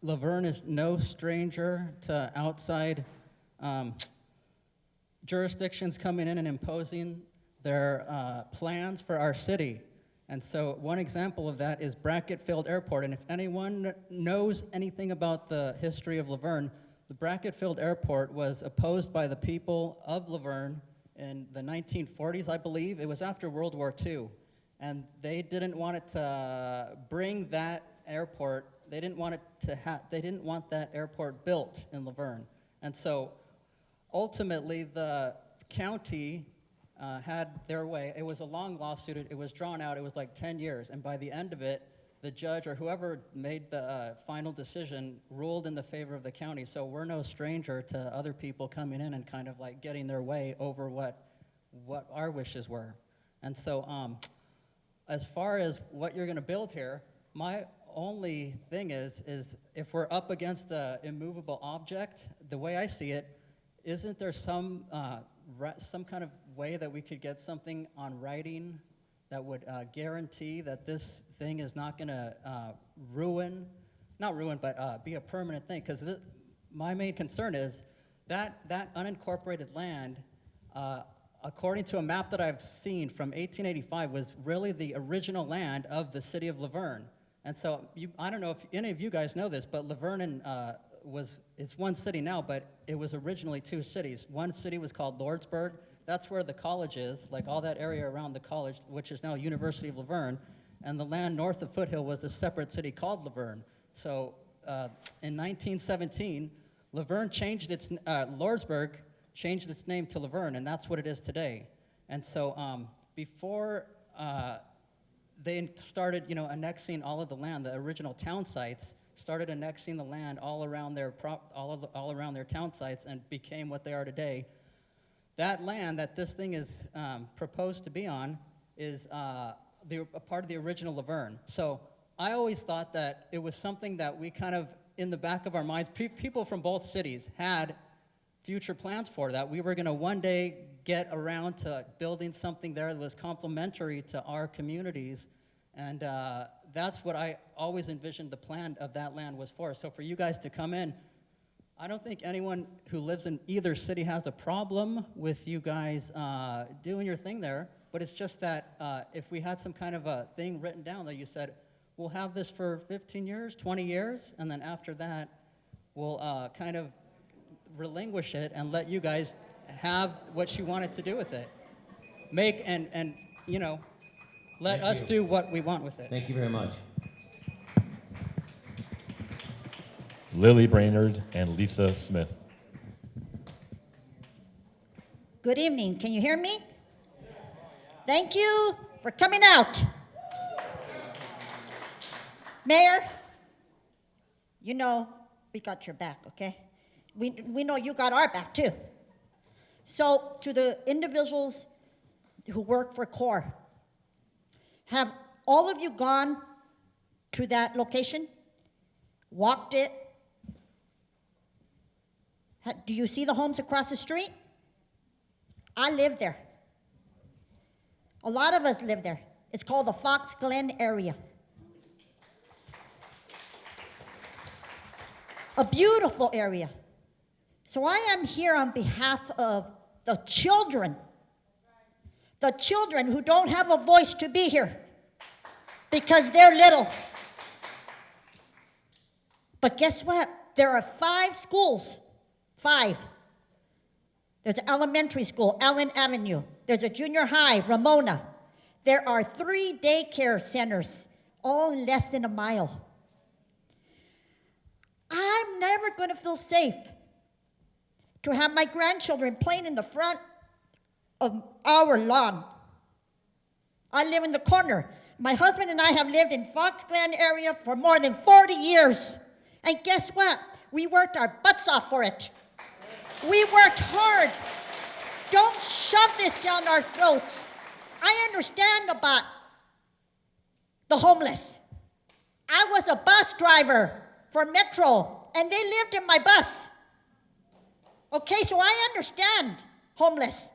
Laverne is no stranger to outside jurisdictions coming in and imposing their plans for our city. And so one example of that is Brackett Field Airport. And if anyone knows anything about the history of Laverne, the Brackett Field Airport was opposed by the people of Laverne in the 1940s, I believe. It was after World War II. And they didn't want it to bring that airport. They didn't want that airport built in Laverne. And so ultimately the county had their way. It was a long lawsuit. It was drawn out. It was like 10 years. And by the end of it, the judge or whoever made the final decision ruled in the favor of the county. So we're no stranger to other people coming in and kind of like getting their way over what our wishes were. And so as far as what you're going to build here, my only thing is if we're up against an immovable object, the way I see it, isn't there some kind of way that we could get something on writing that would guarantee that this thing is not going to be a permanent thing? Because my main concern is that unincorporated land, according to a map that I've seen from 1885, was really the original land of the city of Laverne. And so I don't know if any of you guys know this, but Laverne it's one city now, but it was originally two cities. One city was called Lordsburg. That's where the college is, like all that area around the college, which is now University of Laverne. And the land north of Foothill was a separate city called Laverne. So in 1917, Lordsburg changed its name to Laverne, and that's what it is today. And so before they started, annexing all of the land, the original town sites started annexing the land all around their town sites and became what they are today. That land that this thing is proposed to be on is a part of the original Laverne. So I always thought that it was something that we kind of, in the back of our minds, people from both cities had future plans for, that we were going to one day get around to building something there that was complementary to our communities. And that's what I always envisioned the plan of that land was for. So for you guys to come in, I don't think anyone who lives in either city has a problem with you guys doing your thing there, but it's just that if we had some kind of a thing written down that you said, we'll have this for 15 years, 20 years, and then after that, we'll kind of relinquish it and let you guys have what you wanted to do with it. Let us do what we want with it. Thank you very much. Lily Brainerd and Lisa Smith. Good evening. Can you hear me? Thank you for coming out. Mayor, we got your back, okay? We know you got our back too. So to the individuals who work for CORE, have all of you gone to that location? Walked it? Do you see the homes across the street? I live there. A lot of us live there. It's called the Fox Glen area. a beautiful area. So I am here on behalf of the children who don't have a voice to be here because they're little. But guess what? There are 5 schools. 5. There's an elementary school, Allen Avenue. There's a junior high, Ramona. There are 3 daycare centers, all less than a mile. I'm never going to feel safe to have my grandchildren playing in the front of our lawn. I live in the corner. My husband and I have lived in Fox Glen area for more than 40 years. And guess what? We worked our butts off for it. We worked hard. Don't shove this down our throats. I understand about the homeless. I was a bus driver for Metro, and they lived in my bus. Okay, so I understand homeless.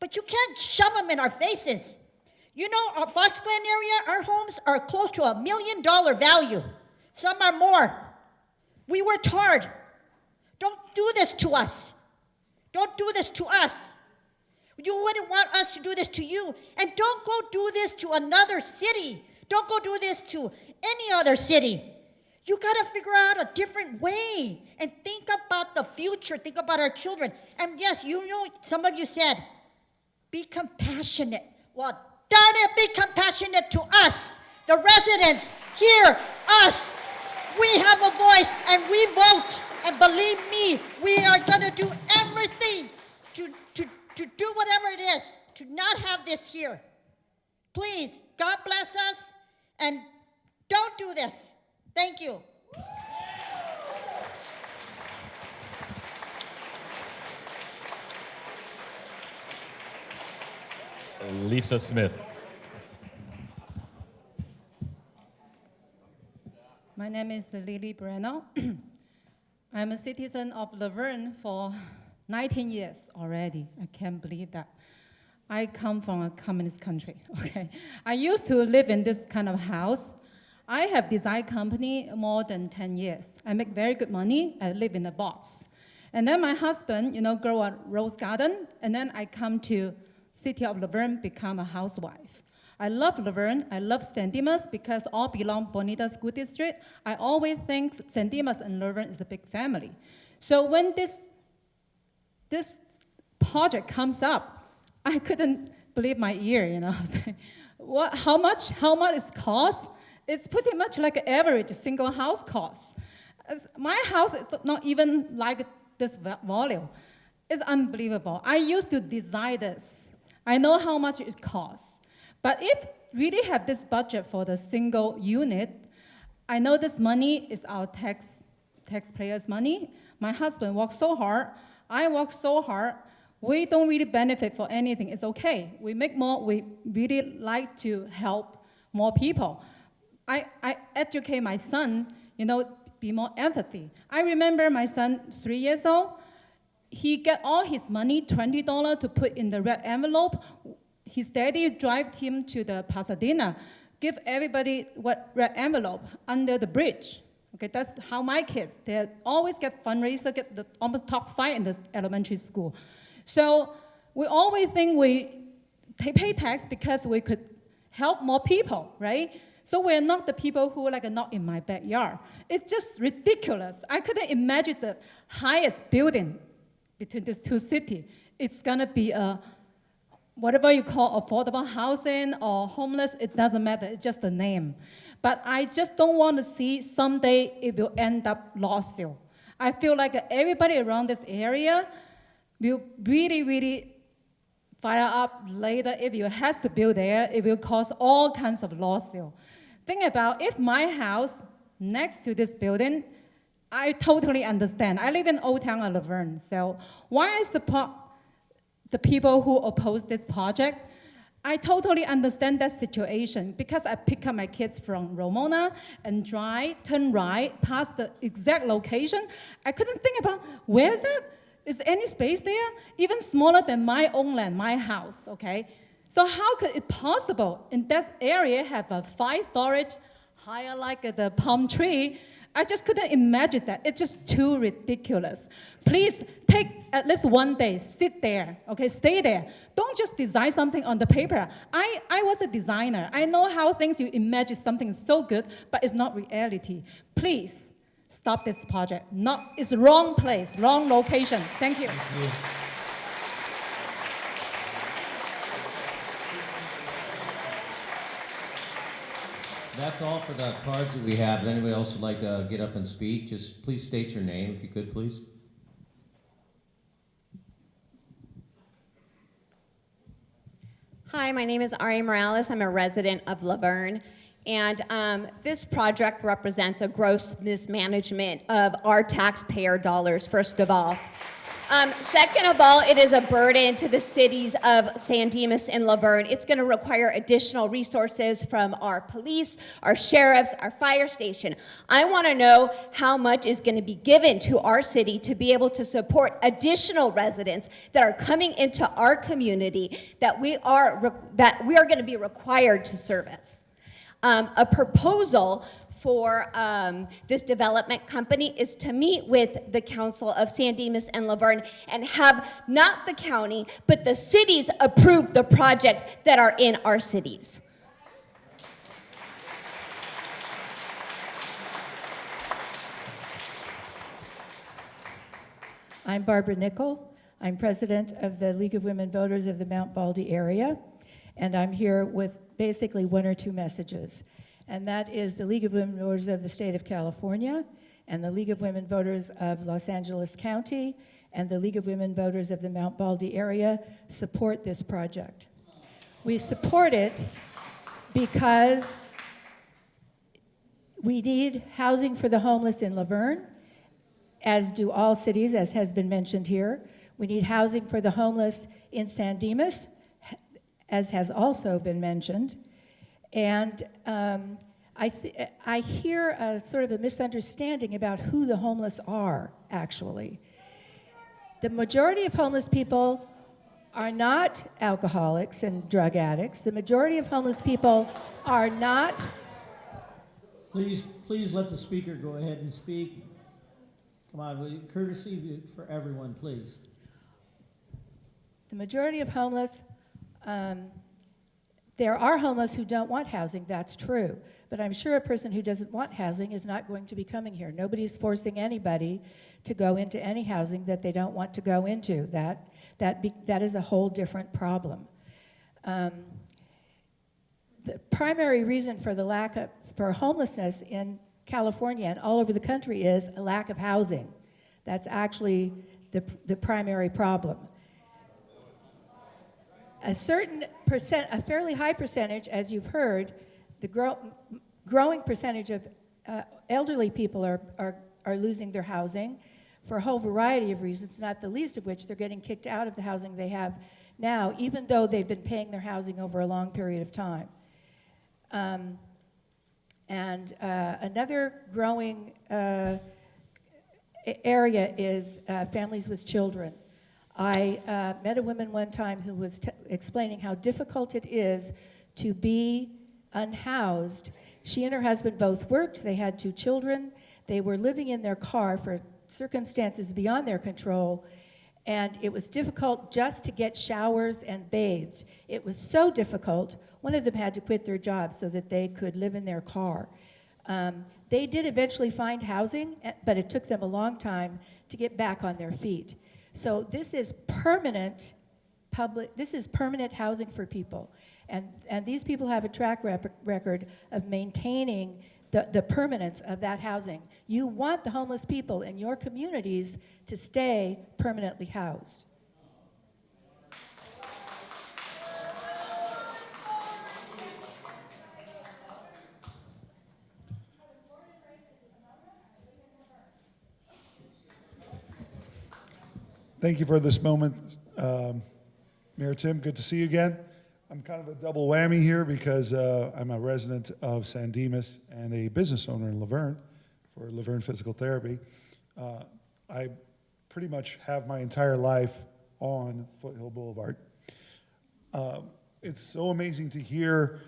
But you can't shove them in our faces. You know, our Fox Glen area, our homes are close to $1 million value. Some are more. We worked hard. Don't do this to us. Don't do this to us. You wouldn't want us to do this to you. And don't go do this to another city. Don't go do this to any other city. You got to figure out a different way and think about the future. Think about our children. And yes, you know, some of you said, be compassionate. Well, darn it, be compassionate to us, the residents, here, us. We have a voice and we vote. And believe me, we are going to do everything to do whatever it is to not have this here. Please, God bless us, and don't do this. Thank you. Lisa Smith. My name is Lily Breno. I'm a citizen of Laverne for 19 years already. I can't believe that. I come from a communist country, okay? I used to live in this kind of house. I have design company more than 10 years. I make very good money. I live in a box. And then my husband, you know, grow a rose garden, and then I come to city of Laverne, become a housewife. I love Laverne. I love St. Dimas because all belong Bonita School District. I always think St. Dimas and Laverne is a big family. So when this project comes up, I couldn't believe my ear, you know. What? How much it costs? It's pretty much like an average single house cost. My house is not even like this volume. It's unbelievable. I used to design this. I know how much it costs. But if really have this budget for the single unit, I know this money is our taxpayers' money. My husband works so hard. I work so hard. We don't really benefit for anything. It's okay. We make more. We really like to help more people. I educate my son, you know, be more empathy. I remember my son, 3 years old. He get all his money, $20 to put in the red envelope. His daddy drive him to the Pasadena, give everybody what red envelope under the bridge. Okay, that's how my kids, they always get fundraiser, get the almost top 5 in the elementary school. So we always think we pay tax because we could help more people, right? So we're not the people who are not in my backyard. It's just ridiculous. I couldn't imagine the highest building between these two cities. It's gonna be a whatever you call affordable housing or homeless, it doesn't matter, it's just a name. But I just don't want to see someday it will end up lawsuit. I feel like everybody around this area will really, really fire up later if you have to build there, it will cause all kinds of lawsuit. Think about if my house next to this building, I totally understand. I live in Old Town of Laverne, so why I support the people who oppose this project, I totally understand that situation because I pick up my kids from Ramona and turn right, past the exact location. I couldn't think about, where is it? Is there any space there? Even smaller than my own land, my house, okay? So how could it possible in that area have a 5 storage, higher like the palm tree? I just couldn't imagine that. It's just too ridiculous. Please take at least one day, sit there, okay, stay there. Don't just design something on the paper. I was a designer. I know how things you imagine something is so good, but it's not reality. Please stop this project. It's wrong place, wrong location. Thank you. Thank you. That's all for the cards that we have. If anybody else would like to get up and speak, just please state your name, if you could, please. Hi, my name is Ari Morales. I'm a resident of Laverne. And this project represents a gross mismanagement of our taxpayer dollars, first of all. Second of all, it is a burden to the cities of San Dimas and Laverne. It's going to require additional resources from our police, our sheriffs, our fire station. I want to know how much is going to be given to our city to be able to support additional residents that are coming into our community that we are going to be required to service. A proposal for this development company is to meet with the Council of San Dimas and Laverne and have not the county, but the cities approve the projects that are in our cities. I'm Barbara Nickel. I'm president of the League of Women Voters of the Mount Baldy area, and I'm here with basically one or two messages. And that is the League of Women Voters of the State of California, and the League of Women Voters of Los Angeles County, and the League of Women Voters of the Mount Baldy area support this project. We support it because we need housing for the homeless in Laverne, as do all cities, as has been mentioned here. We need housing for the homeless in San Dimas, as has also been mentioned. And I hear a sort of a misunderstanding about who the homeless are, actually. The majority of homeless people are not alcoholics and drug addicts. The majority of homeless people are not... Please let the speaker go ahead and speak. Come on, will you, courtesy for everyone, please. The majority of homeless... There are homeless who don't want housing, that's true. But I'm sure a person who doesn't want housing is not going to be coming here. Nobody's forcing anybody to go into any housing that they don't want to go into. That is a whole different problem. The primary reason for for homelessness in California and all over the country is a lack of housing. That's actually the primary problem. A fairly high percentage, as you've heard, the growing percentage of elderly people are losing their housing for a whole variety of reasons, not the least of which they're getting kicked out of the housing they have now, even though they've been paying their housing over a long period of time. Another growing area is families with children. I met a woman one time who was explaining how difficult it is to be unhoused. She and her husband both worked. They had 2 children. They were living in their car for circumstances beyond their control, and it was difficult just to get showers and bathed. It was so difficult, one of them had to quit their job so that they could live in their car. They did eventually find housing, but it took them a long time to get back on their feet. So this is permanent housing for people. And these people have a track record of maintaining the permanence of that housing. You want the homeless people in your communities to stay permanently housed. Thank you for this moment, Mayor Tim. Good to see you again. I'm kind of a double whammy here because I'm a resident of San Dimas and a business owner in Laverne for Laverne Physical Therapy. I pretty much have my entire life on Foothill Boulevard. It's so amazing to hear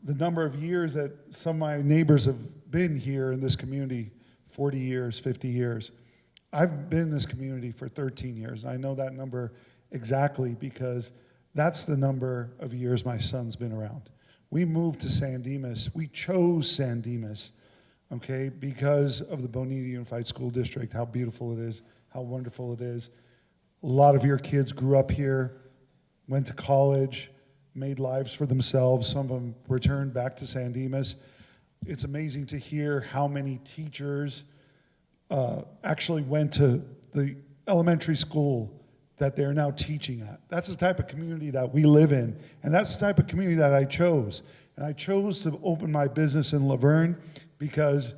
the number of years that some of my neighbors have been here in this community 40 years, 50 years. I've been in this community for 13 years, and I know that number exactly because that's the number of years my son's been around. We moved to San Dimas. We chose San Dimas, okay, because of the Bonita Unified School District, how beautiful it is, how wonderful it is. A lot of your kids grew up here, went to college, made lives for themselves. Some of them returned back to San Dimas. It's amazing to hear how many teachers actually went to the elementary school that they're now teaching at. That's the type of community that we live in, and that's the type of community that I chose. And I chose to open my business in Laverne because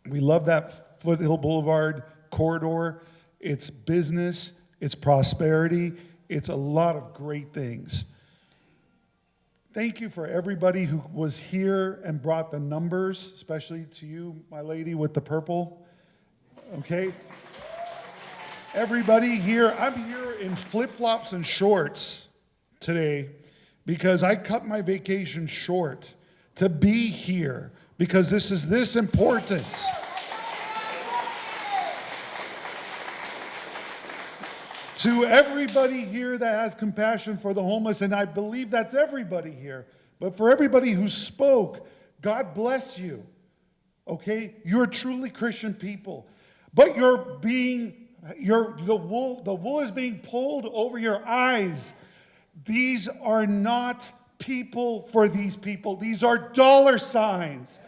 we love that Foothill Boulevard corridor. It's business, it's prosperity, it's a lot of great things. Thank you for everybody who was here and brought the numbers, especially to you, my lady with the purple, okay? Everybody here, I'm here in flip-flops and shorts today because I cut my vacation short to be here because this is this important. To everybody here that has compassion for the homeless, and I believe that's everybody here, but for everybody who spoke, God bless you, okay? You're truly Christian people, but the wool is being pulled over your eyes. These are not people for these people. These are dollar signs.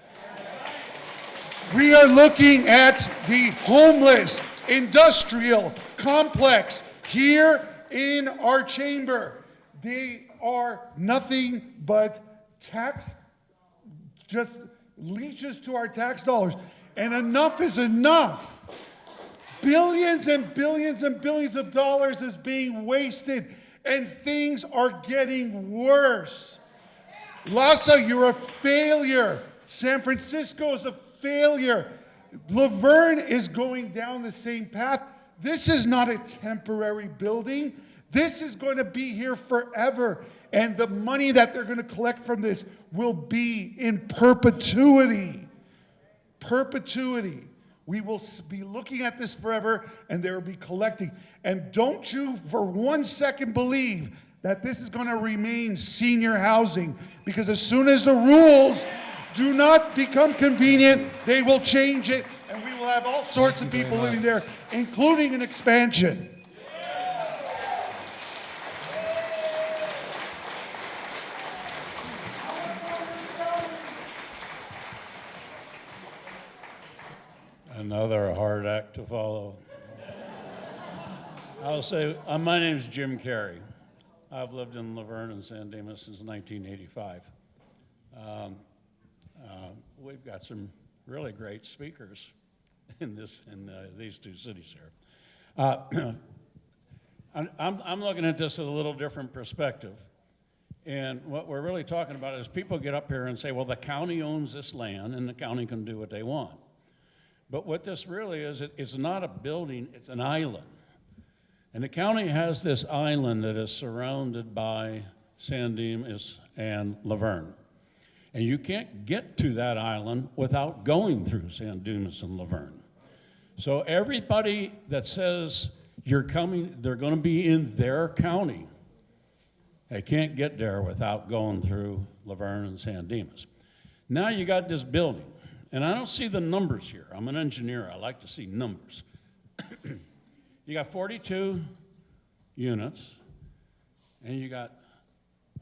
We are looking at the homeless industrial complex here in our chamber. They are nothing but just leeches to our tax dollars. And enough is enough. Billions and billions and billions of dollars is being wasted, and things are getting worse. Lhasa, you're a failure. San Francisco is a failure. Laverne is going down the same path. This is not a temporary building. This is going to be here forever. And the money that they're going to collect from this will be in perpetuity. Perpetuity. We will be looking at this forever, and they will be collecting. And don't you for 1 second believe that this is going to remain senior housing, because as soon as the rules do not become convenient, they will change it, and we will have all sorts of people living there, including an expansion. Another hard act to follow. I'll say, my name's Jim Carey. I've lived in Laverne and San Dimas since 1985. We've got some really great speakers in these two cities here. I'm looking at this with a little different perspective. And what we're really talking about is people get up here and say, well, the county owns this land and the county can do what they want. But what this really is, it's not a building, it's an island. And the county has this island that is surrounded by San Dimas and Laverne. And you can't get to that island without going through San Dimas and Laverne. So everybody that says they're going to be in their county, they can't get there without going through Laverne and San Dimas. Now you got this building. And I don't see the numbers here. I'm an engineer. I like to see numbers. You got 42 units, and you got,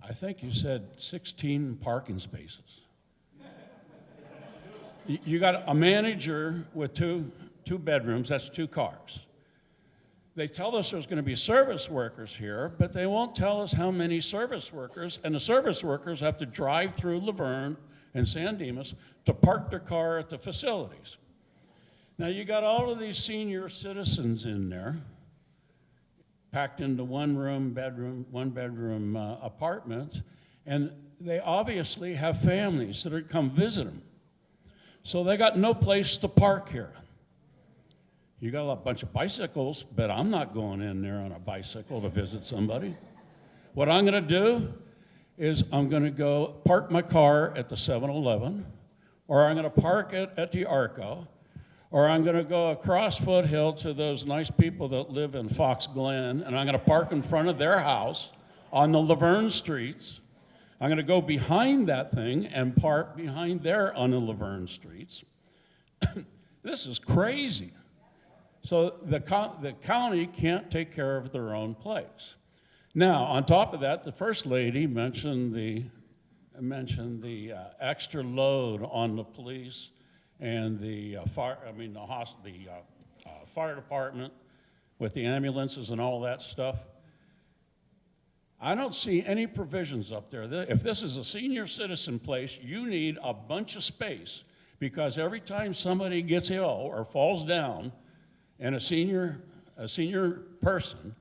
I think you said 16 parking spaces. You got a manager with two bedrooms. That's 2 cars. They tell us there's going to be service workers here, but they won't tell us how many service workers, and the service workers have to drive through Laverne and San Dimas to park their car at the facilities. Now you got all of these senior citizens in there, packed into one bedroom apartments, and they obviously have families that come visit them. So they got no place to park here. You got a bunch of bicycles, but I'm not going in there on a bicycle to visit somebody. What I'm gonna do is I'm going to go park my car at the 7-Eleven, or I'm going to park it at the Arco, Or I'm going to go across Foothill to those nice people that live in Fox Glen, and I'm going to park in front of their house on the Laverne streets. I'm going to go behind that thing and park behind there on the Laverne streets. This is crazy. So the county can't take care of their own place. Now, on top of that, the First Lady mentioned the extra load on the police and the fire department with the ambulances and all that stuff. I don't see any provisions up there. If this is a senior citizen place, you need a bunch of space, because every time somebody gets ill or falls down, and a senior person,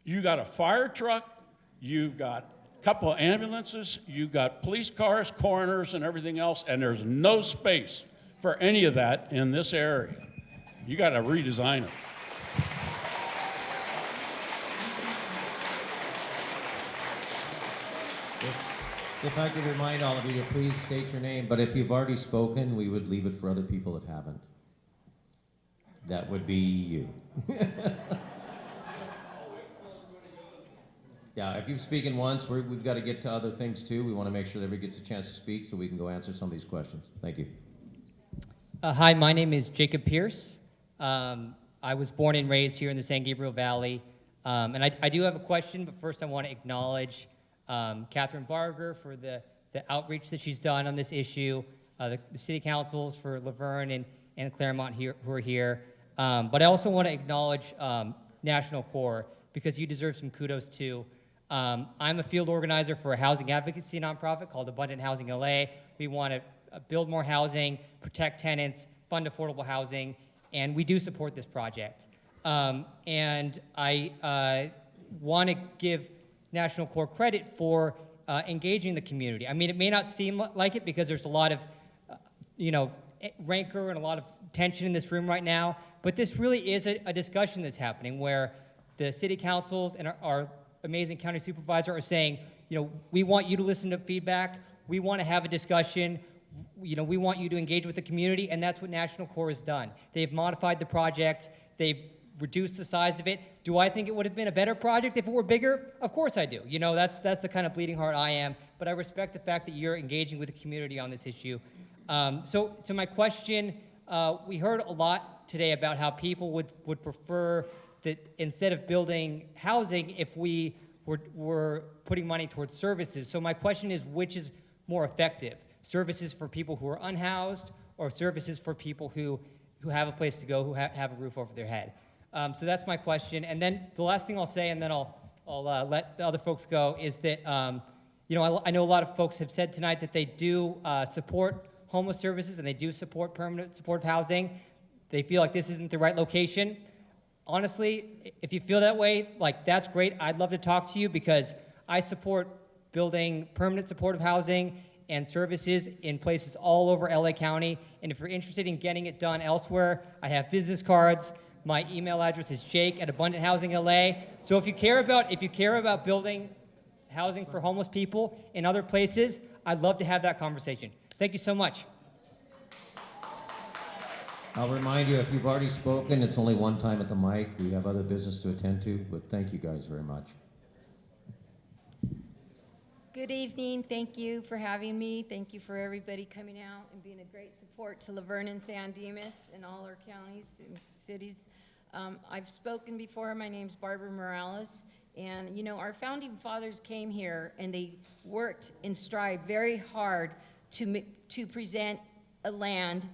you got a fire truck, you've got a couple of ambulances, you've got police cars, coroners, and everything else, and there's no space for any of that in this area. You got to redesign it. If I could remind all of you to please state your name, but if you've already spoken, we would leave it for other people that haven't. That would be you. Yeah, if you've spoken once, we've got to get to other things too. We want to make sure that everybody gets a chance to speak so we can go answer some of these questions. Thank you. Hi, my name is Jacob Pierce. I was born and raised here in the San Gabriel Valley. And I do have a question, but first I want to acknowledge Catherine Barger for the outreach that she's done on this issue, the city councils for Laverne and Claremont who are here. But I also want to acknowledge National Corps, because you deserve some kudos too. I'm a field organizer for a housing advocacy nonprofit called Abundant Housing LA. We want to build more housing, protect tenants, fund affordable housing, and we do support this project. And I want to give National Corps credit for engaging the community. I mean, it may not seem like it because there's a lot of, rancor and a lot of tension in this room right now, but this really is a discussion that's happening where the city councils and our amazing county supervisor are saying, we want you to listen to feedback, we want to have a discussion, we want you to engage with the community, and that's what National Corps has done. They've modified the project, they've reduced the size of it. Do I think it would have been a better project if it were bigger? Of course I do. That's the kind of bleeding heart I am, but I respect the fact that you're engaging with the community on this issue. So to my question, we heard a lot today about how people would prefer that instead of building housing, if we were putting money towards services. So my question is, which is more effective? Services for people who are unhoused, or services for people who have a place to go, who have a roof over their head? So that's my question. And then the last thing I'll say, and then I'll let the other folks go, is that I know a lot of folks have said tonight that they do support homeless services and they do support permanent supportive housing. They feel like this isn't the right location. Honestly, if you feel that way, that's great. I'd love to talk to you, because I support building permanent supportive housing and services in places all over LA County. And if you're interested in getting it done elsewhere, I have business cards. My email address is jake@Abundant Housing LA. So if you care about building housing for homeless people in other places, I'd love to have that conversation. Thank you so much. I'll remind you, if you've already spoken, it's only one time at the mic. We have other business to attend to, but thank you guys very much. Good evening. Thank you for having me. Thank you for everybody coming out and being a great support to Laverne and San Dimas and all our counties and cities. I've spoken before. My name's Barbara Morales. And, our founding fathers came here and they worked and strived very hard to present a land,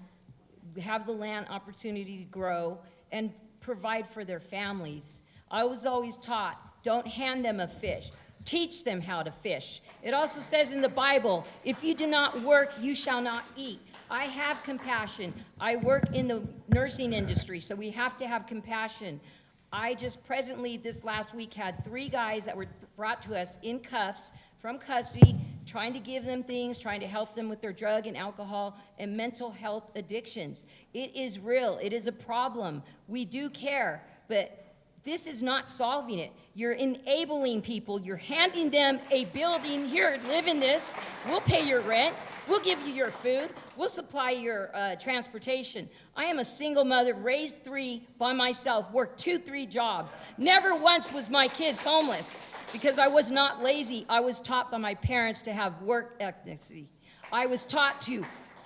have the land opportunity to grow, and provide for their families. I was always taught, don't hand them a fish. Teach them how to fish. It also says in the Bible, if you do not work, you shall not eat. I have compassion. I work in the nursing industry, so we have to have compassion. I just presently, this last week, had 3 guys that were brought to us in cuffs from custody, trying to give them things, trying to help them with their drug and alcohol and mental health addictions. It is real. It is a problem. We do care, but This is not solving it. You're enabling people. You're handing them a building. Here, live in this. We'll pay your rent. We'll give you your food. We'll supply your transportation. I am a single mother, raised 3 by myself, worked 2-3 jobs. Never once was my kids homeless because I was not lazy. I was taught by my parents to have work ethnicity. I was taught to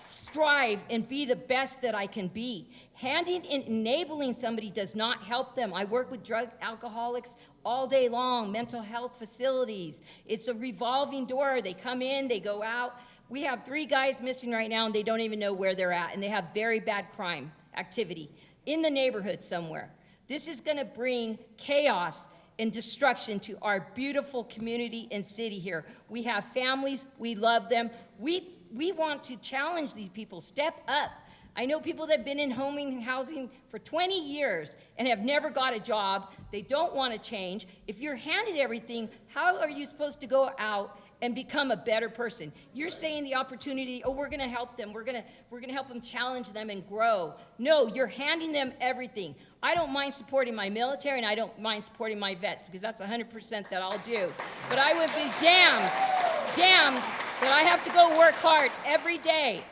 strive and be the best that I can be. Handing and enabling somebody does not help them. I work with drug alcoholics all day long, mental health facilities. It's a revolving door. They come in, they go out. We have 3 guys missing right now and they don't even know where they're at, and they have very bad crime activity in the neighborhood somewhere. This is gonna bring chaos and destruction to our beautiful community and city here. We have families, we love them. We want to challenge these people, step up. I know people that have been in housing for 20 years and have never got a job. They don't want to change. If you're handed everything, how are you supposed to go out and become a better person? You're saying the opportunity, oh, we're going to help them. We're going to help them, challenge them and grow. No, you're handing them everything. I don't mind supporting my military, and I don't mind supporting my vets, because that's 100% that I'll do. But I would be damned that I have to go work hard every day,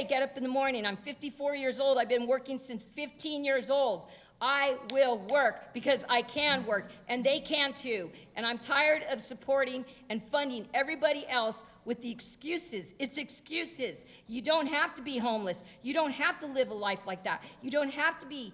get up in the morning. I'm 54 years old. I've been working since 15 years old. I will work because I can work, and they can too. And I'm tired of supporting and funding everybody else with the excuses. It's excuses. You don't have to be homeless. You don't have to live a life like that. You don't have to be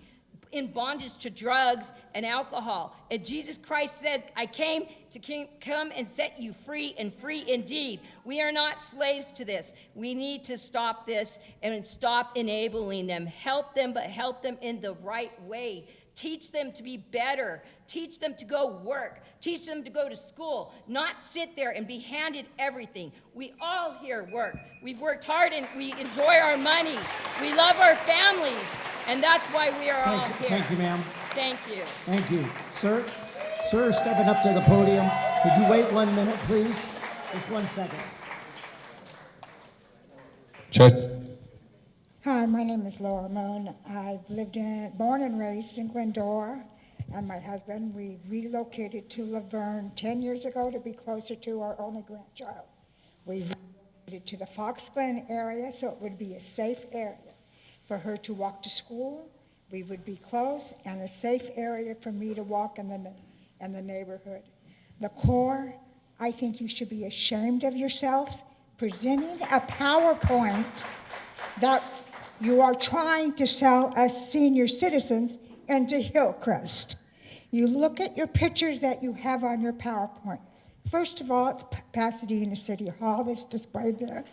in bondage to drugs and alcohol. And Jesus Christ said, I came to come and set you free, and free indeed. We are not slaves to this. We need to stop this and stop enabling them. Help them, but help them in the right way. Teach them to be better. Teach them to go work. Teach them to go to school, not sit there and be handed everything. We all here work. We've worked hard and we enjoy our money. We love our families, and that's why we are all here. Thank you, ma'am. Thank you. Thank you. Sir, stepping up to the podium. Could you wait 1 minute, please? Just 1 second. Check. Hi, my name is Laura Moon. I've born and raised in Glendora, and my husband, we relocated to Laverne 10 years ago to be closer to our only grandchild. We relocated to the Fox Glen area so it would be a safe area for her to walk to school. We would be close and a safe area for me to walk in the neighborhood. The core, I think you should be ashamed of yourselves presenting a PowerPoint that you are trying to sell us senior citizens into Hillcrest. You look at your pictures that you have on your PowerPoint. First of all, it's Pasadena City Hall that's displayed there.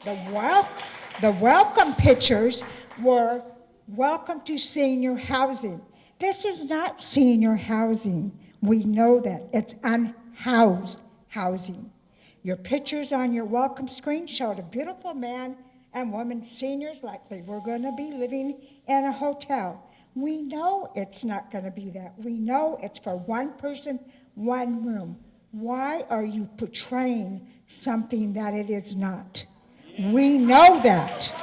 The welcome pictures were welcome to senior housing. This is not senior housing. We know that. It's unhoused housing. Your pictures on your welcome screen showed a beautiful man and women, seniors likely, we're going to be living in a hotel. We know it's not going to be that. We know it's for one person, one room. Why are you portraying something that it is not? We know that.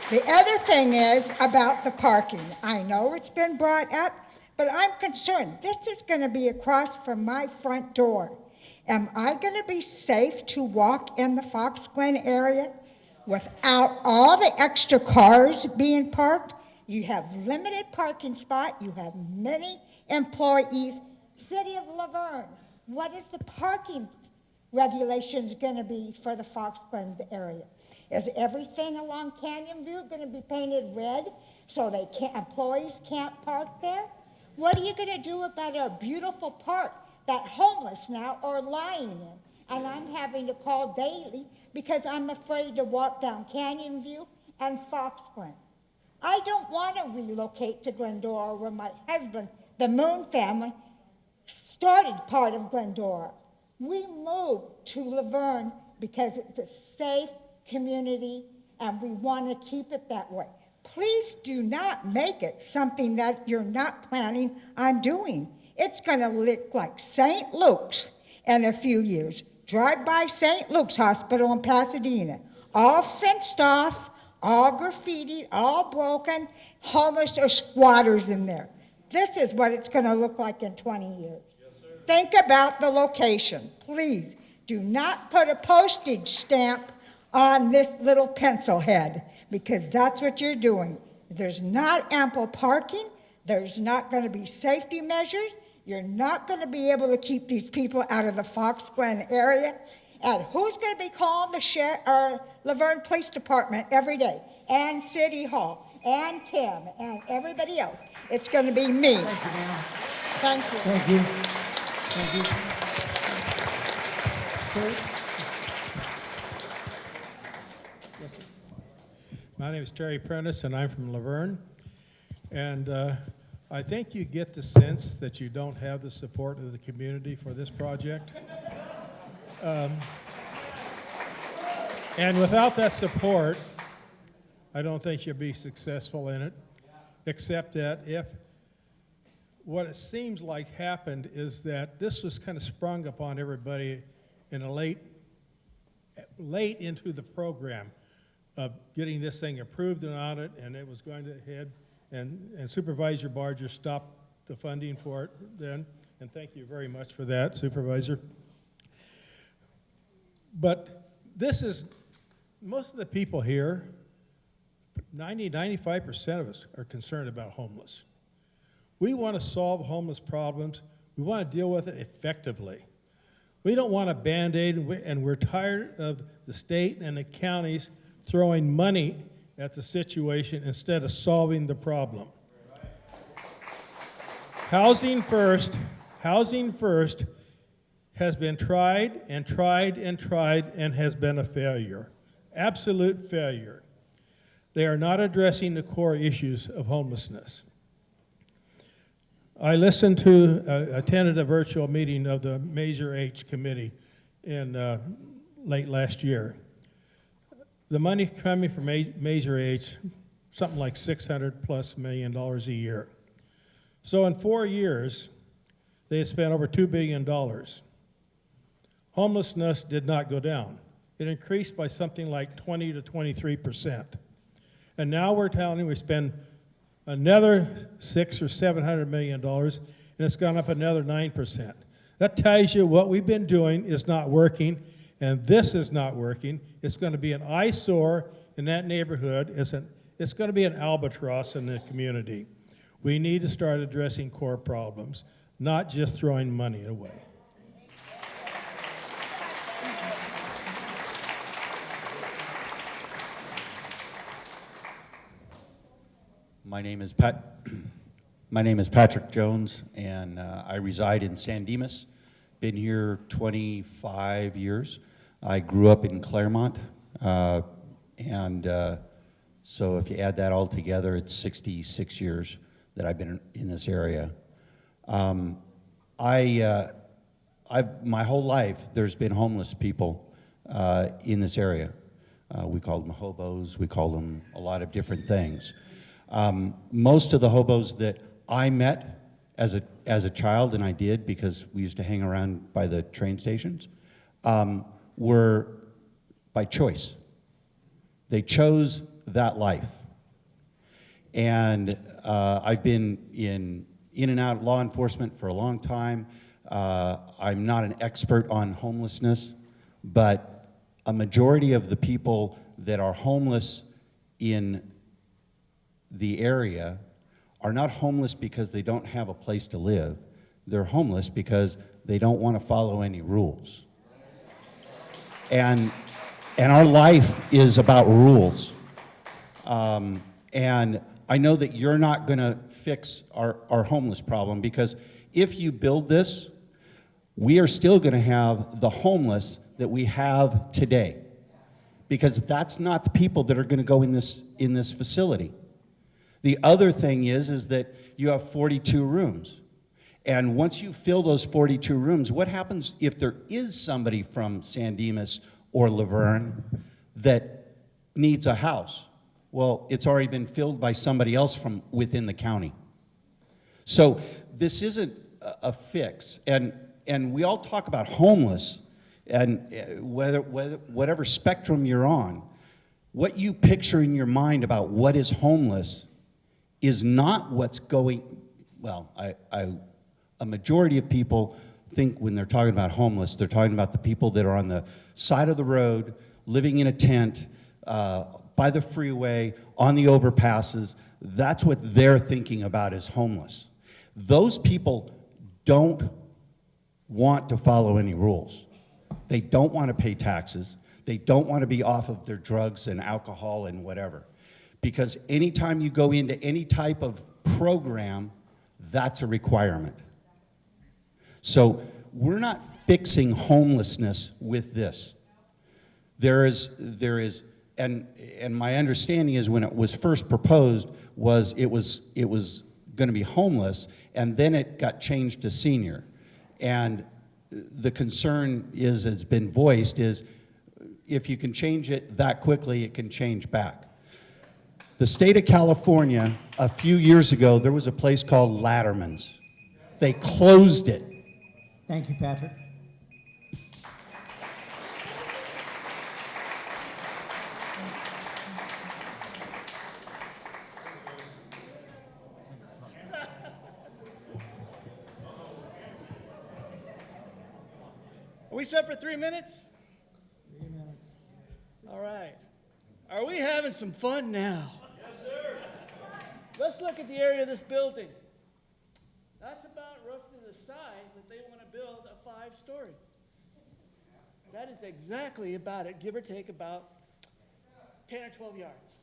The other thing is about the parking. I know it's been brought up, but I'm concerned. This is going to be across from my front door. Am I going to be safe to walk in the Fox Glen area without all the extra cars being parked? You have limited parking spot. You have many employees. City of Laverne, what is the parking regulations going to be for the Fox Glen area? Is everything along Canyon View going to be painted red so employees can't park there? What are you going to do about our beautiful park that homeless now are lying in? And I'm having to call daily because I'm afraid to walk down Canyon View and Fox Glen. I don't want to relocate to Glendora where my husband, the Moon family, started part of Glendora. We moved to Laverne because it's a safe community and we want to keep it that way. Please do not make it something that you're not planning on doing. It's going to look like St. Luke's in a few years. Drive by St. Luke's Hospital in Pasadena. All fenced off, all graffiti, all broken, homeless or squatters in there. This is what it's going to look like in 20 years. Think about the location. Please do not put a postage stamp on this little pencil head, because that's what you're doing. There's not ample parking. There's not going to be safety measures. You're not going to be able to keep these people out of the Fox Glen area. And who's going to be calling the Laverne Police Department every day, and City Hall, and Tim, and everybody else? It's going to be me. Thank you, ma'am. Thank you. Thank you. My name is Terry Prentice, and I'm from Laverne. And I think you get the sense that you don't have the support of the community for this project. And without that support, I don't think you'll be successful in it, except that if what it seems like happened is that this was kind of sprung upon everybody in a late into the program of getting this thing approved and on it, and it was going to head, and Supervisor Barger stopped the funding for it then, and thank you very much for that, Supervisor. But this is, most of the people here, 95% of us are concerned about homeless. We want to solve homeless problems. We want to deal with it effectively. We don't want a Band-Aid, and we're tired of the state and the counties throwing money at the situation instead of solving the problem. Housing First has been tried and tried and tried and has been a failure, absolute failure. They are not addressing the core issues of homelessness. I attended a virtual meeting of the Measure H committee in late last year. The money coming from Measure H, something like $600+ million a year. So in 4 years, they had spent over $2 billion. Homelessness did not go down. It increased by something like 20 to 23%. And now we're telling you we spend another $600 or $700 million, and it's gone up another 9%. That tells you what we've been doing is not working, and this is not working. It's going to be an eyesore in that neighborhood. It's going to be an albatross in the community. We need to start addressing core problems, not just throwing money away. My name is Patrick Jones, and I reside in San Dimas. Been here 25 years. I grew up in Claremont, so if you add that all together, it's 66 years that I've been in this area. My whole life, there's been homeless people in this area. We called them hobos. We called them a lot of different things. Most of the hobos that I met as a child, and I did because we used to hang around by the train stations, were by choice. They chose that life. And I've been in and out of law enforcement for a long time. I'm not an expert on homelessness, but a majority of the people that are homeless in the area are not homeless because they don't have a place to live. They're homeless because they don't want to follow any rules. And our life is about rules. And I know that you're not going to fix our homeless problem, because if you build this, we are still going to have the homeless that we have today, because that's not the people that are going to go in this facility. The other thing is that you have 42 rooms. And once you fill those 42 rooms, what happens if there is somebody from San Dimas or Laverne that needs a house? Well, it's already been filled by somebody else from within the county. So this isn't a fix. And we all talk about homeless, and whatever spectrum you're on, what you picture in your mind about what is homeless is not what's going, well, a majority of people think when they're talking about homeless, they're talking about the people that are on the side of the road, living in a tent, by the freeway, on the overpasses. That's what they're thinking about as homeless. Those people don't want to follow any rules. They don't want to pay taxes. They don't want to be off of their drugs and alcohol and whatever. Because anytime you go into any type of program, that's a requirement. So we're not fixing homelessness with this. There is, and my understanding is when it was first proposed was it was going to be homeless, and then it got changed to senior. And the concern is, it's been voiced, is if you can change it that quickly, it can change back. The state of California, a few years ago, there was a place called Latterman's. They closed it. Thank you, Patrick. Are we set for 3 minutes? 3 minutes. All right. Are we having some fun now? Yes, sir. Let's look at the area of this building. That's about roughly the size that they want to build a 5-story. That is exactly about it, give or take about 10 or 12 yards.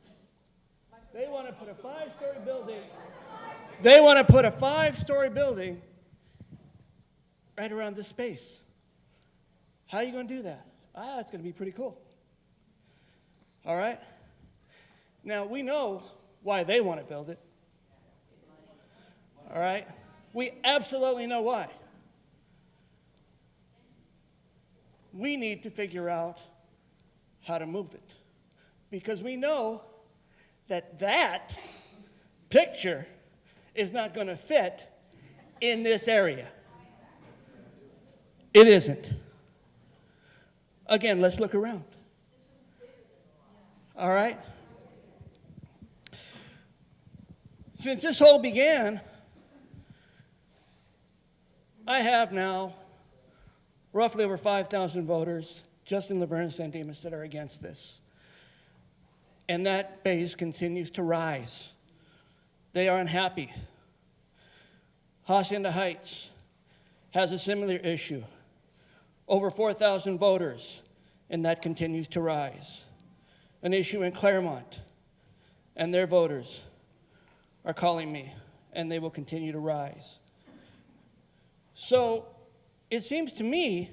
They want to put a 5-story building. They want to put a 5-story building right around this space. How are you going to do that? It's going to be pretty cool. All right? Now, we know why they want to build it. All right? We absolutely know why. We need to figure out how to move it. Because we know that that picture is not going to fit in this area. It isn't. Again, let's look around. All right? Since this whole began, I have now roughly over 5,000 voters just in Laverne and San Dimas that are against this. And that base continues to rise. They are unhappy. Hacienda Heights has a similar issue. Over 4,000 voters, and that continues to rise. An issue in Claremont, and their voters are calling me, and they will continue to rise. So it seems to me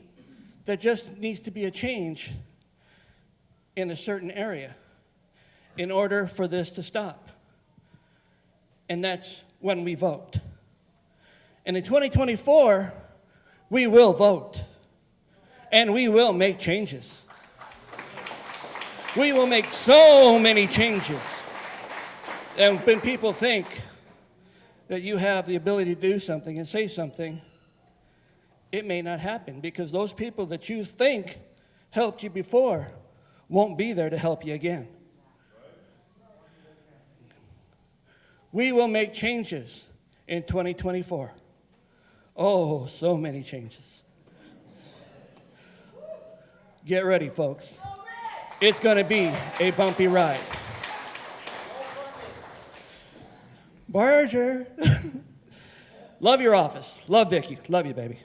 there just needs to be a change in a certain area in order for this to stop. And that's when we vote. And in 2024, we will vote. And we will make changes. We will make so many changes. And when people think that you have the ability to do something and say something, it may not happen, because those people that you think helped you before won't be there to help you again. We will make changes in 2024. Oh, so many changes. Get ready, folks. It's going to be a bumpy ride. Barger. Love your office. Love Vicki. Love you, baby.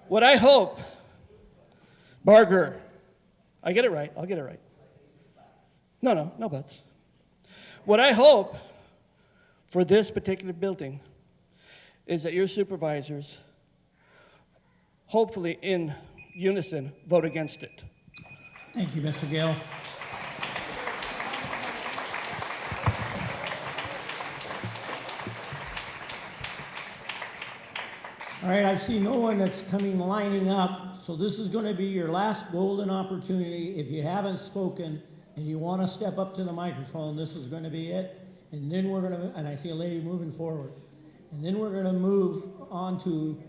What I hope, Barger, I get it right. I'll get it right. No buts. What I hope for this particular building is that your supervisors, hopefully in unison, vote against it. Thank you, Mr. Gill. All right, I see no one that's lining up, so this is going to be your last golden opportunity. If you haven't spoken and you want to step up to the microphone, this is going to be it. And then we're going to, and I see a lady moving forward, and then we're going to move on to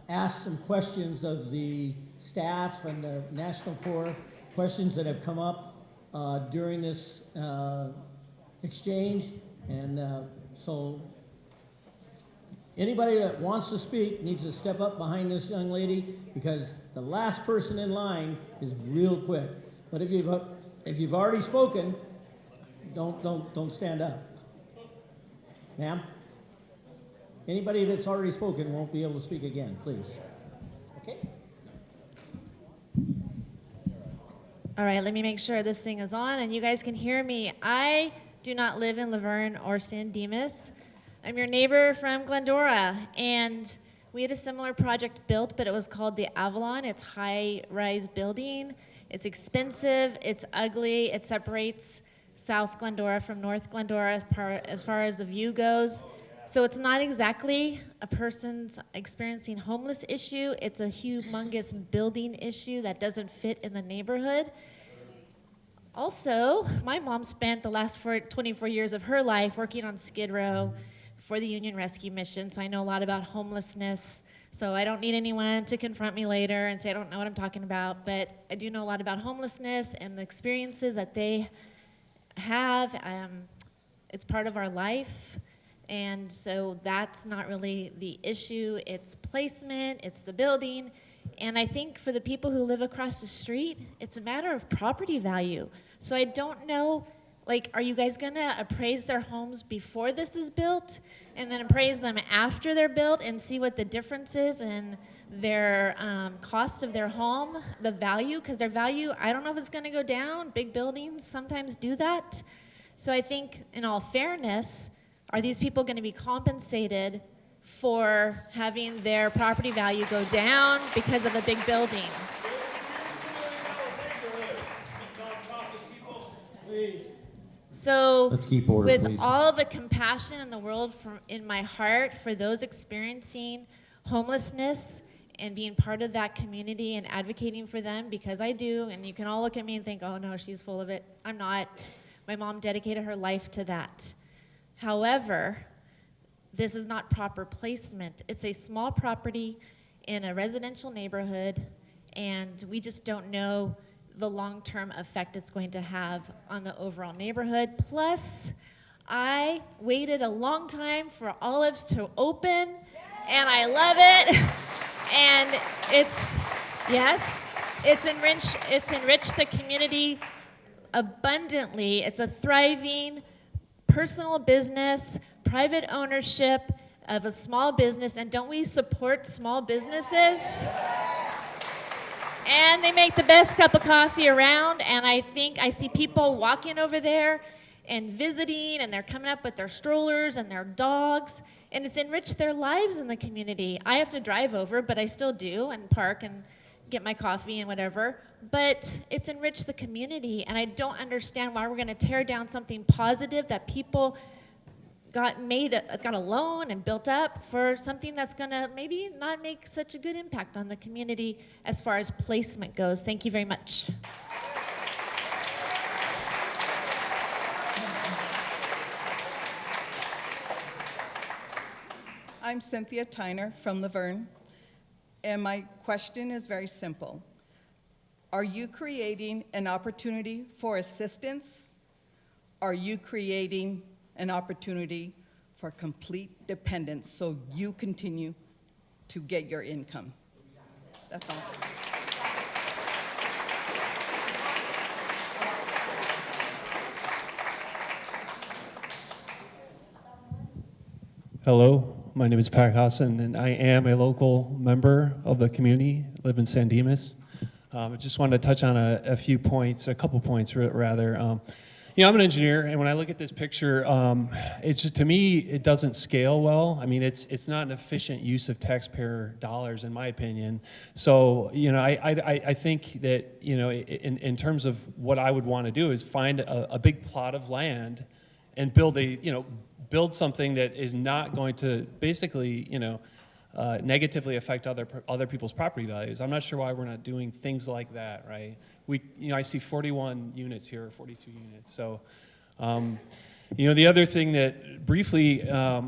ask some questions of the staff and the National Corps, questions that have come up during this exchange. And so Anybody that wants to speak needs to step up behind this young lady, because the last person in line is real quick. But if you've already spoken, don't stand up. Ma'am? Anybody that's already spoken won't be able to speak again, please. Okay? All right, let me make sure this thing is on and you guys can hear me. I do not live in Laverne or San Dimas. I'm your neighbor from Glendora, and we had a similar project built, but it was called the Avalon. It's high-rise building. It's expensive, it's ugly, it separates South Glendora from North Glendora as far as the view goes. So it's not exactly a person's experiencing homeless issue, it's a humongous building issue that doesn't fit in the neighborhood. Also, my mom spent the last 24 years of her life working on Skid Row for the Union Rescue Mission, so I know a lot about homelessness. So I don't need anyone to confront me later and say I don't know what I'm talking about, but I do know a lot about homelessness and the experiences that they have. It's part of our life. And so that's not really the issue. It's placement, it's the building. And I think for the people who live across the street, it's a matter of property value. So I don't know, like, are you guys gonna appraise their homes before this is built and then appraise them after they're built and see what the difference is in their cost of their home, the value? Because their value, I don't know if it's gonna go down. Big buildings sometimes do that. So I think in all fairness, are these people going to be compensated for having their property value go down because of a big building? So Let's keep order, with please. all the compassion in the world in my heart for those experiencing homelessness and being part of that community and advocating for them, because I do, and you can all look at me and think, oh no, she's full of it. I'm not. My mom dedicated her life to that. However, this is not proper placement. It's a small property in a residential neighborhood, and we just don't know the long-term effect it's going to have on the overall neighborhood. Plus, I waited a long time for Olives to open, and I love it. And it's enriched the community abundantly. It's a thriving personal business, private ownership of a small business, and don't we support small businesses? And they make the best cup of coffee around, and I think I see people walking over there and visiting, and they're coming up with their strollers and their dogs, and it's enriched their lives in the community. I have to drive over, but I still do, and park and get my coffee and whatever, but it's enriched the community, and I don't understand why we're gonna tear down something positive that people got a loan and built up for something that's gonna maybe not make such a good impact on the community as far as placement goes. Thank you very much. I'm Cynthia Tyner from Laverne, and my question is very simple. Are you creating an opportunity for assistance? Are you creating an opportunity for complete dependence so you continue to get your income? That's all. Hello, my name is Pat Hassan, and I am a local member of the community, live in San Dimas. I just wanted to touch on a few points, a couple points rather. I'm an engineer, and when I look at this picture, it's just, to me, it doesn't scale well. I mean, it's not an efficient use of taxpayer dollars, in my opinion. So, I think that, in terms of what I would want to do is find a big plot of land and build something that is not going to basically, negatively affect other people's property values. I'm not sure why we're not doing things like that, right? I see 41 units here, 42 units. So, the other thing that briefly, I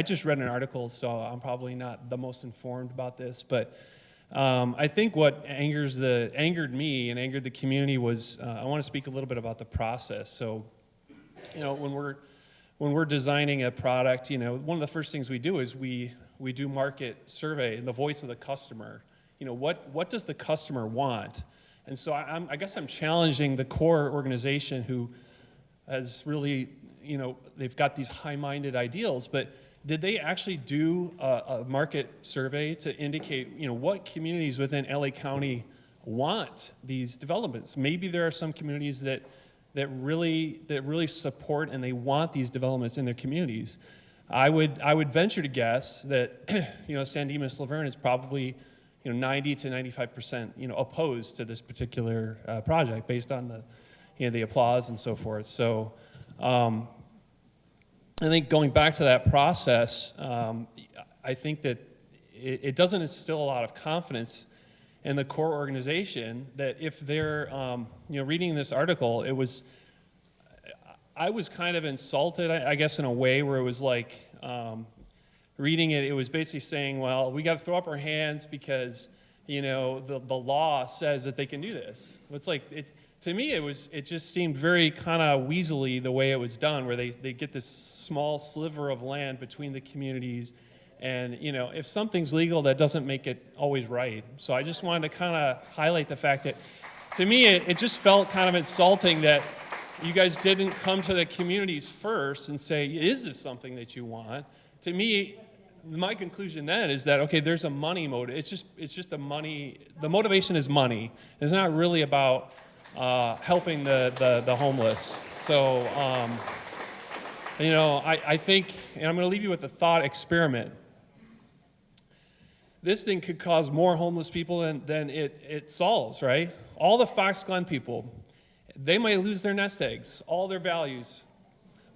just read an article, so I'm probably not the most informed about this, but I think what angered me and angered the community was, I want to speak a little bit about the process. So, when when we're designing a product, one of the first things we do is we do market survey, the voice of the customer. What does the customer want? And so I guess I'm challenging the core organization who has really, they've got these high-minded ideals, but did they actually do a market survey to indicate, what communities within LA County want these developments? Maybe there are some communities that really support and they want these developments in their communities. I would venture to guess that San Dimas Laverne is probably 90 to 95% opposed to this particular project based on the applause and so forth. So I think going back to that process, I think that it doesn't instill a lot of confidence in the core organization that if they're reading this article, I was kind of insulted, I guess, in a way where it was like reading it was basically saying, well, we got to throw up our hands because the law says that they can do this. It's like to me it just seemed very kind of weaselly the way it was done, where they get this small sliver of land between the communities, and if something's legal, that doesn't make it always right. So I just wanted to kind of highlight the fact that to me it just felt kind of insulting that you guys didn't come to the communities first and say, is this something that you want? To me, my conclusion then is that, okay, there's a money motive. It's just the motivation is money. It's not really about helping the homeless. So, I think, and I'm going to leave you with a thought experiment. This thing could cause more homeless people than it solves, right? All the Fox Glen people, they might lose their nest eggs, all their values.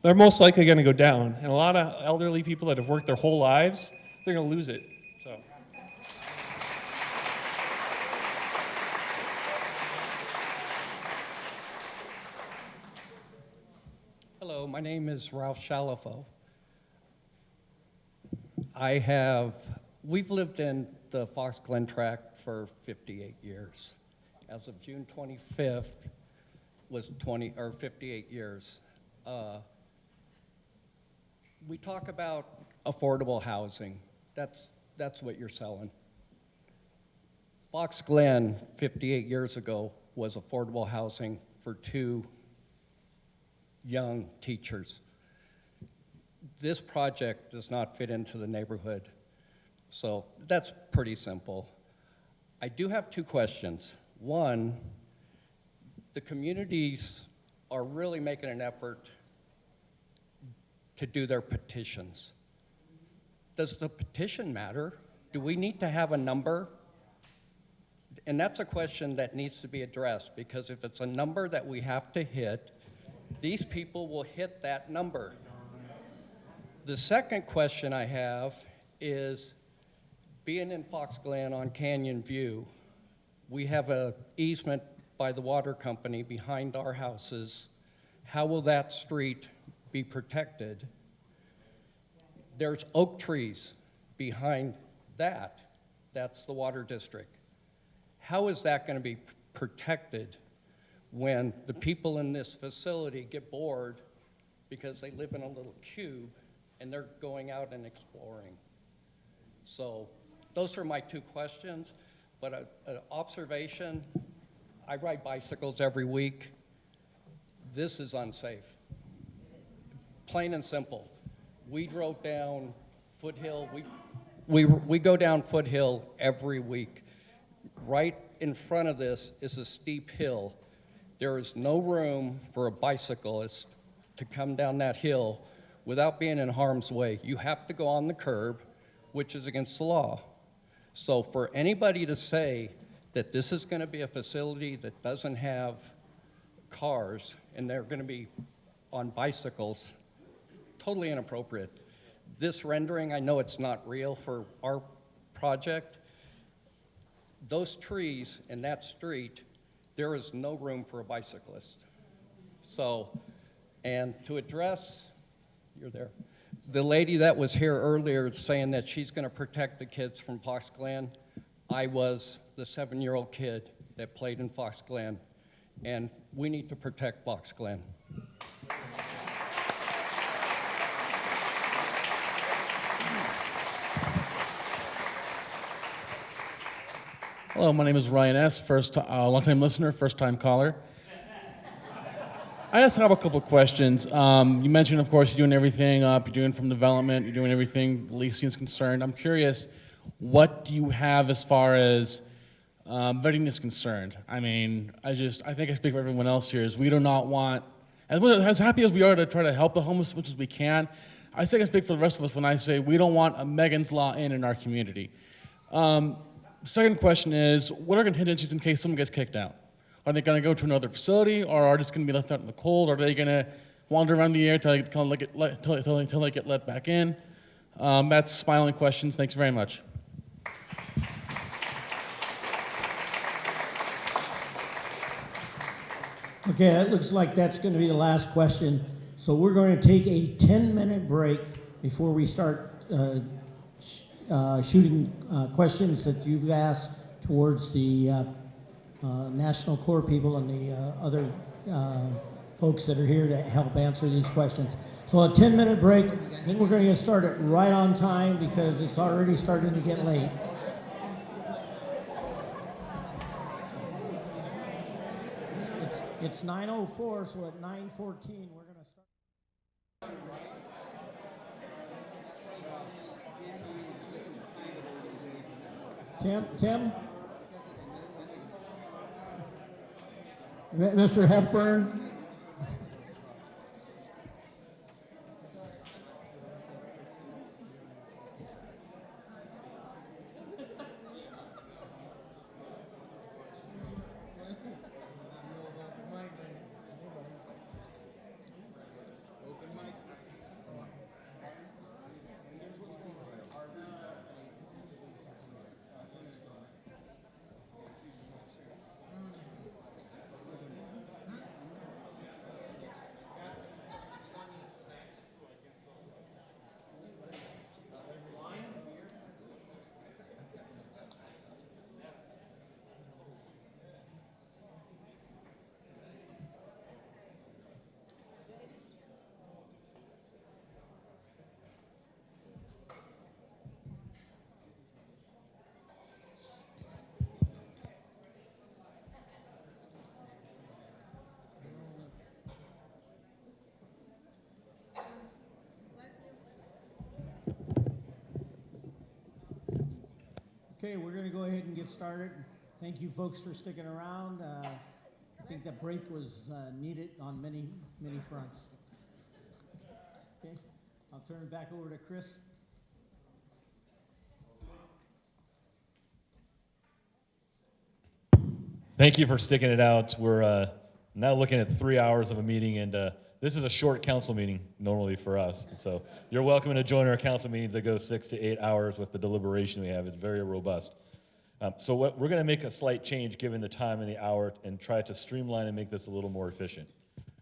They're most likely going to go down. And a lot of elderly people that have worked their whole lives, they're going to lose it. So. Hello, my name is Ralph Shalafo. We've lived in the Fox Glen tract for 58 years. As of June 25th was 58 years. We talk about affordable housing. That's what you're selling. Fox Glen 58 years ago was affordable housing for 2 young teachers. This project does not fit into the neighborhood. So that's pretty simple. I do have 2 questions. One, the communities are really making an effort to do their petitions. Does the petition matter? Do we need to have a number? And that's a question that needs to be addressed, because if it's a number that we have to hit, these people will hit that number. The second question I have is, being in Fox Glen on Canyon View, we have an easement by the water company behind our houses. How will that street be protected? There's oak trees behind that. That's the water district. How is that going to be protected when the people in this facility get bored because they live in a little cube and they're going out and exploring? So those are my 2 questions, but an observation, I ride bicycles every week. This is unsafe. Plain and simple. We drove down Foothill. We go down Foothill every week. Right in front of this is a steep hill. There is no room for a bicyclist to come down that hill without being in harm's way. You have to go on the curb, which is against the law. So for anybody to say that this is going to be a facility that doesn't have cars and they're going to be on bicycles, totally inappropriate. This rendering, I know it's not real for our project. Those trees in that street, there is no room for a bicyclist. So, and to address, you're there, the lady that was here earlier saying that she's going to protect the kids from Fox Glen, I was the 7-year-old kid that played in Fox Glen, and we need to protect Fox Glen. Hello, my name is Ryan S. Long-time listener, first-time caller. I just have a couple of questions. You mentioned, of course, you're doing everything up. You're doing from development. You're doing everything leasing is concerned. I'm curious, what do you have as far as vetting is concerned? I mean, I think I speak for everyone else here. Is we do not want, as happy as we are to try to help the homeless as much as we can, I think I speak for the rest of us when I say we don't want a Megan's Law in our community. Second question is, what are contingencies in case someone gets kicked out? Are they going to go to another facility, or are they just going to be left out in the cold? Or are they going to wander around the air till they get let back in? That's my only questions. Thanks very much. Okay, it looks like that's going to be the last question. So we're going to take a 10-minute break before we start shooting questions that you've asked towards the National Corps people and the other folks that are here to help answer these questions. So a 10-minute break, then we're going to get started right on time because it's already starting to get late. It's 9:04, so at 9:14 we're going to start. Tim? Mr. Hepburn? Okay, we're going to go ahead and get started. Thank you folks for sticking around. I think that break was needed on many, many fronts. Okay, I'll turn it back over to Chris. Thank you for sticking it out. We're now looking at 3 hours of a meeting, and this is a short council meeting normally for us. So you're welcome to join our council meetings that go 6 to 8 hours with the deliberation we have. It's very robust. So we're going to make a slight change given the time and the hour and try to streamline and make this a little more efficient.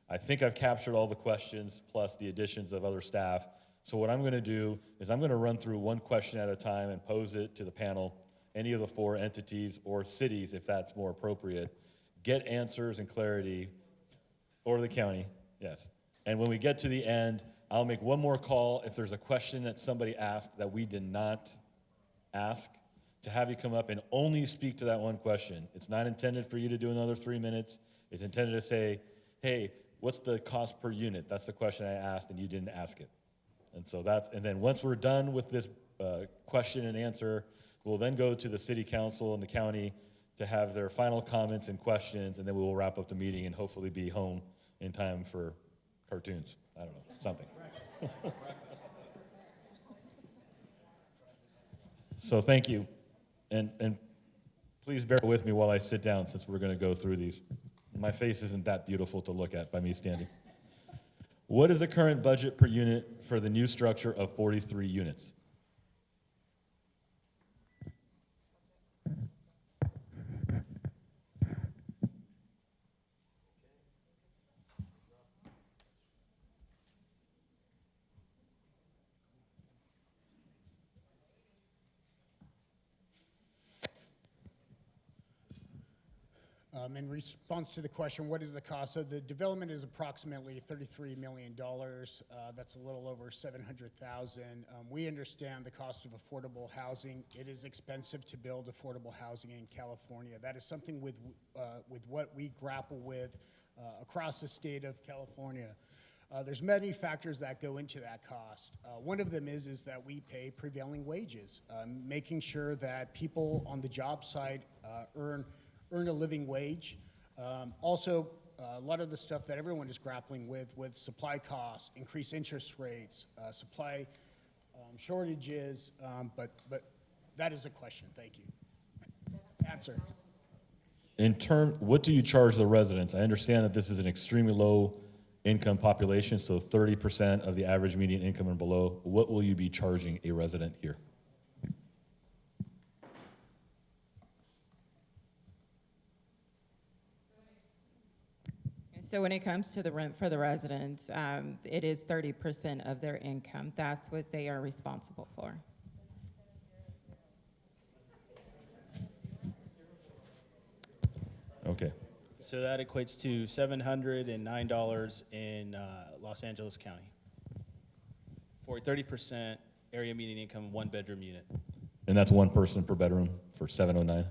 I think I've captured all the questions plus the additions of other staff. So what I'm going to do is I'm going to run through one question at a time and pose it to the panel, any of the 4 entities or cities if that's more appropriate. Get answers and clarity, or the county, yes. And when we get to the end, I'll make one more call if there's a question that somebody asked that we did not ask, to have you come up and only speak to that one question. It's not intended for you to do another 3 minutes. It's intended to say, hey, what's the cost per unit? That's the question I asked and you didn't ask it. And so and then once we're done with this question and answer, we'll then go to the city council and the county to have their final comments and questions, and then we will wrap up the meeting and hopefully be home in time for cartoons. I don't know, something. So thank you. And please bear with me while I sit down since we're going to go through these. My face isn't that beautiful to look at by me standing. What is the current budget per unit for the new structure of 43 units? In response to the question, what is the cost? So the development is approximately $33 million. That's a little over $700,000. We understand the cost of affordable housing. It is expensive to build affordable housing in California. That is something with what we grapple with across the state of California. There's many factors that go into that cost. One of them is that we pay prevailing wages, making sure that people on the job site earn a living wage. Also, a lot of the stuff that everyone is grappling with supply costs, increased interest rates, supply shortages, but that is a question. Thank you. Answer. What do you charge the residents? I understand that this is an extremely low income population, so 30% of the average median income and below. What will you be charging a resident here? So when it comes to the rent for the residents, it is 30% of their income. That's what they are responsible for. Okay. So that equates to $709 in Los Angeles County for a 30% area median income, one-bedroom unit. And that's one person per bedroom for $709? A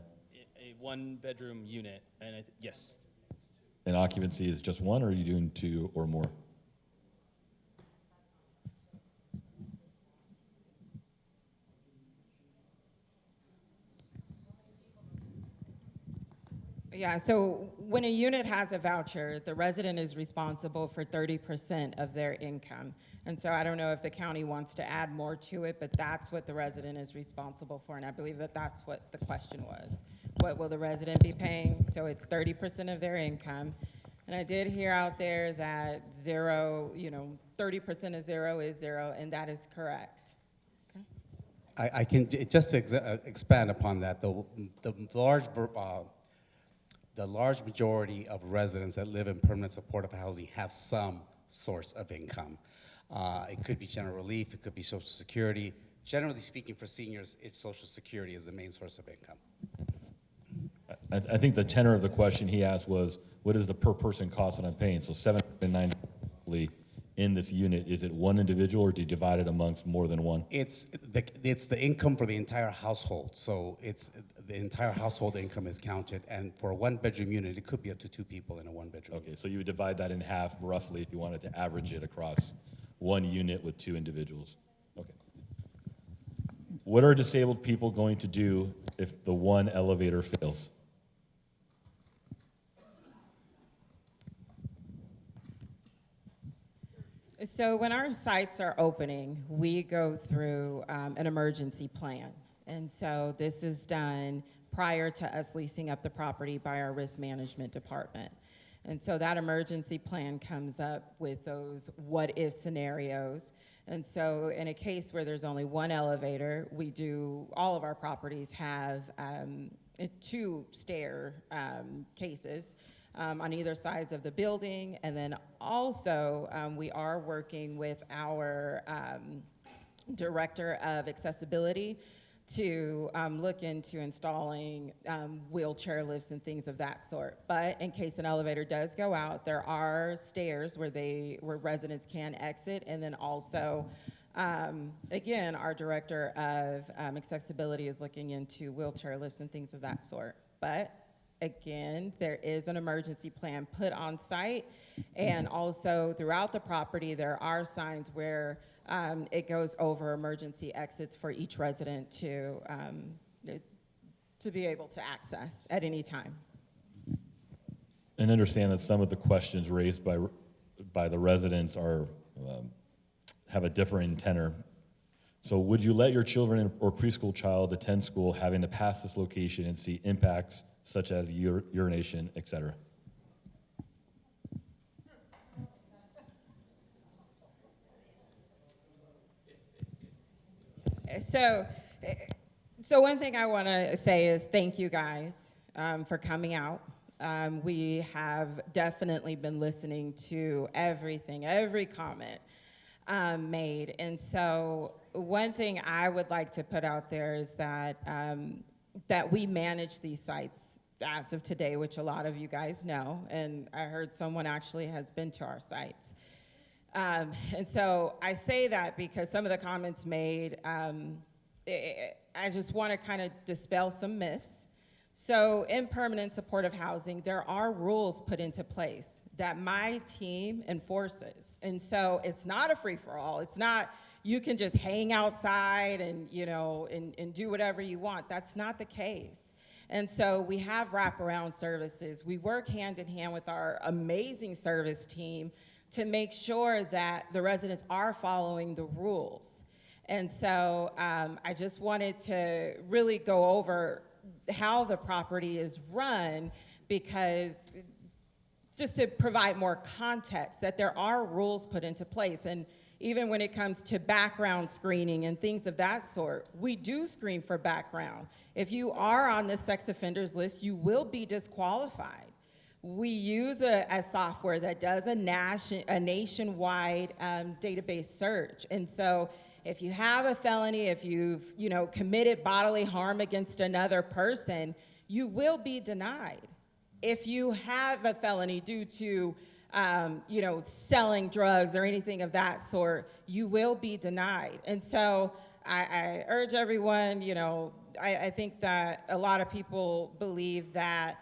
one-bedroom unit, and yes. And occupancy is just one, or are you doing two or more? Yeah, so when a unit has a voucher, the resident is responsible for 30% of their income. And so I don't know if the county wants to add more to it, but that's what the resident is responsible for. And I believe that that's what the question was. What will the resident be paying? So it's 30% of their income. And I did hear out there that 30% of zero is zero, and that is correct. I can just to expand upon that. The large majority of residents that live in permanent supportive housing have some source of income. It could be general relief, it could be Social Security. Generally speaking, for seniors, it's Social Security is the main source of income. I think the tenor of the question he asked was, what is the per person cost that I'm paying? So $709 in this unit, is it one individual or do you divide it amongst more than one? It's the income for the entire household. So it's the entire household income is counted. And for a one-bedroom unit, it could be up to two people in a one-bedroom. Okay, so you would divide that in half roughly if you wanted to average it across one unit with two individuals. Okay. What are disabled people going to do if the one elevator fails? So when our sites are opening, we go through an emergency plan. And so this is done prior to us leasing up the property by our risk management department. And so that emergency plan comes up with those what-if scenarios. And so in a case where there's only one elevator, all of our properties have two stair cases on either sides of the building. And then also we are working with our director of accessibility to look into installing wheelchair lifts and things of that sort. But in case an elevator does go out, there are stairs where residents can exit. And then also, again, our director of accessibility is looking into wheelchair lifts and things of that sort. But again, there is an emergency plan put on site, and also throughout the property, there are signs where it goes over emergency exits for each resident to be able to access at any time. And understand that some of the questions raised by the residents are have a differing tenor. So would you let your children or preschool child attend school having to pass this location and see impacts such as urination, et cetera? So one thing I want to say is thank you guys for coming out. We have definitely been listening to everything, every comment made. And so one thing I would like to put out there is that that we manage these sites as of today, which a lot of you guys know, and I heard someone actually has been to our sites. And so I say that because some of the comments made, I just want to kind of dispel some myths. So in permanent supportive housing, there are rules put into place that my team enforces. And so it's not a free-for-all. It's not you can just hang outside and, you know, and do whatever you want. That's not the case. And so we have wraparound services. We work hand in hand with our amazing service team to make sure that the residents are following the rules. And so I just wanted to really go over how the property is run, because just to provide more context, that there are rules put into place. And even when it comes to background screening and things of that sort, we do screen for background. If you are on the sex offenders list, you will be disqualified. We use a software that does a nationwide database search. And so if you have a felony, if you've committed bodily harm against another person, you will be denied. If you have a felony due to selling drugs or anything of that sort, you will be denied. And so I urge everyone, I think that a lot of people believe that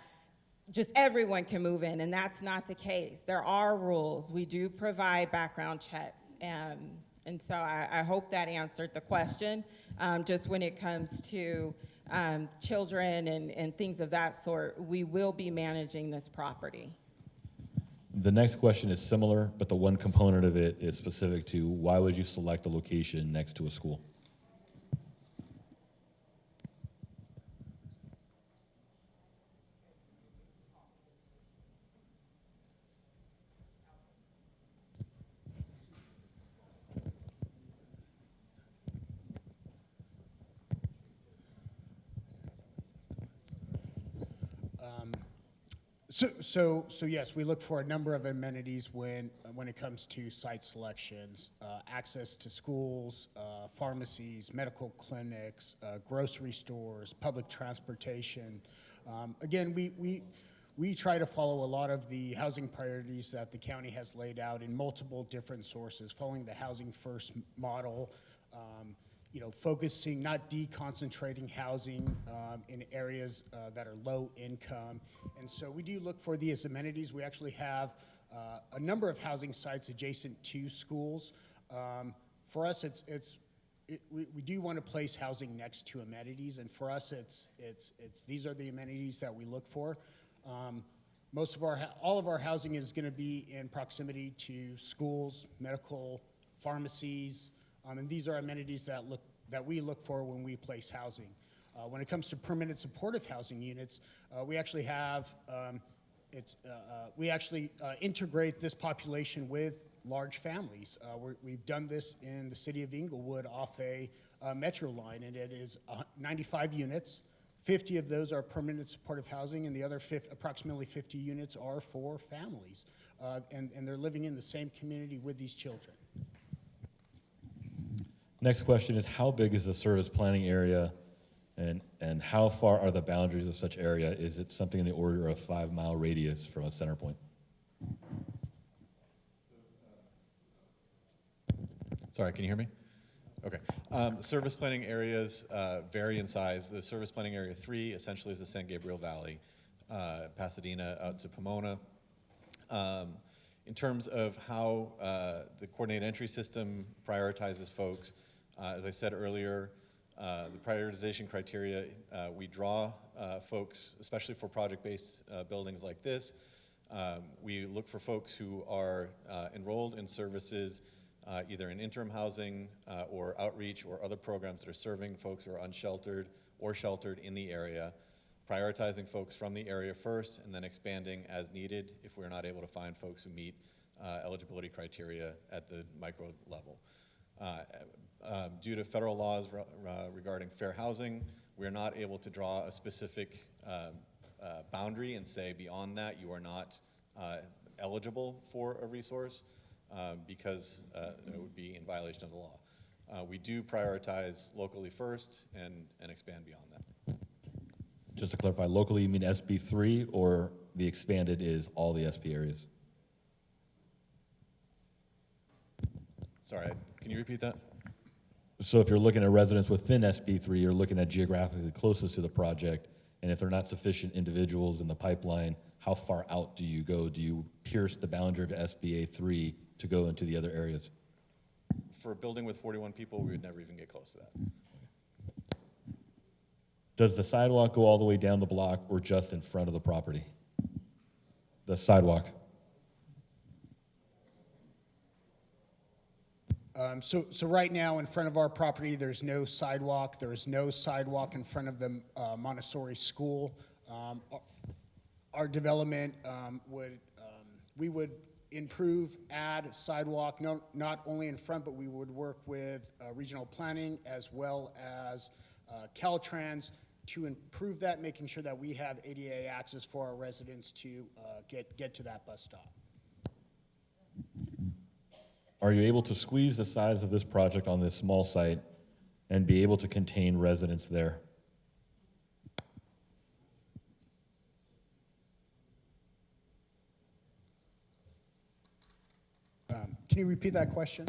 just everyone can move in, and that's not the case. There are rules. We do provide background checks. And so I hope that answered the question. Just when it comes to children and things of that sort, we will be managing this property. The next question is similar, but the one component of it is specific to why would you select a location next to a school? So yes, we look for a number of amenities when it comes to site selections, access to schools, pharmacies, medical clinics, grocery stores, public transportation. Again, we try to follow a lot of the housing priorities that the county has laid out in multiple different sources, following the housing first model, focusing, not deconcentrating housing in areas that are low income. And so we do look for these amenities. We actually have a number of housing sites adjacent to schools. For us, we do want to place housing next to amenities, and for us, these are the amenities that we look for. All of our housing is going to be in proximity to schools, medical, pharmacies, and these are amenities that we look for when we place housing. When it comes to permanent supportive housing units, we actually have integrate this population with large families. We've done this in the city of Inglewood off a metro line, and it is 95 units. 50 of those are permanent supportive housing, and the other approximately 50 units are for families, and they're living in the same community with these children. Next question is, how big is the service planning area, and how far are the boundaries of such area? Is it something in the order of 5-mile radius from a center point? Sorry, can you hear me? Okay. Service planning areas vary in size. The service planning area 3 essentially is the San Gabriel Valley, Pasadena out to Pomona. In terms of how the coordinated entry system prioritizes folks, as I said earlier, the prioritization criteria, we draw folks, especially for project-based buildings like this. We look for folks who are enrolled in services, either in interim housing or outreach or other programs that are serving folks who are unsheltered or sheltered in the area, prioritizing folks from the area first and then expanding as needed if we're not able to find folks who meet eligibility criteria at the micro level. Due to federal laws regarding fair housing, we're not able to draw a specific boundary and say beyond that you are not eligible for a resource because it would be in violation of the law. We do prioritize locally first and expand beyond that. Just to clarify, locally you mean SB3 or the expanded is all the SP areas? Sorry, can you repeat that? So if you're looking at residents within SB3, you're looking at geographically closest to the project, and if there are not sufficient individuals in the pipeline, how far out do you go? Do you pierce the boundary of SBA3 to go into the other areas? For a building with 41 people, we would never even get close to that. Does the sidewalk go all the way down the block or just in front of the property? The sidewalk. So right now, in front of our property, there's no sidewalk. There is no sidewalk in front of the Montessori school. Our development we would improve, add sidewalk, not only in front, but we would work with regional planning as well as Caltrans to improve that, making sure that we have ADA access for our residents to get to that bus stop. Are you able to squeeze the size of this project on this small site and be able to contain residents there? Can you repeat that question?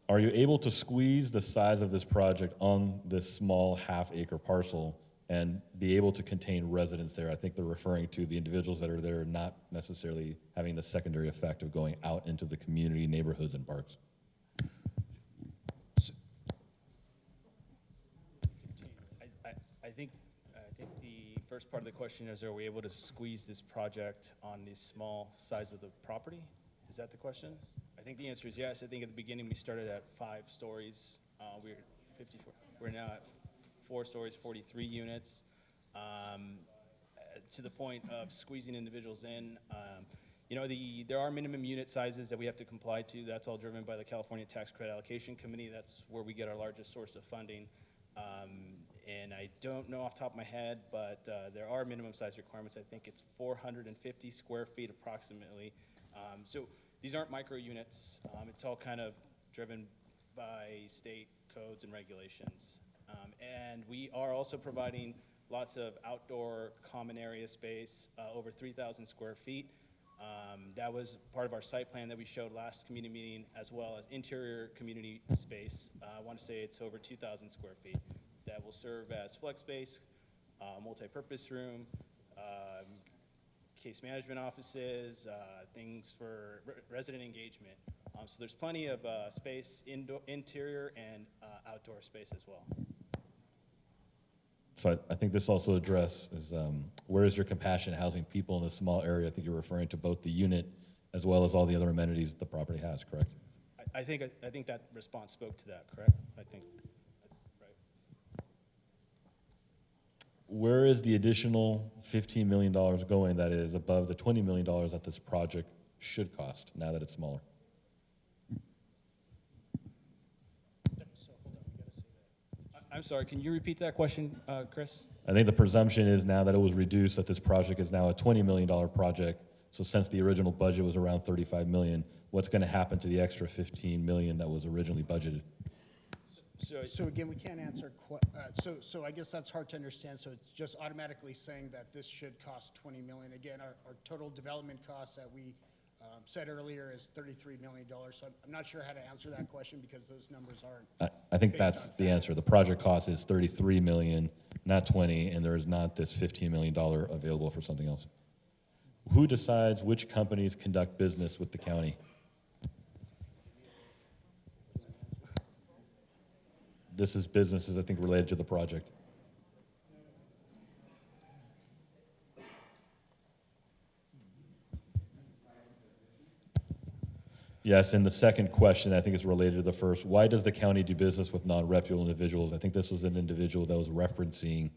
Are you able to squeeze the size of this project on this small half-acre parcel and be able to contain residents there? I think they're referring to the individuals that are there not necessarily having the secondary effect of going out into the community, neighborhoods, and parks. I think the first part of the question is, are we able to squeeze this project on the small size of the property? Is that the question? I think the answer is yes. I think at the beginning we started at 5 stories. We're 54. We're now at 4 stories, 43 units. To the point of squeezing individuals in, there are minimum unit sizes that we have to comply to. That's all driven by the California Tax Credit Allocation Committee. That's where we get our largest source of funding. And I don't know off the top of my head, but there are minimum size requirements. I think it's 450 square feet approximately. So these aren't micro units. It's all kind of driven by state codes and regulations. And we are also providing lots of outdoor common area space, over 3,000 square feet. That was part of our site plan that we showed last community meeting, as well as interior community space. I want to say it's over 2,000 square feet that will serve as flex space, multi-purpose room, case management offices, things for resident engagement. So there's plenty of space, interior and outdoor space as well. So I think this also addresses where is your compassionate housing people in this small area? I think you're referring to both the unit as well as all the other amenities the property has, correct? I think that response spoke to that, correct? I think, right. Where is the additional $15 million going that is above the $20 million that this project should cost now that it's smaller? I'm sorry, can you repeat that question, Chris? I think the presumption is now that it was reduced, that this project is now a $20 million project. So since the original budget was around $35 million, what's going to happen to the extra $15 million that was originally budgeted? So again, we can't answer. So I guess that's hard to understand. So it's just automatically saying that this should cost $20 million. Again, our total development costs that we said earlier is $33 million. So I'm not sure how to answer that question because those numbers aren't. I think that's the answer. The project cost is $33 million, not 20, and there is not this $15 million available for something else. Who decides which companies conduct business with the county? This is businesses, I think, related to the project. Yes, and the second question, I think, is related to the first. Why does the county do business with non-reputable individuals? I think this was an individual that was referencing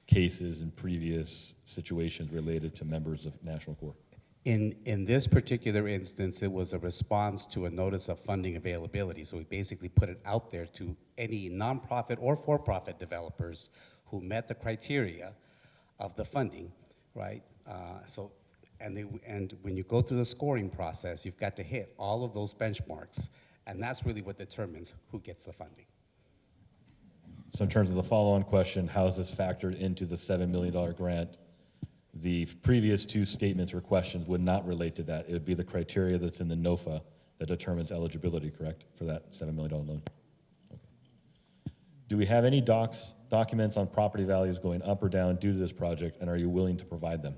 cases in previous situations related to members of National Corps. In this particular instance, it was a response to a notice of funding availability. So we basically put it out there to any nonprofit or for-profit developers who met the criteria of the funding, right? And when you go through the scoring process, you've got to hit all of those benchmarks, and that's really what determines who gets the funding. So in terms of the follow-on question, how is this factored into the $7 million grant? The previous two statements or questions would not relate to that. It would be the criteria that's in the NOFA that determines eligibility, correct, for that $7 million loan? Okay. Do we have any documents on property values going up or down due to this project, and are you willing to provide them?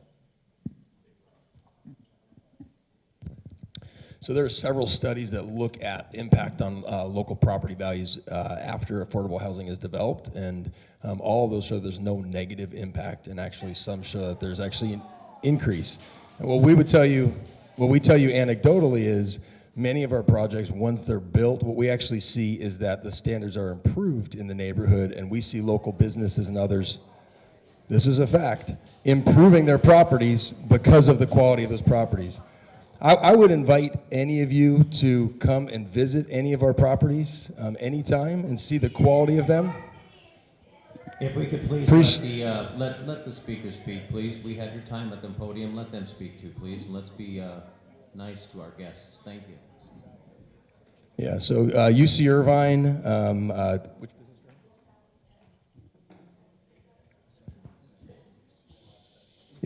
So there are several studies that look at impact on local property values after affordable housing is developed, and all of those show there's no negative impact, and actually some show that there's actually an increase. And what we tell you anecdotally is many of our projects, once they're built, what we actually see is that the standards are improved in the neighborhood, and we see local businesses and others, this is a fact, improving their properties because of the quality of those properties. I would invite any of you to come and visit any of our properties anytime and see the quality of them. If we could please let the speakers speak, please. We had your time at the podium. Let them speak too, please. Let's be nice to our guests. Thank you. Yeah, so UC Irvine, which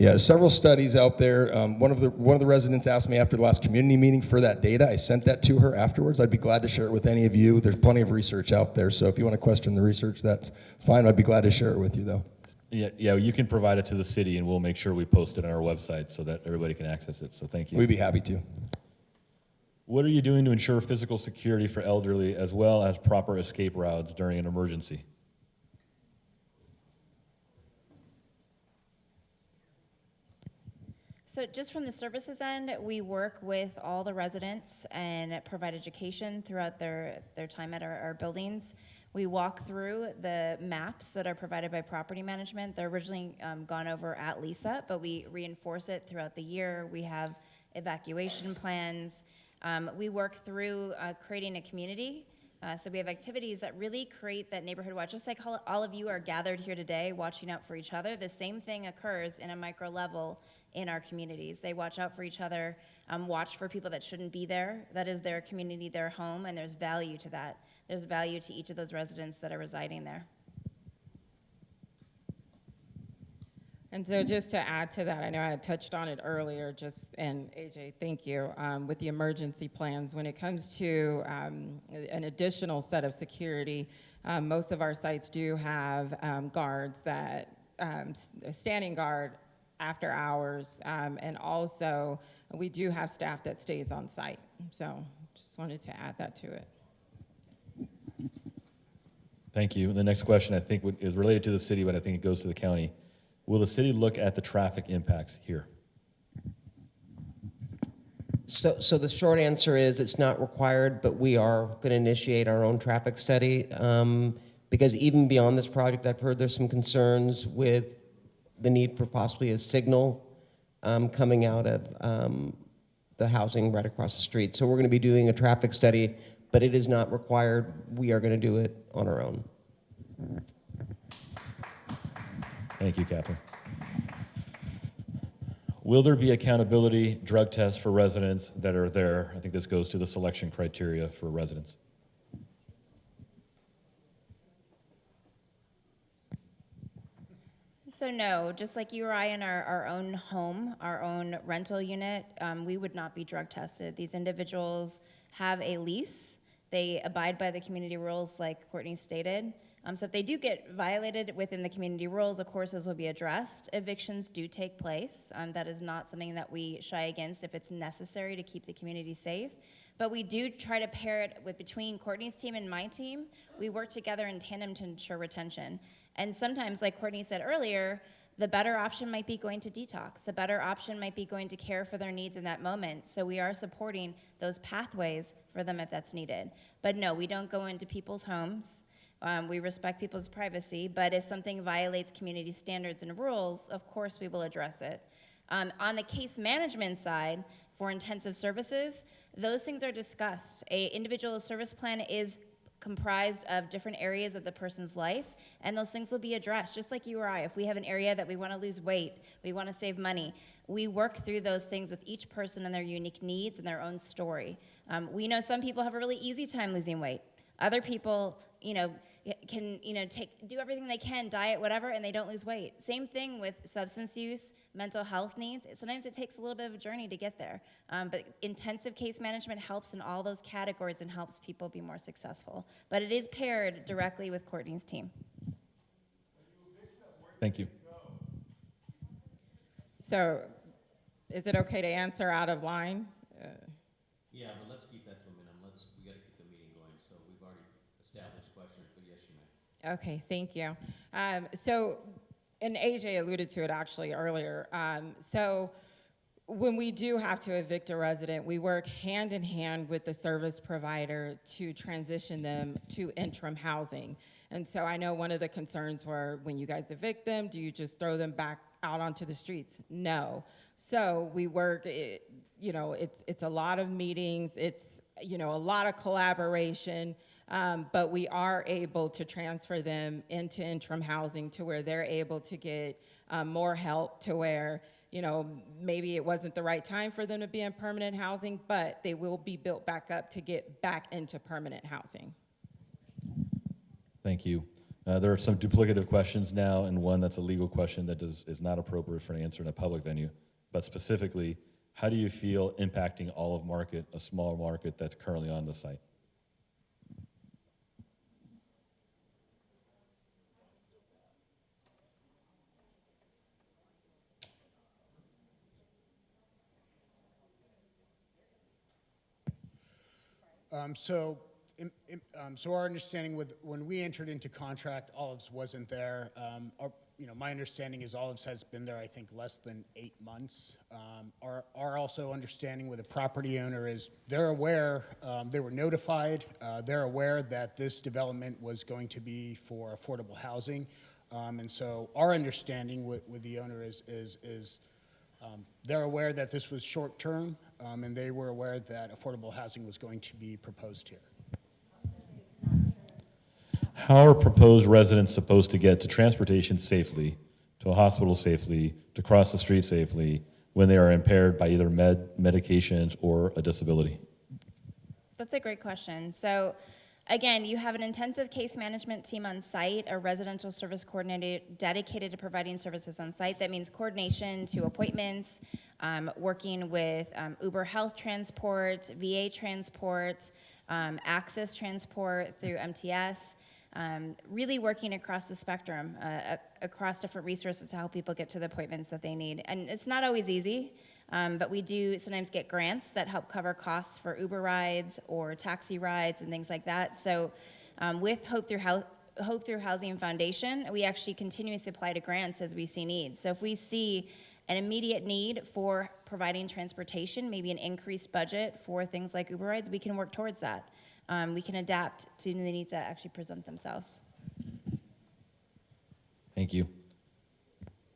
yeah, several studies out there. One of the residents asked me after the last community meeting for that data. I sent that to her afterwards. I'd be glad to share it with any of you. There's plenty of research out there, so if you want to question the research, that's fine. I'd be glad to share it with you, though. Yeah, you can provide it to the city, and we'll make sure we post it on our website so that everybody can access it, so thank you. We'd be happy to. What are you doing to ensure physical security for elderly as well as proper escape routes during an emergency? So just from the services end, we work with all the residents and provide education throughout their time at our buildings. We walk through the maps that are provided by property management. They're originally gone over at LISA, but we reinforce it throughout the year. We have evacuation plans. We work through creating a community. So we have activities that really create that neighborhood watch. Just like all of you are gathered here today watching out for each other, the same thing occurs in a micro level in our communities. They watch out for each other, watch for people that shouldn't be there. That is their community, their home, and there's value to that. There's value to each of those residents that are residing there. And so just to add to that, I know I had touched on it earlier, and AJ, thank you, with the emergency plans. When it comes to an additional set of security, most of our sites do have guards that, a standing guard after hours, and also we do have staff that stays on site. So just wanted to add that to it. Thank you. The next question I think is related to the city, but I think it goes to the county. Will the city look at the traffic impacts here? So the short answer is it's not required, but we are going to initiate our own traffic study because even beyond this project, I've heard there's some concerns with the need for possibly a signal coming out of the housing right across the street. So we're going to be doing a traffic study, but it is not required. We are going to do it on our own. Thank you, Catherine. Will there be accountability drug tests for residents that are there? I think this goes to the selection criteria for residents. So no, just like you or I in our own home, our own rental unit, we would not be drug tested. These individuals have a lease. They abide by the community rules like Courtney stated. So if they do get violated within the community rules, of course, those will be addressed. Evictions do take place. That is not something that we shy against if it's necessary to keep the community safe. But we do try to pair it with between Courtney's team and my team. We work together in tandem to ensure retention. And sometimes, like Courtney said earlier, the better option might be going to detox. The better option might be going to care for their needs in that moment. So we are supporting those pathways for them if that's needed. But no, we don't go into people's homes. We respect people's privacy, but if something violates community standards and rules, of course we will address it. On the case management side, for intensive services, those things are discussed. An individual service plan is comprised of different areas of the person's life, and those things will be addressed, just like you or I. If we have an area that we want to lose weight, we want to save money, we work through those things with each person and their unique needs and their own story. We know some people have a really easy time losing weight. Other people, can, do everything they can, diet, whatever, and they don't lose weight. Same thing with substance use, mental health needs. Sometimes it takes a little bit of a journey to get there. But intensive case management helps in all those categories and helps people be more successful. But it is paired directly with Courtney's team. Thank you. So, is it okay to answer out of line? Yeah, but let's keep that to a minimum. We gotta keep the meeting going, so we've already established questions, but yes, you may. Okay, thank you. And AJ alluded to it actually earlier. So when we do have to evict a resident, we work hand in hand with the service provider to transition them to interim housing. And so I know one of the concerns were when you guys evict them, do you just throw them back out onto the streets? No. So we work, it's a lot of meetings, it's, a lot of collaboration. But we are able to transfer them into interim housing to where they're able to get more help, to where, maybe it wasn't the right time for them to be in permanent housing, but they will be built back up to get back into permanent housing. Thank you. There are some duplicative questions now, and one that's a legal question that is not appropriate for an answer in a public venue. But specifically, how do you feel impacting Olive Market, a small market that's currently on the site? So our understanding when we entered into contract, Olives wasn't there. My understanding is Olives has been there, I think, less than 8 months. Our also understanding with the property owner is they're aware, they were notified, they're aware that this development was going to be for affordable housing. And so our understanding with the owner is they're aware that this was short-term, and they were aware that affordable housing was going to be proposed here. How are proposed residents supposed to get to transportation safely, to a hospital safely, to cross the street safely, when they are impaired by either medications or a disability? That's a great question. So again, you have an intensive case management team on site, a residential service coordinator dedicated to providing services on site. That means coordination to appointments, working with Uber Health Transport, VA Transport, Access Transport through MTS, really working across the spectrum, across different resources to help people get to the appointments that they need. And it's not always easy, but we do sometimes get grants that help cover costs for Uber rides or taxi rides and things like that. So with Hope Through Housing Foundation, we actually continuously apply to grants as we see needs. So if we see an immediate need for providing transportation, maybe an increased budget for things like Uber rides, we can work towards that. We can adapt to the needs that actually present themselves. Thank you.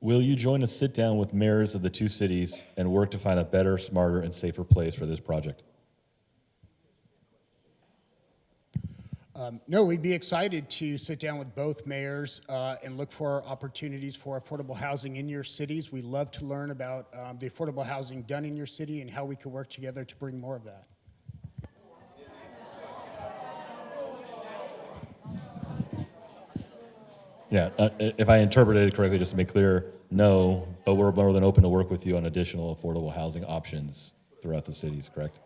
Will you join a sit-down with mayors of the two cities and work to find a better, smarter, and safer place for this project? No, we'd be excited to sit down with both mayors and look for opportunities for affordable housing in your cities. We love to learn about the affordable housing done in your city and how we could work together to bring more of that. Yeah, if I interpreted it correctly, just to make clear, no, but we're more than open to work with you on additional affordable housing options throughout the cities, correct?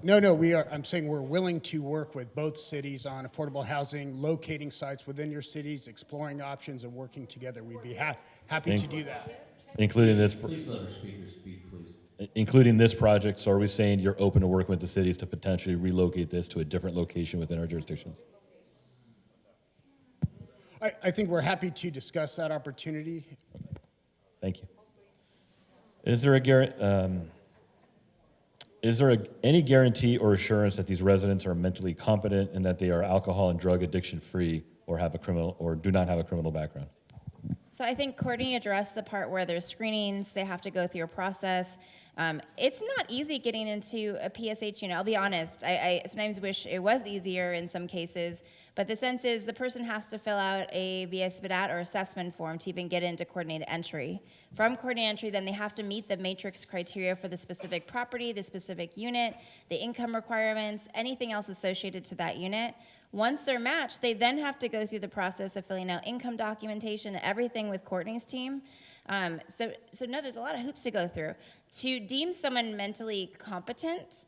No, we are. I'm saying we're willing to work with both cities on affordable housing, locating sites within your cities, exploring options, and working together. We'd be happy to do that. Including this. Please let our speakers speak, please. Including this project, so are we saying you're open to working with the cities to potentially relocate this to a different location within our jurisdictions? I think we're happy to discuss that opportunity. Thank you. Is there any guarantee or assurance that these residents are mentally competent and that they are alcohol and drug addiction free or have a criminal or do not have a criminal background? So I think Courtney addressed the part where there's screenings, they have to go through a process. It's not easy getting into a PSH unit. I'll be honest. I sometimes wish it was easier in some cases, but the sense is the person has to fill out a VSBDAT or assessment form to even get into coordinated entry. From coordinated entry, then they have to meet the matrix criteria for the specific property, the specific unit, the income requirements, anything else associated to that unit. Once they're matched, they then have to go through the process of filling out income documentation, everything with Courtney's team. So no, there's a lot of hoops to go through. To deem someone mentally competent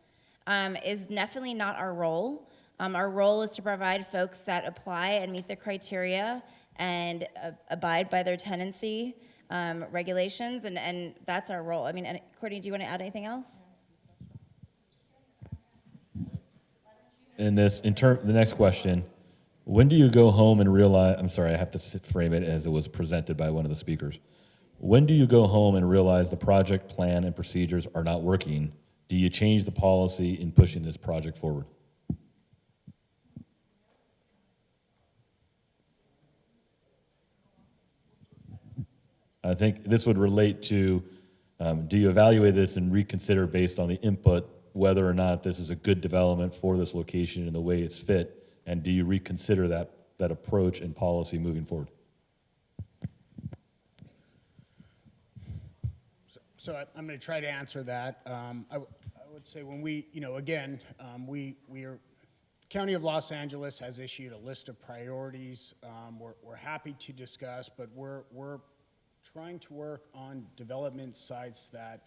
is definitely not our role. Our role is to provide folks that apply and meet the criteria and abide by their tenancy regulations, and that's our role. I mean, and Courtney, do you want to add anything else? In this, the next question, when do you go home and realize, I'm sorry, I have to frame it as it was presented by one of the speakers. When do you go home and realize the project plan and procedures are not working? Do you change the policy in pushing this project forward? I think this would relate to, do you evaluate this and reconsider based on the input whether or not this is a good development for this location and the way it's fit, and do you reconsider that approach and policy moving forward? So I'm going to try to answer that. I would say when we, again, we are, County of Los Angeles has issued a list of priorities. We're happy to discuss, but we're trying to work on development sites that,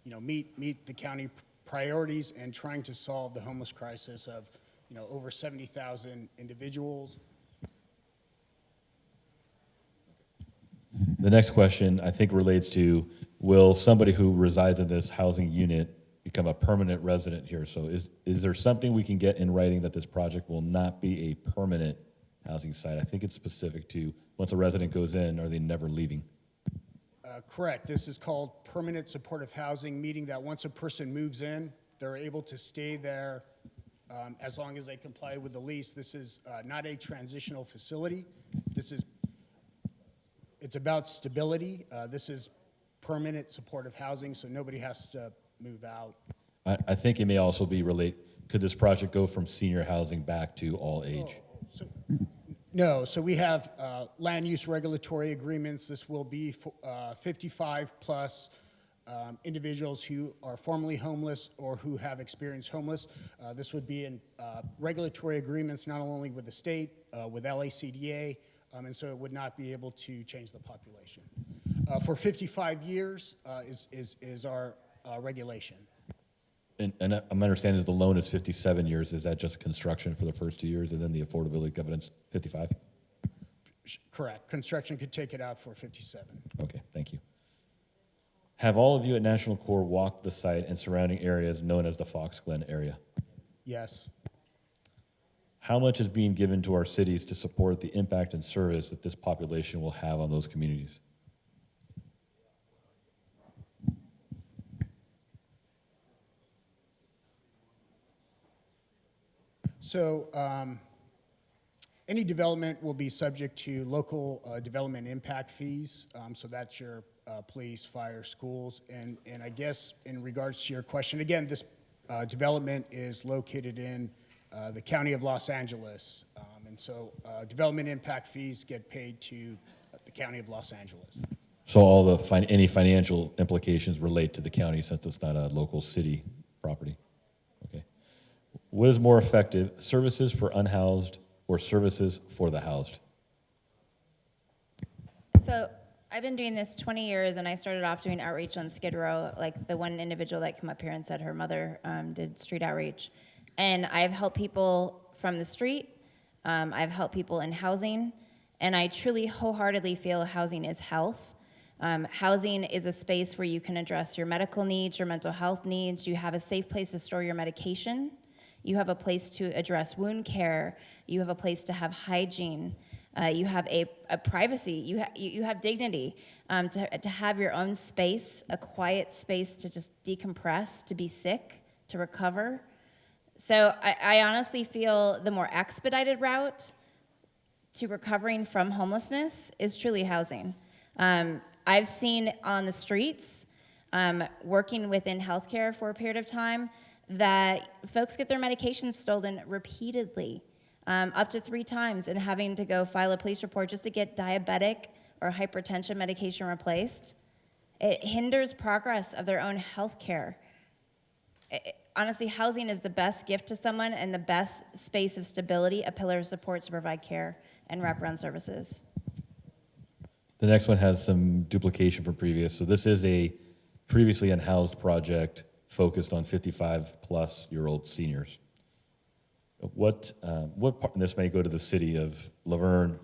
meet the county priorities and trying to solve the homeless crisis of, over 70,000 individuals. The next question, I think, relates to, will somebody who resides in this housing unit become a permanent resident here? So is there something we can get in writing that this project will not be a permanent housing site? I think it's specific to, once a resident goes in, are they never leaving? Correct. This is called permanent supportive housing, meaning that once a person moves in, they're able to stay there as long as they comply with the lease. This is not a transitional facility. It's about stability. This is permanent supportive housing, so nobody has to move out. I think it may also be could this project go from senior housing back to all age? No, so we have land use regulatory agreements. This will be 55 plus individuals who are formerly homeless or who have experienced homeless. This would be in regulatory agreements not only with the state, with LACDA, and so it would not be able to change the population. For 55 years is our regulation. And my understanding is the loan is 57 years. Is that just construction for the first 2 years and then the affordability covenant's 55? Correct. Construction could take it out for 57. Okay, thank you. Have all of you at National Corps walked the site and surrounding areas known as the Fox Glen area? Yes. How much is being given to our cities to support the impact and service that this population will have on those communities? So any development will be subject to local development impact fees. So that's your police, fire, schools. And I guess in regards to your question, again, this development is located in the County of Los Angeles. And so development impact fees get paid to the County of Los Angeles. So all the any financial implications relate to the county since it's not a local city property? Okay. What is more effective, services for unhoused or services for the housed? So I've been doing this 20 years, and I started off doing outreach on Skid Row, like the one individual that came up here and said her mother did street outreach. And I've helped people from the street, I've helped people in housing, and I truly wholeheartedly feel housing is health. Housing is a space where you can address your medical needs, your mental health needs, you have a safe place to store your medication, you have a place to address wound care, you have a place to have hygiene, you have a privacy, you have dignity, to have your own space, a quiet space to just decompress, to be sick, to recover. So I honestly feel the more expedited route to recovering from homelessness is truly housing. I've seen on the streets, working within healthcare for a period of time, that folks get their medications stolen repeatedly, up to 3 times, and having to go file a police report just to get diabetic or hypertension medication replaced. It hinders progress of their own health care. Honestly, housing is the best gift to someone and the best space of stability, a pillar of support to provide care and wraparound services. The next one has some duplication from previous. So this is a previously unhoused project focused on 55-plus-year-old seniors. And this may go to the city of Laverne.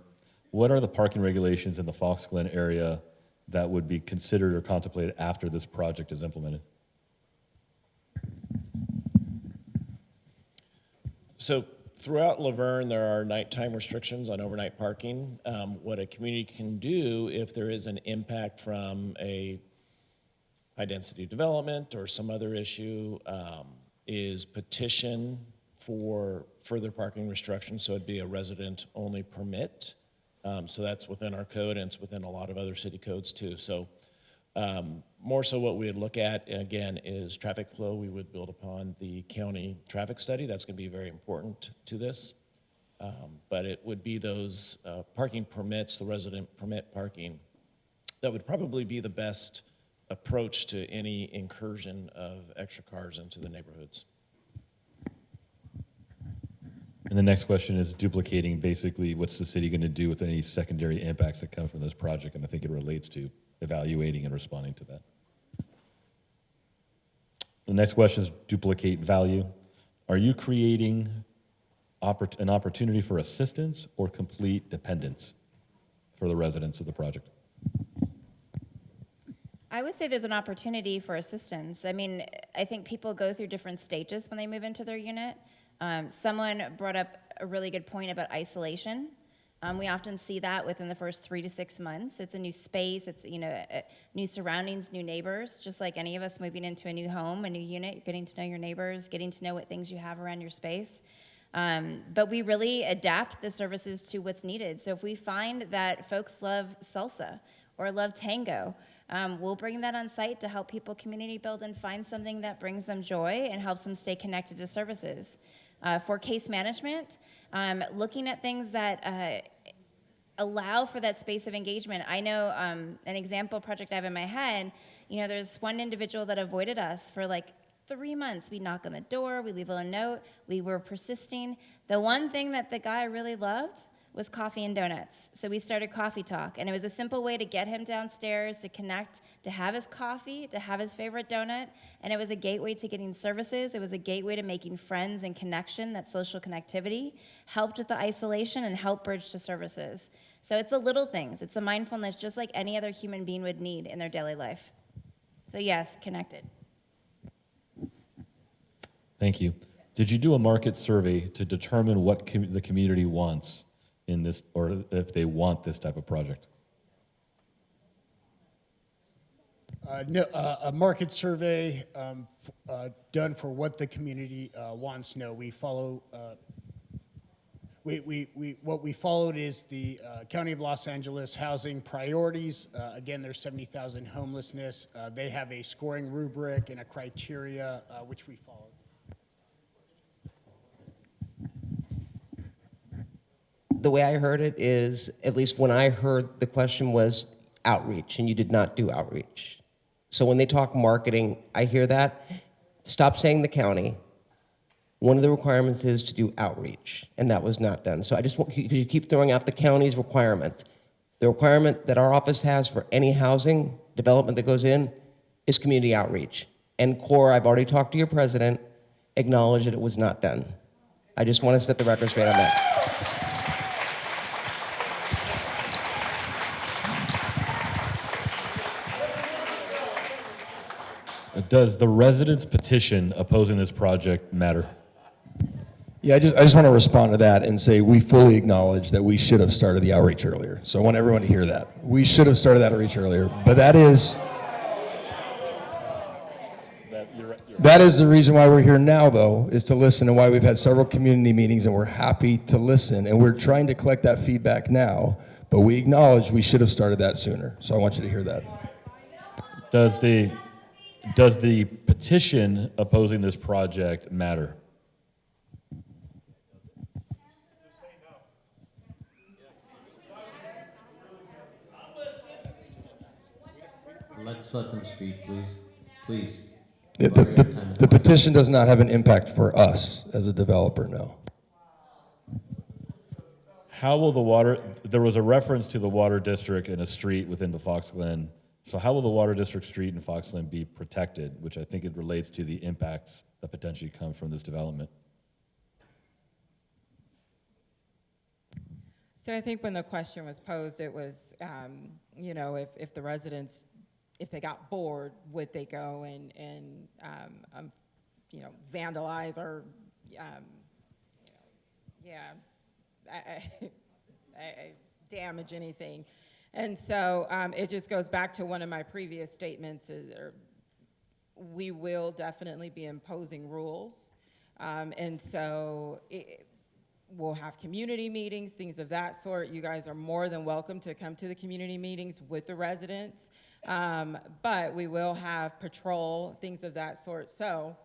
What are the parking regulations in the Fox Glen area that would be considered or contemplated after this project is implemented? So throughout Laverne, there are nighttime restrictions on overnight parking. What a community can do if there is an impact from a high-density development or some other issue is petition for further parking restrictions, so it'd be a resident-only permit. So that's within our code, and it's within a lot of other city codes too. So more so what we would look at, again, is traffic flow. We would build upon the county traffic study. That's going to be very important to this. But it would be those parking permits, the resident permit parking, that would probably be the best approach to any incursion of extra cars into the neighborhoods. And the next question is duplicating basically what's the city going to do with any secondary impacts that come from this project, and I think it relates to evaluating and responding to that. The next question is duplicate value. Are you creating an opportunity for assistance or complete dependence for the residents of the project? I would say there's an opportunity for assistance. I mean, I think people go through different stages when they move into their unit. Someone brought up a really good point about isolation. We often see that within the first 3 to 6 months. It's a new space, it's new surroundings, new neighbors. Just like any of us moving into a new home, a new unit, you're getting to know your neighbors, getting to know what things you have around your space. But we really adapt the services to what's needed. So if we find that folks love salsa or love tango, we'll bring that on site to help people community build and find something that brings them joy and helps them stay connected to services. For case management, looking at things that allow for that space of engagement. I know an example project I have in my head, there's one individual that avoided us for like 3 months. We knock on the door, we leave a note, we were persisting. The one thing that the guy really loved was coffee and donuts. So we started Coffee Talk, and it was a simple way to get him downstairs, to connect, to have his coffee, to have his favorite donut, and it was a gateway to getting services. It was a gateway to making friends and connection, that social connectivity, helped with the isolation and helped bridge to services. So it's the little things. It's a mindfulness just like any other human being would need in their daily life. So yes, connected. Thank you. Did you do a market survey to determine what the community wants in this, or if they want this type of project? No, a market survey done for what the community wants. No, we follow. What we followed is the County of Los Angeles housing priorities. Again, there's 70,000 homelessness. They have a scoring rubric and a criteria which we followed. The way I heard it is, at least when I heard the question was outreach, and you did not do outreach. So when they talk marketing, I hear that. Stop saying the county. One of the requirements is to do outreach, and that was not done. So I just want, because you keep throwing out the county's requirements. The requirement that our office has for any housing development that goes in is community outreach. And CORE, I've already talked to your president, acknowledged that it was not done. I just want to set the record straight on that. Does the residents' petition opposing this project matter? Yeah, I just want to respond to that and say we fully acknowledge that we should have started the outreach earlier. So I want everyone to hear that. We should have started that outreach earlier. But that is the reason why we're here now, though, is to listen, and why we've had several community meetings, and we're happy to listen. And we're trying to collect that feedback now. But we acknowledge we should have started that sooner. So I want you to hear that. Does the petition opposing this project matter? Let's let them speak, please. Please. The petition does not have an impact for us as a developer, no. How will the water, there was a reference to the water district in a street within the Fox Glen. So how will the water district street in Fox Glen be protected, which I think it relates to the impacts that potentially come from this development? So I think when the question was posed, it was, you know, if the residents, if they got bored, would they go and you know, vandalize or, damage anything. And so it just goes back to one of my previous statements, we will definitely be imposing rules. And so we'll have community meetings, things of that sort. You guys are more than welcome to come to the community meetings with the residents. But we will have patrol, things of that sort. So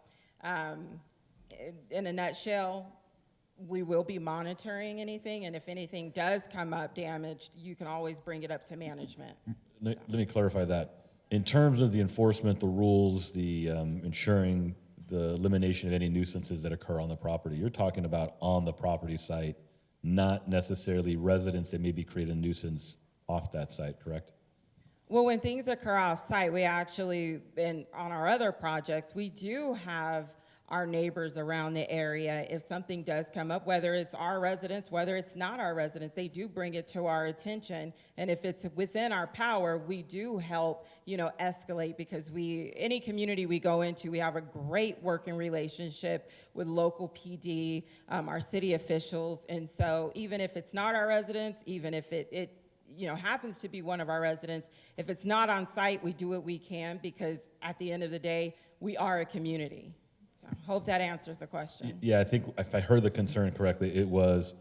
in a nutshell, we will be monitoring anything, and if anything does come up damaged, you can always bring it up to management. Let me clarify that. In terms of the enforcement, the rules, the ensuring the elimination of any nuisances that occur on the property, you're talking about on the property site, not necessarily residents that maybe create a nuisance off that site, correct? Well, when things occur off-site, we actually, and on our other projects, we do have our neighbors around the area. If something does come up, whether it's our residents, whether it's not our residents, they do bring it to our attention. And if it's within our power, we do help, you know, escalate, because any community we go into, we have a great working relationship with local PD, our city officials. And so even if it's not our residents, even if it you know, happens to be one of our residents, if it's not on site, we do what we can, because at the end of the day, we are a community. So hope that answers the question. Yeah, I think if I heard the concern correctly, it was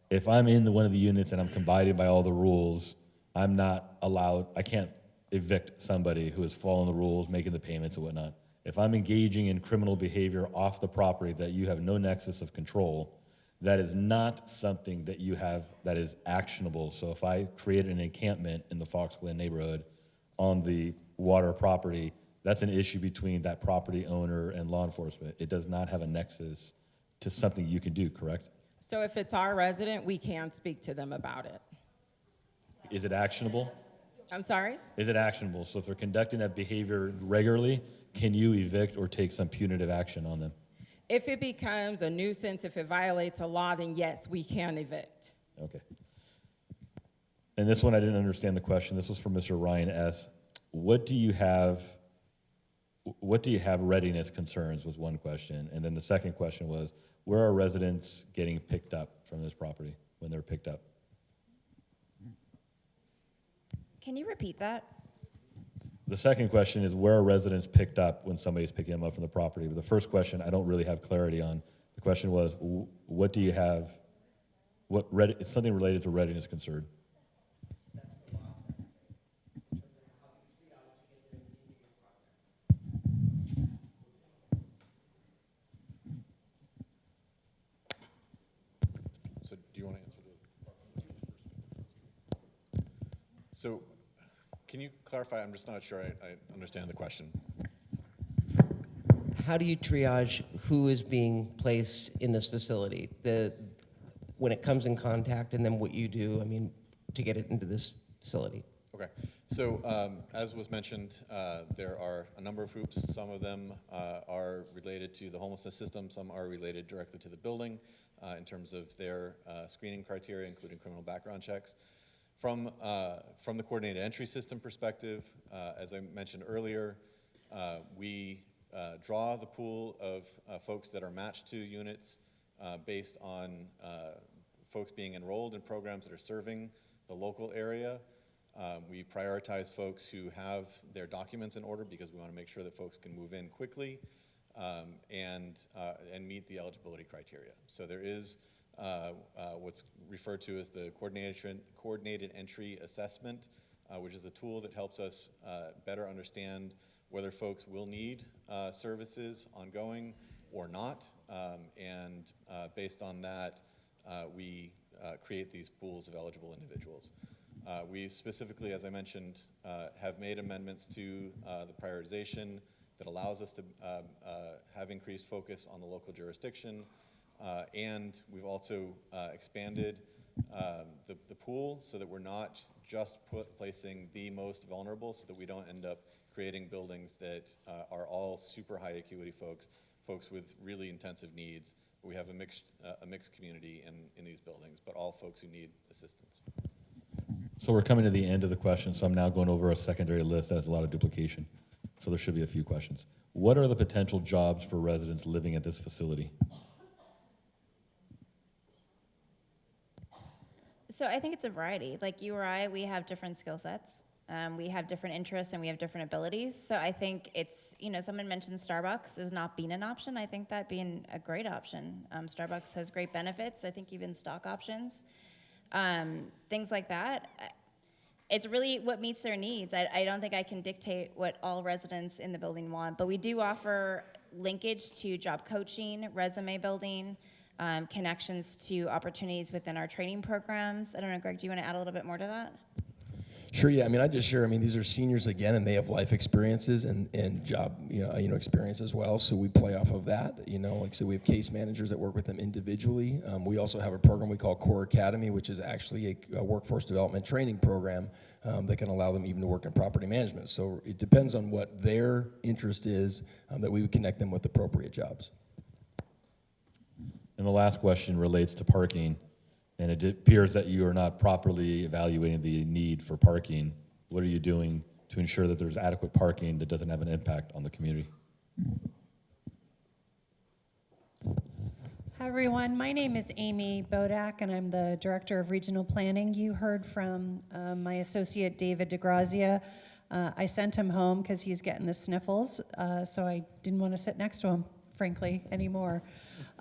if I'm in one of the units and I'm abiding by all the rules, I'm not allowed, I can't evict somebody who is following the rules, making the payments and whatnot. If I'm engaging in criminal behavior off the property that you have no nexus of control, that is not something that you have that is actionable. So if I create an encampment in the Fox Glen neighborhood on the water property, that's an issue between that property owner and law enforcement. It does not have a nexus to something you can do, correct? So if it's our resident, we can speak to them about it. Is it actionable? I'm sorry? Is it actionable? So if they're conducting that behavior regularly, can you evict or take some punitive action on them? If it becomes a nuisance, if it violates a law, then yes, we can evict. Okay. And this one, I didn't understand the question. This was from Mr. Ryan S. What do you have readiness concerns was one question. And then the second question was, where are residents getting picked up from this property when they're picked up? Can you repeat that? The second question is, where are residents picked up when somebody's picking them up from the property? But the first question, I don't really have clarity on. The question was, what do you have, it's something related to readiness concern. So do you want to answer the? So can you clarify? I'm just not sure I understand the question. How do you triage who is being placed in this facility? When it comes in contact, and then what you do, I mean, to get it into this facility? Okay. So as was mentioned, there are a number of hoops. Some of them are related to the homelessness system. Some are related directly to the building in terms of their screening criteria, including criminal background checks. From the coordinated entry system perspective, as I mentioned earlier, we draw the pool of folks that are matched to units based on folks being enrolled in programs that are serving the local area. We prioritize folks who have their documents in order because we want to make sure that folks can move in quickly and meet the eligibility criteria. So there is what's referred to as the coordinated entry assessment, which is a tool that helps us better understand whether folks will need services ongoing or not, and based on that, we create these pools of eligible individuals. We specifically, as I mentioned, have made amendments to the prioritization that allows us to have increased focus on the local jurisdiction, and we've also expanded the pool so that we're not just placing the most vulnerable, so that we don't end up creating buildings that are all super high acuity folks with really intensive needs. But we have a mixed community in these buildings, but all folks who need assistance. So we're coming to the end of the questions, so I'm now going over a secondary list that has a lot of duplication. So there should be a few questions. What are the potential jobs for residents living at this facility? So I think it's a variety. Like you or I, we have different skill sets. We have different interests and we have different abilities. So I think it's, someone mentioned Starbucks as not being an option. I think that being a great option. Starbucks has great benefits. I think even stock options, things like that. It's really what meets their needs. I don't think I can dictate what all residents in the building want, but we do offer linkage to job coaching, resume building, connections to opportunities within our training programs. I don't know, Greg, do you want to add a little bit more to that? Sure, yeah. I just share, these are seniors again, and they have life experiences and job, experience as well. So we play off of that. So we have case managers that work with them individually. We also have a program we call Core Academy, which is actually a workforce development training program that can allow them even to work in property management. So it depends on what their interest is that we would connect them with appropriate jobs. And the last question relates to parking. And it appears that you are not properly evaluating the need for parking. What are you doing to ensure that there's adequate parking that doesn't have an impact on the community? Hi, everyone. My name is Amy Bodak, and I'm the Director of Regional Planning. You heard from my associate, David DeGrazia. I sent him home because he's getting the sniffles, so I didn't want to sit next to him, frankly, anymore.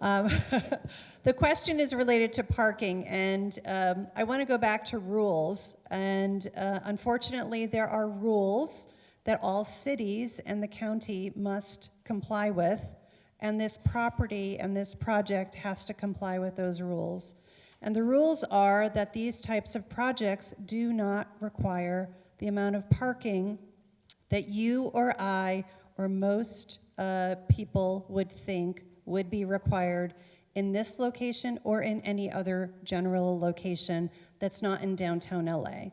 The question is related to parking, and I want to go back to rules. And unfortunately, there are rules that all cities and the county must comply with, and this property and this project has to comply with those rules. And the rules are that these types of projects do not require the amount of parking that you or I or most people would think would be required in this location or in any other general location that's not in downtown LA.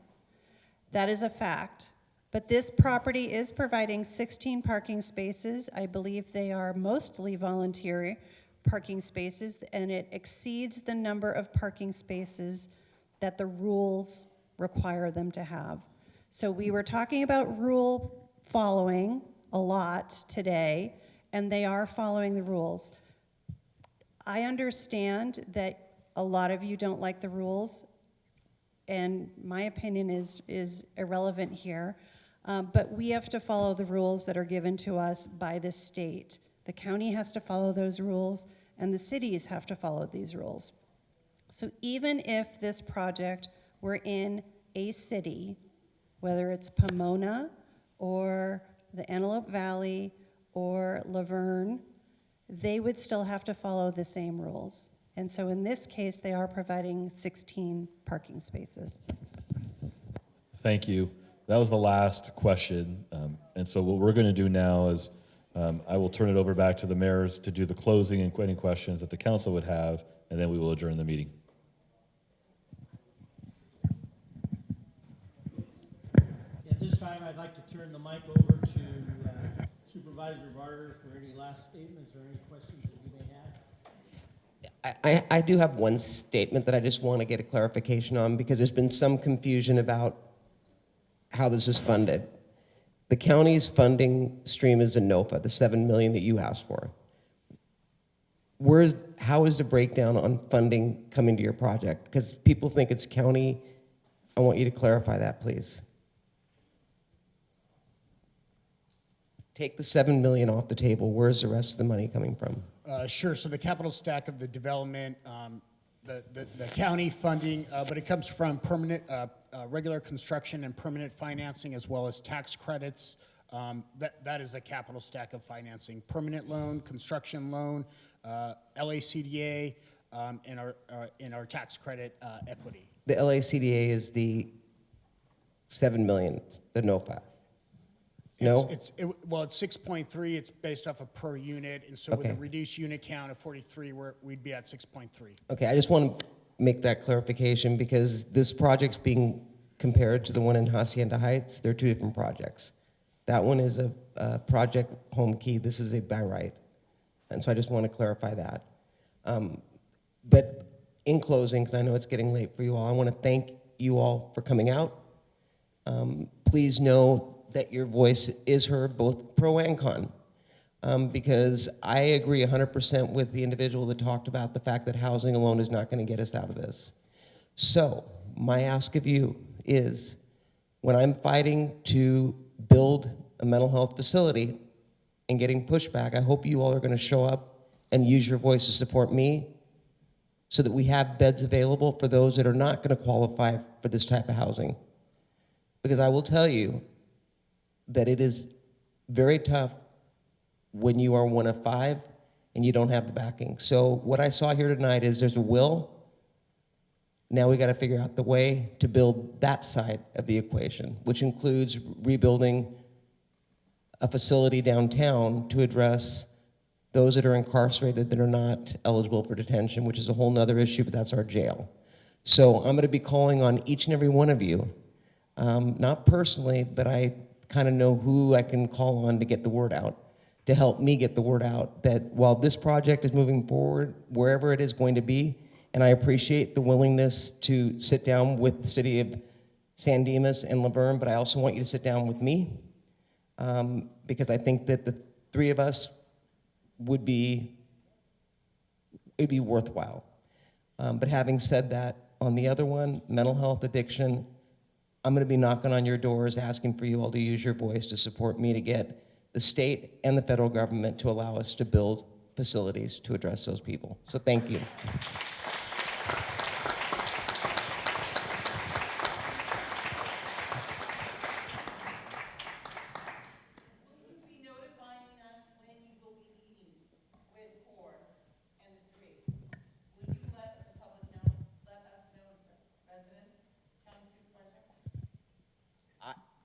That is a fact. But this property is providing 16 parking spaces. I believe they are mostly volunteer parking spaces, and it exceeds the number of parking spaces that the rules require them to have. So we were talking about rule following a lot today, and they are following the rules. I understand that a lot of you don't like the rules, and my opinion is irrelevant here, but we have to follow the rules that are given to us by the state. The county has to follow those rules, and the cities have to follow these rules. So even if this project were in a city, whether it's Pomona or the Antelope Valley or Laverne, they would still have to follow the same rules. And so in this case, they are providing 16 parking spaces. Thank you. That was the last question. And so what we're going to do now is I will turn it over back to the mayors to do the closing and any questions that the council would have, and then we will adjourn the meeting. At this time, I'd like to turn the mic over to Supervisor Varder for any last statements or any questions that you may have. I do have one statement that I just want to get a clarification on, because there's been some confusion about how this is funded. The county's funding stream is INOFA, the $7 million that you asked for. How is the breakdown on funding coming to your project? Because people think it's county. I want you to clarify that, please. Take the $7 million off the table. Where's the rest of the money coming from? Sure. So the capital stack of the development, the county funding, but it comes from permanent, regular construction and permanent financing, as well as tax credits. That is a capital stack of financing: permanent loan, construction loan, LACDA, and our tax credit equity. The LACDA is the 7 million, the NOFA. No? It's 6.3. It's based off of per unit, and so with Okay. a reduced unit count of 43, we'd be at 6.3. Okay, I just want to make that clarification because this project's being compared to the one in Hacienda Heights. They're two different projects. That one is a project home key. This is a by right. And so I just want to clarify that. But in closing, because I know it's getting late for you all, I want to thank you all for coming out. Please know that your voice is heard, both pro and con, because I agree 100% with the individual that talked about the fact that housing alone is not going to get us out of this. So my ask of you is, when I'm fighting to build a mental health facility and getting pushback, I hope you all are going to show up and use your voice to support me so that we have beds available for those that are not going to qualify for this type of housing. Because I will tell you that it is very tough when you are one of 5 and you don't have the backing. So what I saw here tonight is there's a will. Now we got to figure out the way to build that side of the equation, which includes rebuilding a facility downtown to address those that are incarcerated that are not eligible for detention, which is a whole nother issue, but that's our jail. So I'm going to be calling on each and every one of you, not personally, but I kind of know who I can call on to get the word out, to help me get the word out, that while this project is moving forward, wherever it is going to be, and I appreciate the willingness to sit down with the city of San Dimas and Laverne, but I also want you to sit down with me, because I think that the 3 of us it'd be worthwhile. But having said that, on the other one, mental health addiction, I'm going to be knocking on your doors asking for you all to use your voice to support me to get the state and the federal government to allow us to build facilities to address those people. So thank you.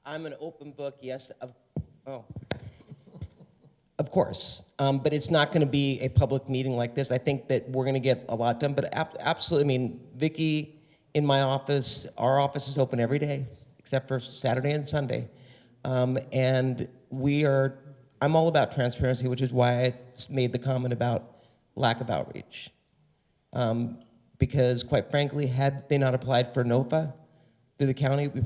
I'm an open book, yes. Of course, but it's not going to be a public meeting like this. I think that we're going to get a lot done, but absolutely, I mean, Vicki, in my office, our office is open every day, except for Saturday and Sunday. And I'm all about transparency, which is why I made the comment about lack of outreach. Because quite frankly, had they not applied for NOFA through the county, we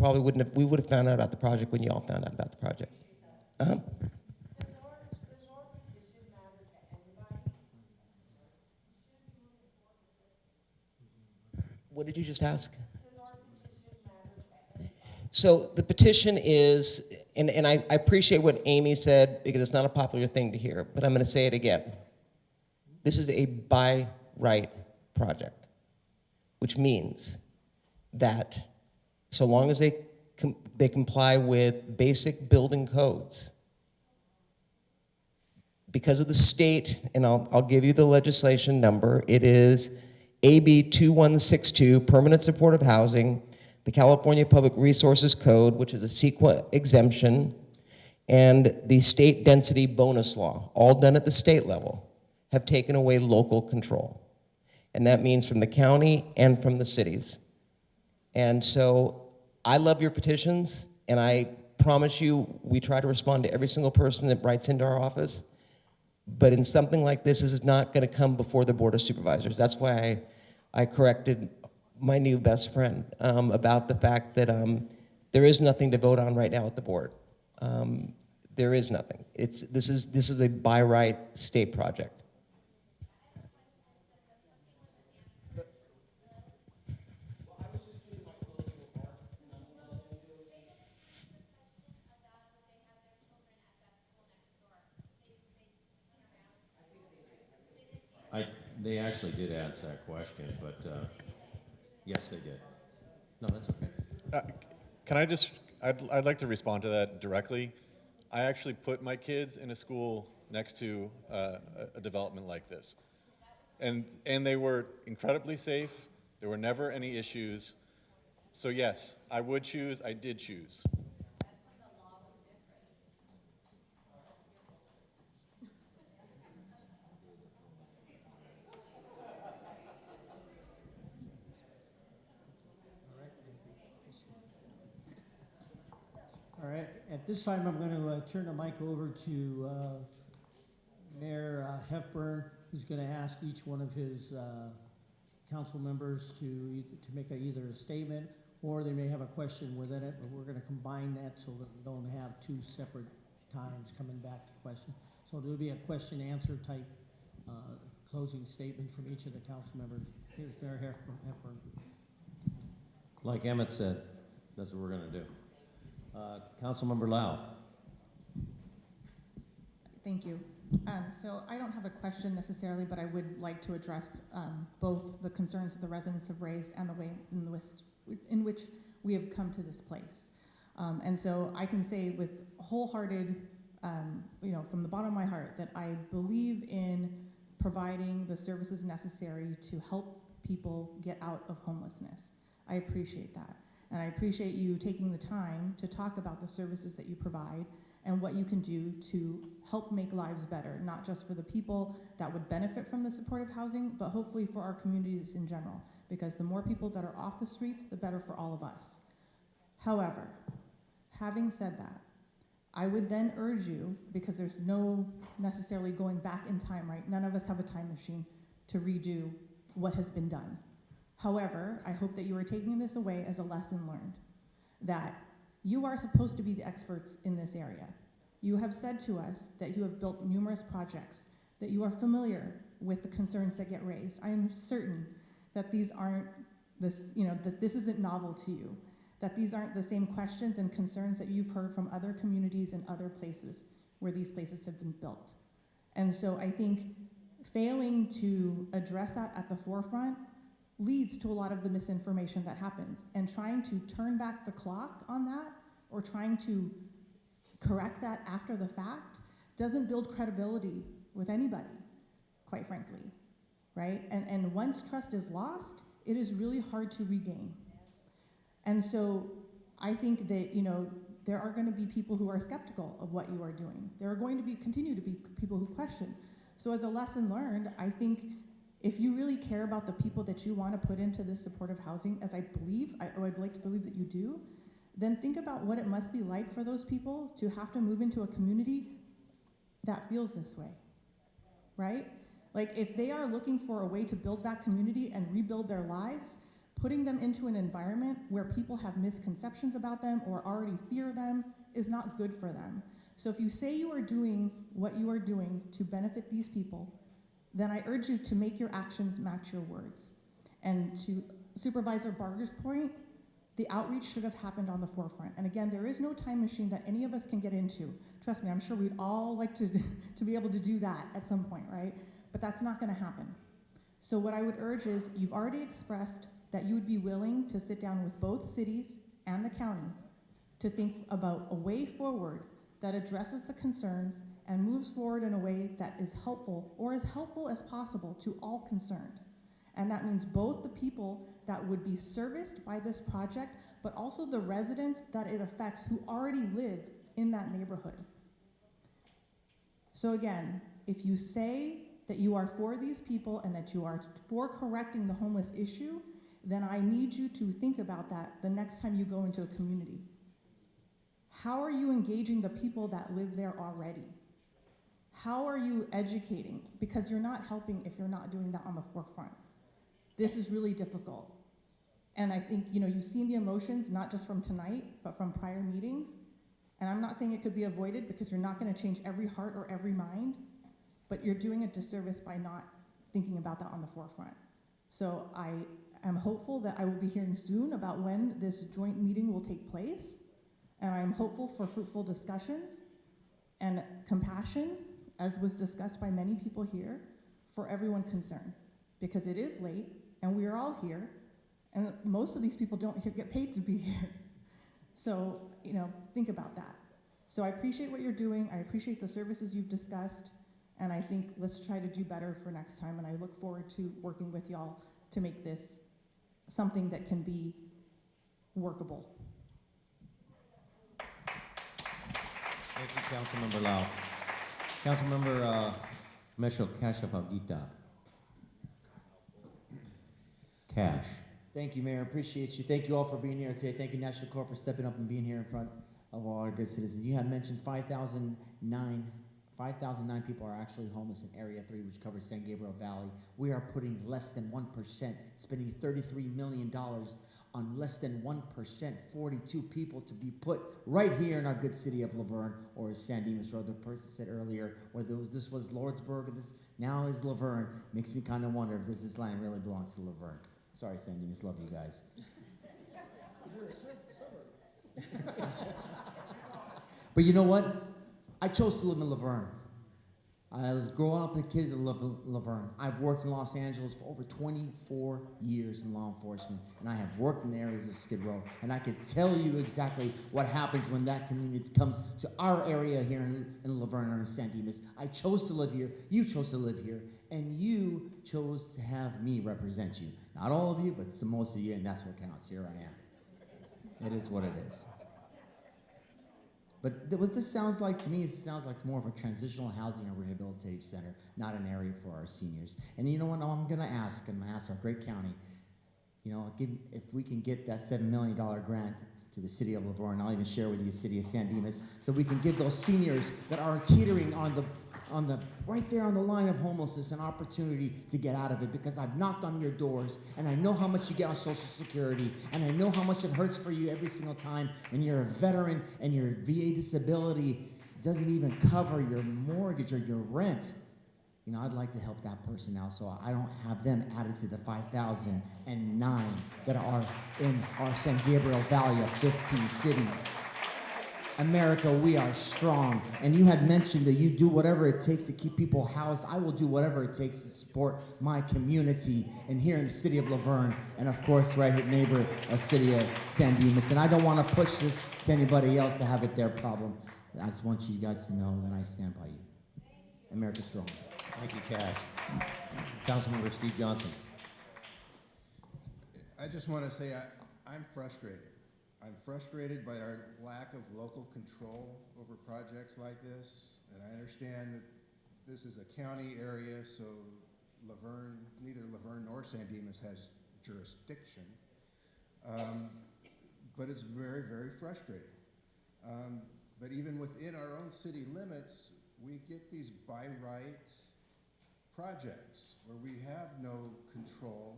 would have found out about the project when you all found out about the project. What did you just ask? So the petition is, and I appreciate what Amy said because it's not a popular thing to hear, but I'm going to say it again. This is a by right project, which means that so long as they comply with basic building codes, because of the state, and I'll give you the legislation number, it is AB 2162, Permanent Supportive Housing, the California Public Resources Code, which is a CEQA exemption, and the state density bonus law, all done at the state level, have taken away local control. And that means from the county and from the cities. And so I love your petitions, and I promise you we try to respond to every single person that writes into our office. But in something like this is not going to come before the Board of Supervisors. That's why I corrected my new best friend about the fact that there is nothing to vote on right now at the board. There is nothing. This is a by right state project. They actually did answer that question, but yes, they did. No, that's okay. Can I just, I'd like to respond to that directly. I actually put my kids in a school next to a development like this. And they were incredibly safe. There were never any issues. So yes, I would choose, I did choose. All right, at this time, I'm going to turn the mic over to Mayor Hepburn, who's going to ask each one of his council members to make either a statement or they may have a question within it, but we're going to combine that so that we don't have two separate times coming back to question. So there'll be a question-answer type closing statement from each of the council members. Here's Mayor Hepburn. Like Emmett said, that's what we're going to do. Councilmember Lau. Thank you. So I don't have a question necessarily, but I would like to address both the concerns that the residents have raised and the way in which we have come to this place. And so I can say with wholehearted, from the bottom of my heart, that I believe in providing the services necessary to help people get out of homelessness. I appreciate that. And I appreciate you taking the time to talk about the services that you provide and what you can do to help make lives better, not just for the people that would benefit from the supportive housing, but hopefully for our communities in general, because the more people that are off the streets, the better for all of us. However, having said that, I would then urge you, because there's no necessarily going back in time, right? None of us have a time machine to redo what has been done. However, I hope that you are taking this away as a lesson learned, that you are supposed to be the experts in this area. You have said to us that you have built numerous projects, that you are familiar with the concerns that get raised. I am certain that these aren't that this isn't novel to you, that these aren't the same questions and concerns that you've heard from other communities and other places where these places have been built. And so I think failing to address that at the forefront leads to a lot of the misinformation that happens. And trying to turn back the clock on that or trying to correct that after the fact doesn't build credibility with anybody, quite frankly, right? And once trust is lost, it is really hard to regain. And so I think that, there are going to be people who are skeptical of what you are doing. There are going to continue to be people who question. So as a lesson learned, I think if you really care about the people that you want to put into this supportive housing, as I would like to believe that you do, then think about what it must be like for those people to have to move into a community that feels this way, right? Like if they are looking for a way to build that community and rebuild their lives, putting them into an environment where people have misconceptions about them or already fear them is not good for them. So if you say you are doing what you are doing to benefit these people, then I urge you to make your actions match your words. And to Supervisor Barger's point, the outreach should have happened on the forefront. And again, there is no time machine that any of us can get into. Trust me, I'm sure we'd all like to be able to do that at some point, right? But that's not gonna happen. So what I would urge is, you've already expressed that you would be willing to sit down with both cities and the county to think about a way forward that addresses the concerns and moves forward in a way that is helpful, or as helpful as possible to all concerned. And that means both the people that would be serviced by this project, but also the residents that it affects who already live in that neighborhood. So again, if you say that you are for these people and that you are for correcting the homeless issue, then I need you to think about that the next time you go into a community. How are you engaging the people that live there already? How are you educating? Because you're not helping if you're not doing that on the forefront. This is really difficult. And I think, you've seen the emotions, not just from tonight, but from prior meetings. And I'm not saying it could be avoided because you're not gonna change every heart or every mind, but you're doing a disservice by not thinking about that on the forefront. So I am hopeful that I will be hearing soon about when this joint meeting will take place. And I'm hopeful for fruitful discussions and compassion, as was discussed by many people here, for everyone concerned. because it is late, and we are all here, and most of these people don't get paid to be here. So, you know, think about that. So I appreciate what you're doing, I appreciate the services you've discussed, and I think let's try to do better for next time, and I look forward to working with y'all to make this something that can be workable. Thank you, Councilmember Lau. Councilmember Mesho Kashavagita. Cash. Thank you, Mayor. Appreciate you. Thank you all for being here today. Thank you, National Corps, for stepping up and being here in front of all our good citizens. You had mentioned 5,009 people are actually homeless in Area 3, which covers San Gabriel Valley. We are putting less than 1%, spending $33 million on less than 1%, 42 people to be put right here in our good city of Laverne, or as San Dimas Road. The person said earlier, whether this was Lordsburg or this now is Laverne. Makes me kind of wonder if this land really belongs to Laverne. Sorry, San Dimas, love you guys. But you know what? I chose to live in Laverne. I was growing up with kids that love Laverne. I've worked in Los Angeles for over 24 years in law enforcement, and I have worked in the areas of Skid Row, and I can tell you exactly what happens when that community comes to our area here in Laverne or in San Dimas. I chose to live here, you chose to live here, and you chose to have me represent you. Not all of you, but most of you, and that's what counts. Here I am. It is what it is. But what this sounds like to me, it sounds like it's more of a transitional housing and rehabilitative center, not an area for our seniors. And you know what I'm going to ask? I'm going to ask our great county, you know, if we can get that $7 million grant to the city of Laverne. I'll even share with you the city of San Dimas, so we can give those seniors that are teetering on the right there on the line of homelessness an opportunity to get out of it, because I've knocked on your doors and I know how much you get on Social Security, and I know how much it hurts for you every single time, and you're a veteran and your VA disability doesn't even cover your mortgage or your rent. You know, I'd like to help that person out so I don't have them added to the 5,009 that are in our San Gabriel Valley of 15 cities. America, we are strong. And you had mentioned that you do whatever it takes to keep people housed. I will do whatever it takes to support my community, and here in the city of Laverne, and of course right here neighbor, a city of San Dimas. And I don't want to push this to anybody else to have it their problem. I just want you guys to know that I stand by you. America's strong. Thank you, Cash. Councilmember Steve Johnson. I just want to say I'm frustrated. I'm frustrated by our lack of local control over projects like this, and I understand that this is a county area, so neither Laverne nor San Dimas has jurisdiction, but it's very, very frustrating. But even within our own city limits, we get these by right projects where we have no control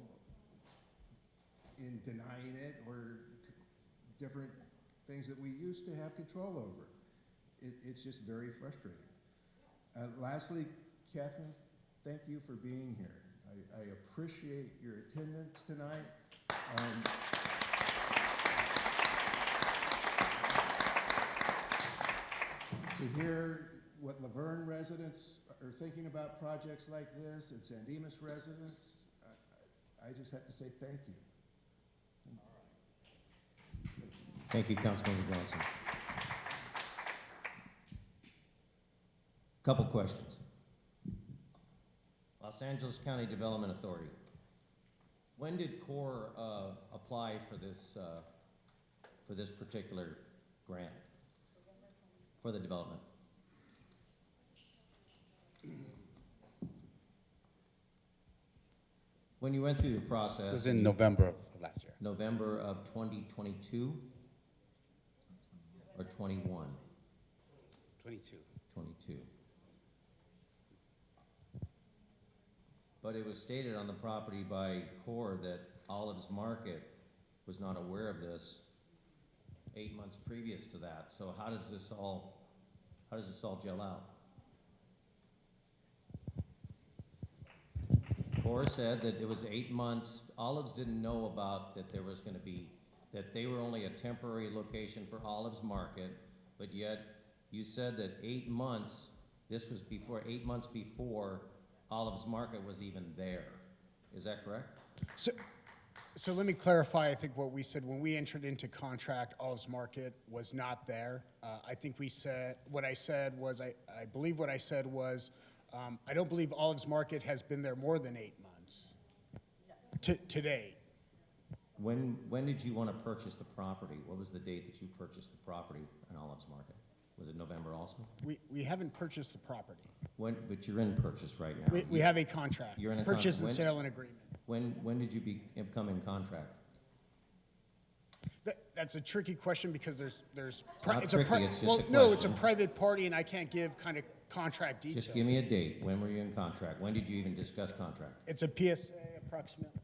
in denying it or different things that we used to have control over. It's just very frustrating. Lastly, Catherine, thank you for being here. I appreciate your attendance tonight. To hear what Laverne residents are thinking about projects like this, and San Dimas residents, I just have to say thank you. Thank you, Councilmember Johnson. Couple questions. Los Angeles County Development Authority. When did CORE apply for this particular grant for the development? When you went through the process. It was in November of last year. November of 2022 or 21? 22. 22. But it was stated on the property by CORE that Olives Market was not aware of this 8 months previous to that. So how does this all gel out? CORE said that it was 8 months. Olives didn't know about that there was going to be, that they were only a temporary location for Olives Market, but yet you said that 8 months, this was before 8 months before Olives Market was even there. Is that correct? So let me clarify, I think what we said, when we entered into contract, Olives Market was not there. I think what I said was, I believe what I said was, I don't believe Olives Market has been there more than 8 months today. When did you want to purchase the property? What was the date that you purchased the property in Olives Market? Was it November also? We haven't purchased the property. But you're in purchase right now. We have a contract. You're in a Purchase contract. and sale and agreement. When did you become in contract? That's a tricky question because there's Not it's tricky, a it's just well, a no, it's a question. private party and I can't give kind of contract details. Just give me a date. When were you in contract? When did you even discuss contract? It's a PSA approximately.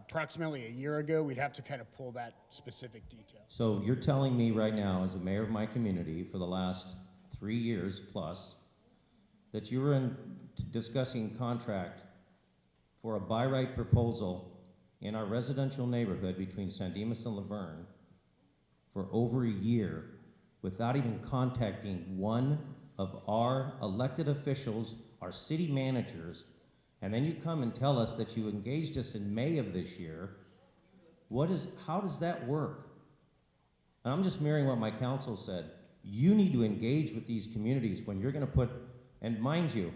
Approximately a year ago. We'd have to kind of pull that specific detail. So you're telling me right now, as the mayor of my community for the last 3 years plus, that you were discussing contract for a by right proposal in our residential neighborhood between San Dimas and Laverne for over a year without even contacting one of our elected officials, our city managers, and then you come and tell us that you engaged us in May of this year. How does that work? And I'm just mirroring what my council said. You need to engage with these communities when you're gonna put, and mind you,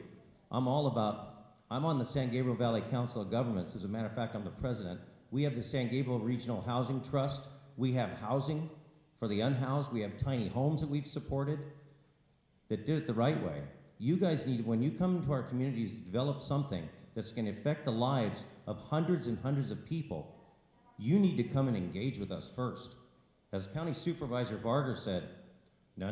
I'm on the San Gabriel Valley Council of Governments. As a matter of fact, I'm the president. We have the San Gabriel Regional Housing Trust. We have housing for the unhoused. We have tiny homes that we've supported that did it the right way. You guys need, when you come into our communities to develop something that's going to affect the lives of hundreds and hundreds of people, you need to come and engage with us first. As County Supervisor Vargas said, no.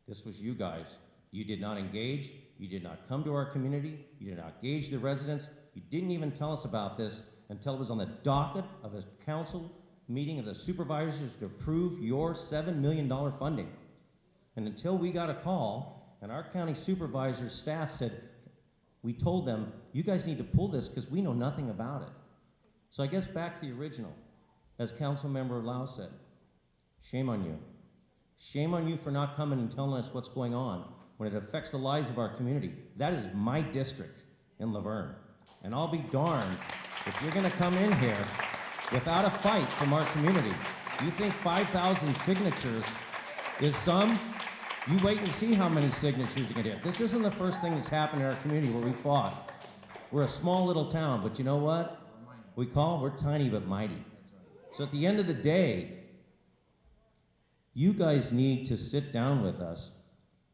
This was you guys. You did not engage. You did not come to our community. You did not engage the residents. You didn't even tell us about this until it was on the docket of a council meeting of the supervisors to approve your $7 million funding. And until we got a call, and our county supervisor's staff said, we told them, you guys need to pull this because we know nothing about it. So I guess back to the original, as Councilmember Lau said, shame on you. Shame on you for not coming and telling us what's going on when it affects the lives of our community. That is my district in Laverne. And I'll be darned if you're gonna come in here without a fight from our community. You think 5,000 signatures is some? You wait and see how many signatures you can get. This isn't the first thing that's happened in our community where we fought. We're a small little town, but you know what? We're tiny but mighty. So at the end of the day, you guys need to sit down with us.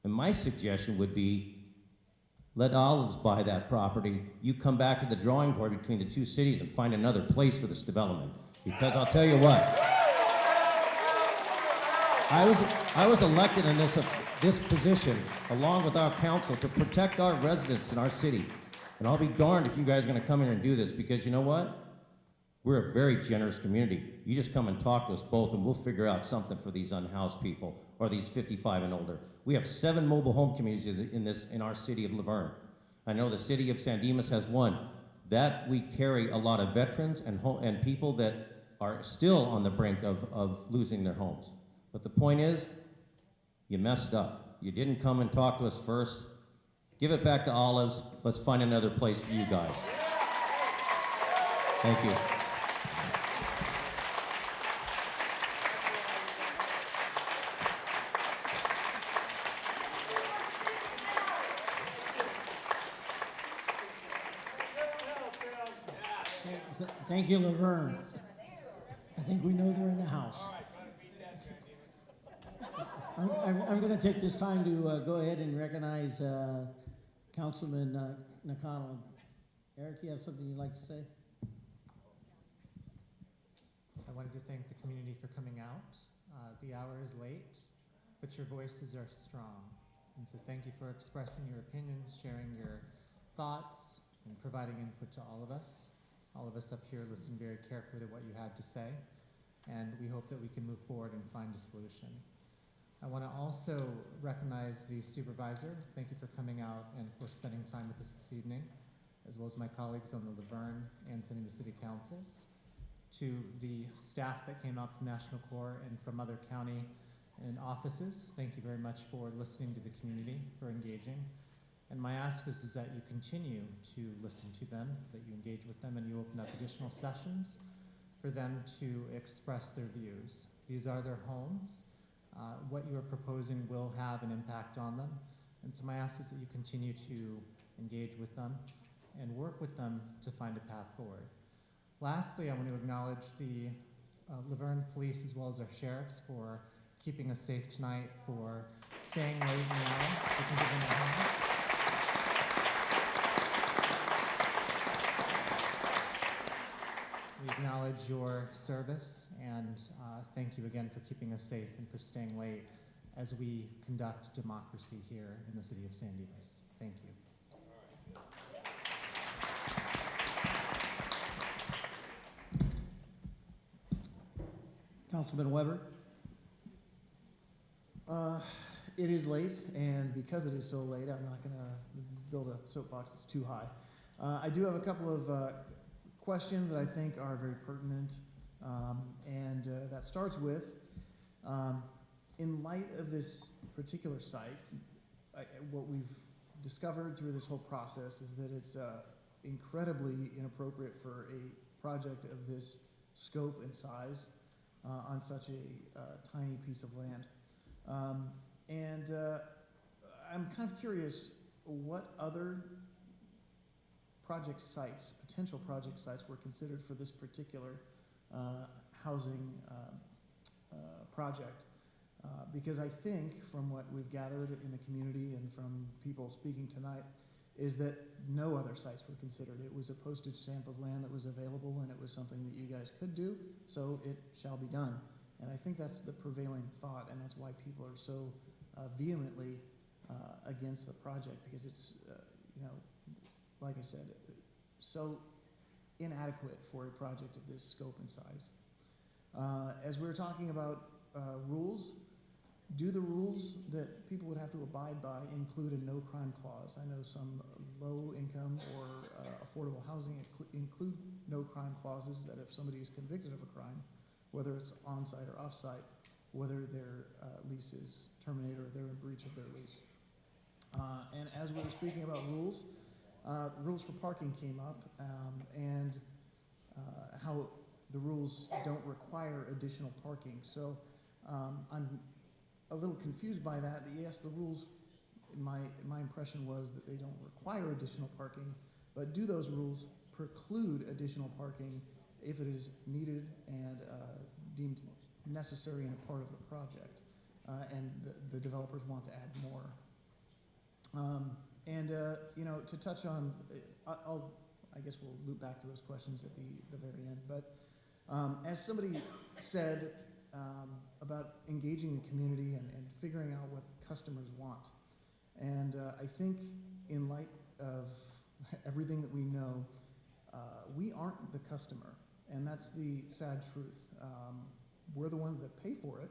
And my suggestion would be, let Olives buy that property. You come back to the drawing board between the two cities and find another place for this development. Because I'll tell you what, I was elected in this position, along with our council, to protect our residents in our city. And I'll be darned if you guys are gonna come in and do this, because you know what? We're a very generous community. You just come and talk to us both and we'll figure out something for these unhoused people, or these 55 and older. We have 7 mobile home communities in our city of Laverne. I know the city of San Dimas has 1. That we carry a lot of veterans and people that are still on the brink of losing their homes. But the point is, you messed up. You didn't come and talk to us first. Give it back to Olives. Let's find another place for you guys. Thank you. Thank you, Laverne. I think we know they're in the house. I'm going to take this time to go ahead and recognize Councilman Nakano. Eric, you have something you'd like to say? I wanted to thank the community for coming out. The hour is late, but your voices are strong. And so thank you for expressing your opinions, sharing your thoughts, and providing input to all of us. All of us up here listen very carefully to what you had to say, and we hope that we can move forward and find a solution. I want to also recognize the supervisor. Thank you for coming out and for spending time with us this evening. as well as my colleagues on the Laverne and Sonoma City Councils, to the staff that came out from National Corps and from other county and offices. Thank you very much for listening to the community, for engaging. And my ask is that you continue to listen to them, that you engage with them, and you open up additional sessions for them to express their views. These are their homes. What you are proposing will have an impact on them. And so my ask is that you continue to engage with them and work with them to find a path forward. Lastly, I want to acknowledge the Laverne Police as well as our sheriffs for keeping us safe tonight, for staying late in the hour. We can give them a hand. We acknowledge your service and thank you again for keeping us safe and for staying late as we conduct democracy here in the city of San Dimas. Thank you. Councilman Weber? It is late, and because it is so late, I'm not going to build a soapbox that's too high. I do have a couple of questions that I think are very pertinent, and that starts with, in light of this particular site, what we've discovered through this whole process is that it's incredibly inappropriate for a project of this scope and size on such a tiny piece of land. I'm kind of curious what other project sites, potential project sites, were considered for this particular housing project. Because I think from what we've gathered in the community and from people speaking tonight is that no other sites were considered. It was a postage stamp of land that was available, and it was something that you guys could do, so it shall be done. And I think that's the prevailing thought, and that's why people are so vehemently against the project, because it's, like I said, so inadequate for a project of this scope and size. As we were talking about rules, do the rules that people would have to abide by include a no crime clause? I know some low income or affordable housing include no crime clauses that if somebody is convicted of a crime, whether it's on-site or off-site, whether their lease is terminated or they're in breach of their lease. And as we were speaking about rules, rules for parking came up, and how the rules don't require additional parking. So I'm a little confused by that. Yes, the rules, my impression was that they don't require additional parking, but do those rules preclude additional parking if it is needed and deemed necessary and a part of the project, and the developers want to add more. To touch on, I guess we'll loop back to those questions at the very end, but as somebody said about engaging the community and figuring out what customers want, and I think in light of everything that we know, we aren't the customer, and that's the sad truth. We're the ones that pay for it,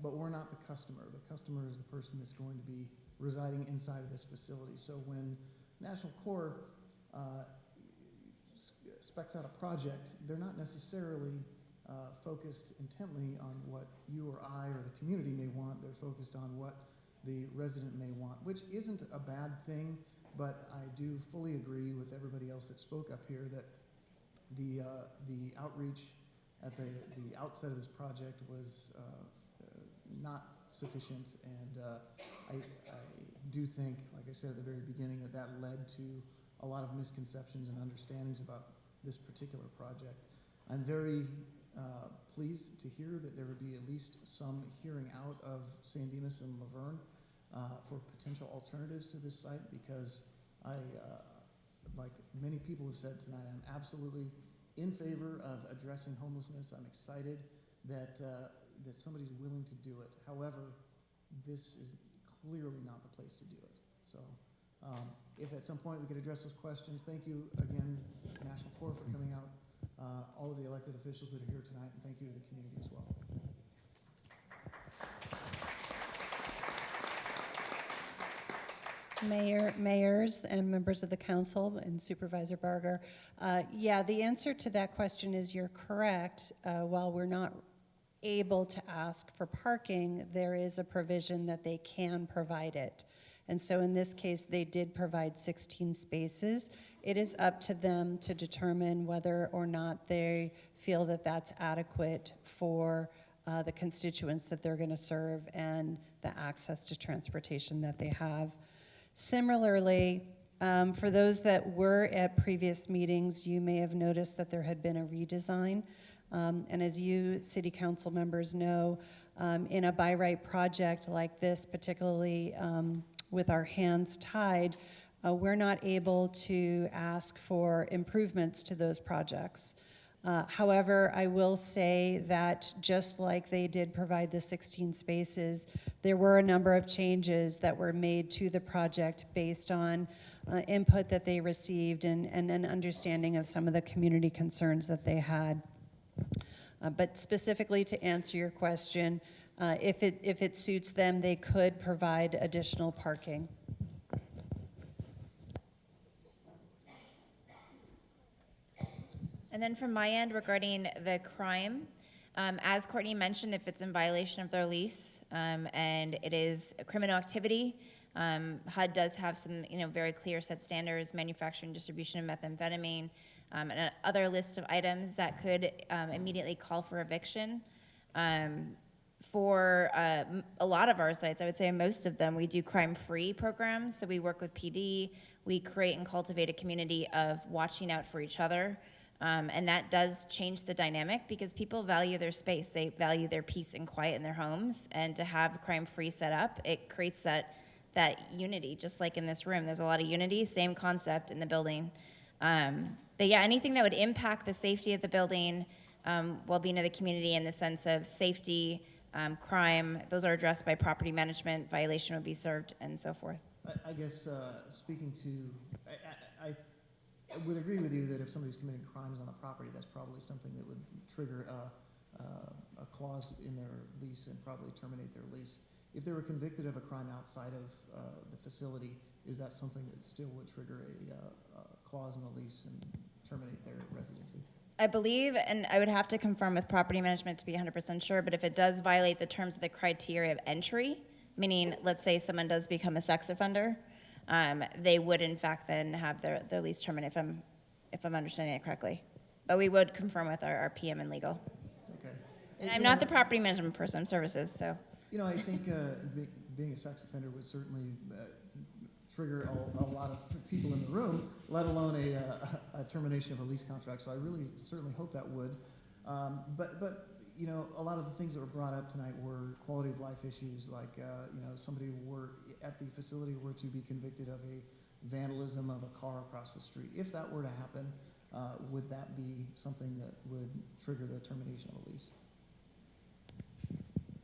but we're not the customer. The customer is the person that's going to be residing inside of this facility. So when National Corps specs out a project, they're not necessarily focused intently on what you or I or the community may want. They're focused on what the resident may want, which isn't a bad thing, but I do fully agree with everybody else that spoke up here that the outreach at the outset of this project was not sufficient, and I do think, like I said at the very beginning, that led to a lot of misconceptions and understandings about this particular project. I'm very pleased to hear that there would be at least some hearing out of San Dimas and Laverne for potential alternatives to this site, because I, like many people have said tonight, I'm absolutely in favor of addressing homelessness. I'm excited that that somebody's willing to do it. However, this is clearly not the place to do it. So if at some point we could address those questions, thank you again, National Corps, for coming out, all of the elected officials that are here tonight, and thank you to the community as well. Mayors and members of the council and Supervisor Barger. Yeah, the answer to that question is you're correct. While we're not able to ask for parking, there is a provision that they can provide it. And so in this case, they did provide 16 spaces. It is up to them to determine whether or not they feel that that's adequate for the constituents that they're going to serve and the access to transportation that they have. Similarly, for those that were at previous meetings, you may have noticed that there had been a redesign. And as you city council members know, in a by right project like this, particularly with our hands tied, we're not able to ask for improvements to those projects. However, I will say that just like they did provide the 16 spaces, there were a number of changes that were made to the project based on input that they received and an understanding of some of the community concerns that they had. But specifically to answer your question, if it suits them, they could provide additional parking. And then from my end regarding the crime, as Courtney mentioned, if it's in violation of their lease and it is a criminal activity, HUD does have some very clear set standards, manufacturing, distribution of methamphetamine, and other list of items that could immediately call for eviction. For a lot of our sites, I would say most of them, we do crime-free programs. So we work with PD, we create and cultivate a community of watching out for each other. And that does change the dynamic because people value their space. They value their peace and quiet in their homes. And to have crime-free set up, it creates that unity, just like in this room. There's a lot of unity, same concept in the building. But yeah, anything that would impact the safety of the building, well-being of the community in the sense of safety, crime, those are addressed by property management, violation would be served, and so forth. I guess speaking to, I would agree with you that if somebody's committing crimes on a property, that's probably something that would trigger a clause in their lease and probably terminate their lease. If they were convicted of a crime outside of the facility, is that something that still would trigger a clause in the lease and terminate their residency? I believe, and I would have to confirm with property management to be 100% sure, but if it does violate the terms of the criteria of entry, meaning let's say someone does become a sex offender, they would in fact then have their lease terminated if I'm understanding it correctly. But we would confirm with our PM and legal. Okay. And I'm not the property management person, I'm services, so. I think being a sex offender would certainly trigger a lot of people in the room, let alone a termination of a lease contract. So I really certainly hope that would. But a lot of the things that were brought up tonight were quality of life issues, like somebody were at the facility were to be convicted of a vandalism of a car across the street. If that were to happen, would that be something that would trigger the termination of a lease?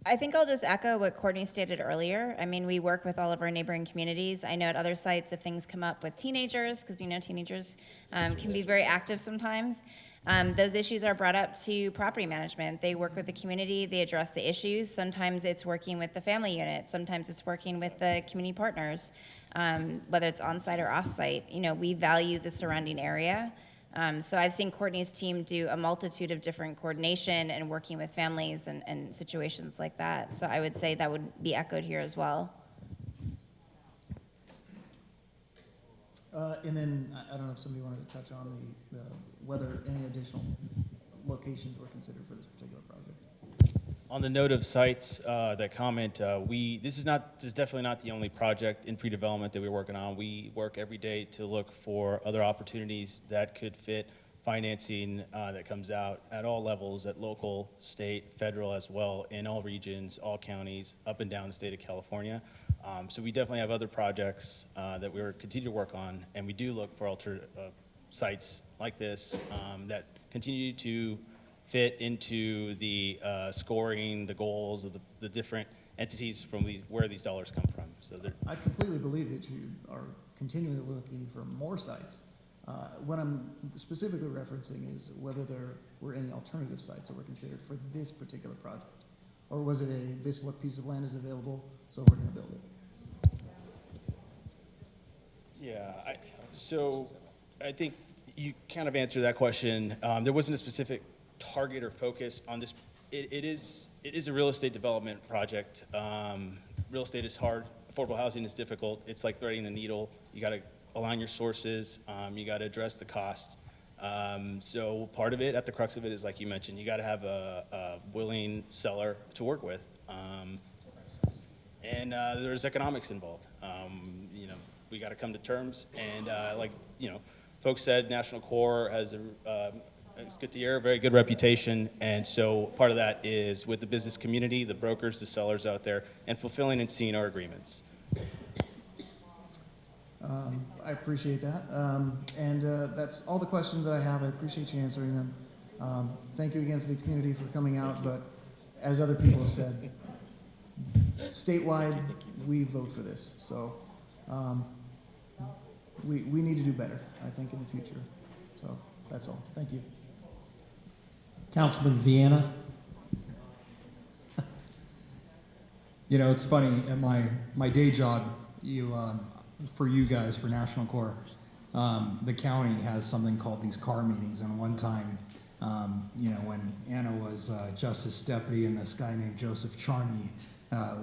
I think I'll just echo what Courtney stated earlier. I mean, we work with all of our neighboring communities. I know at other sites, if things come up with teenagers, because we know teenagers can be very active sometimes, those issues are brought up to property management. They work with the community, they address the issues. Sometimes it's working with the family unit. Sometimes it's working with the community partners, whether it's on-site or off-site. We value the surrounding area. So I've seen Courtney's team do a multitude of different coordination and working with families and situations like that. So I would say that would be echoed here as well. And then I don't know if somebody wanted to touch on whether any additional locations were considered for this particular project. On the note of sites, that comment, this is definitely not the only project in pre-development that we're working on. We work every day to look for other opportunities that could fit financing that comes out at all levels, at local, state, federal as well, in all regions, all counties, up and down the state of California. So we definitely have other projects that we're continue to work on, and we do look for alternative sites like this that continue to fit into the scoring, the goals of the different entities from where these dollars come from. So I completely believe that you are continually looking for more sites. What I'm specifically referencing is whether there were any alternative sites that were considered for this particular project. Or was it this piece of land is available, so we're going to build it? So I think you kind of answered that question. There wasn't a specific target or focus on this. It is a real estate development project. Real estate is hard. Affordable housing is difficult. It's like threading a needle. You got to align your sources. You got to address the cost. So part of it, at the crux of it, is like you mentioned, you got to have a willing seller to work with. And there's economics involved. You know, we got to come to terms. And like, you know, folks said, National Core has it's good to hear, a very good reputation. And so part of that is with the business community, the brokers, the sellers out there, and fulfilling and seeing our agreements. I appreciate that. And that's all the questions that I have. I appreciate you answering them. Thank you again for the community for coming out. But as other people have said, statewide, we vote for this. So we need to do better, I think, in the future. So that's all. Thank you. Councilman Vienna. You know, it's funny, at my day job, for you guys, for National Core, the county has something called these car meetings, and one time, you know, when Anna was Justice Deputy and this guy named Joseph Charney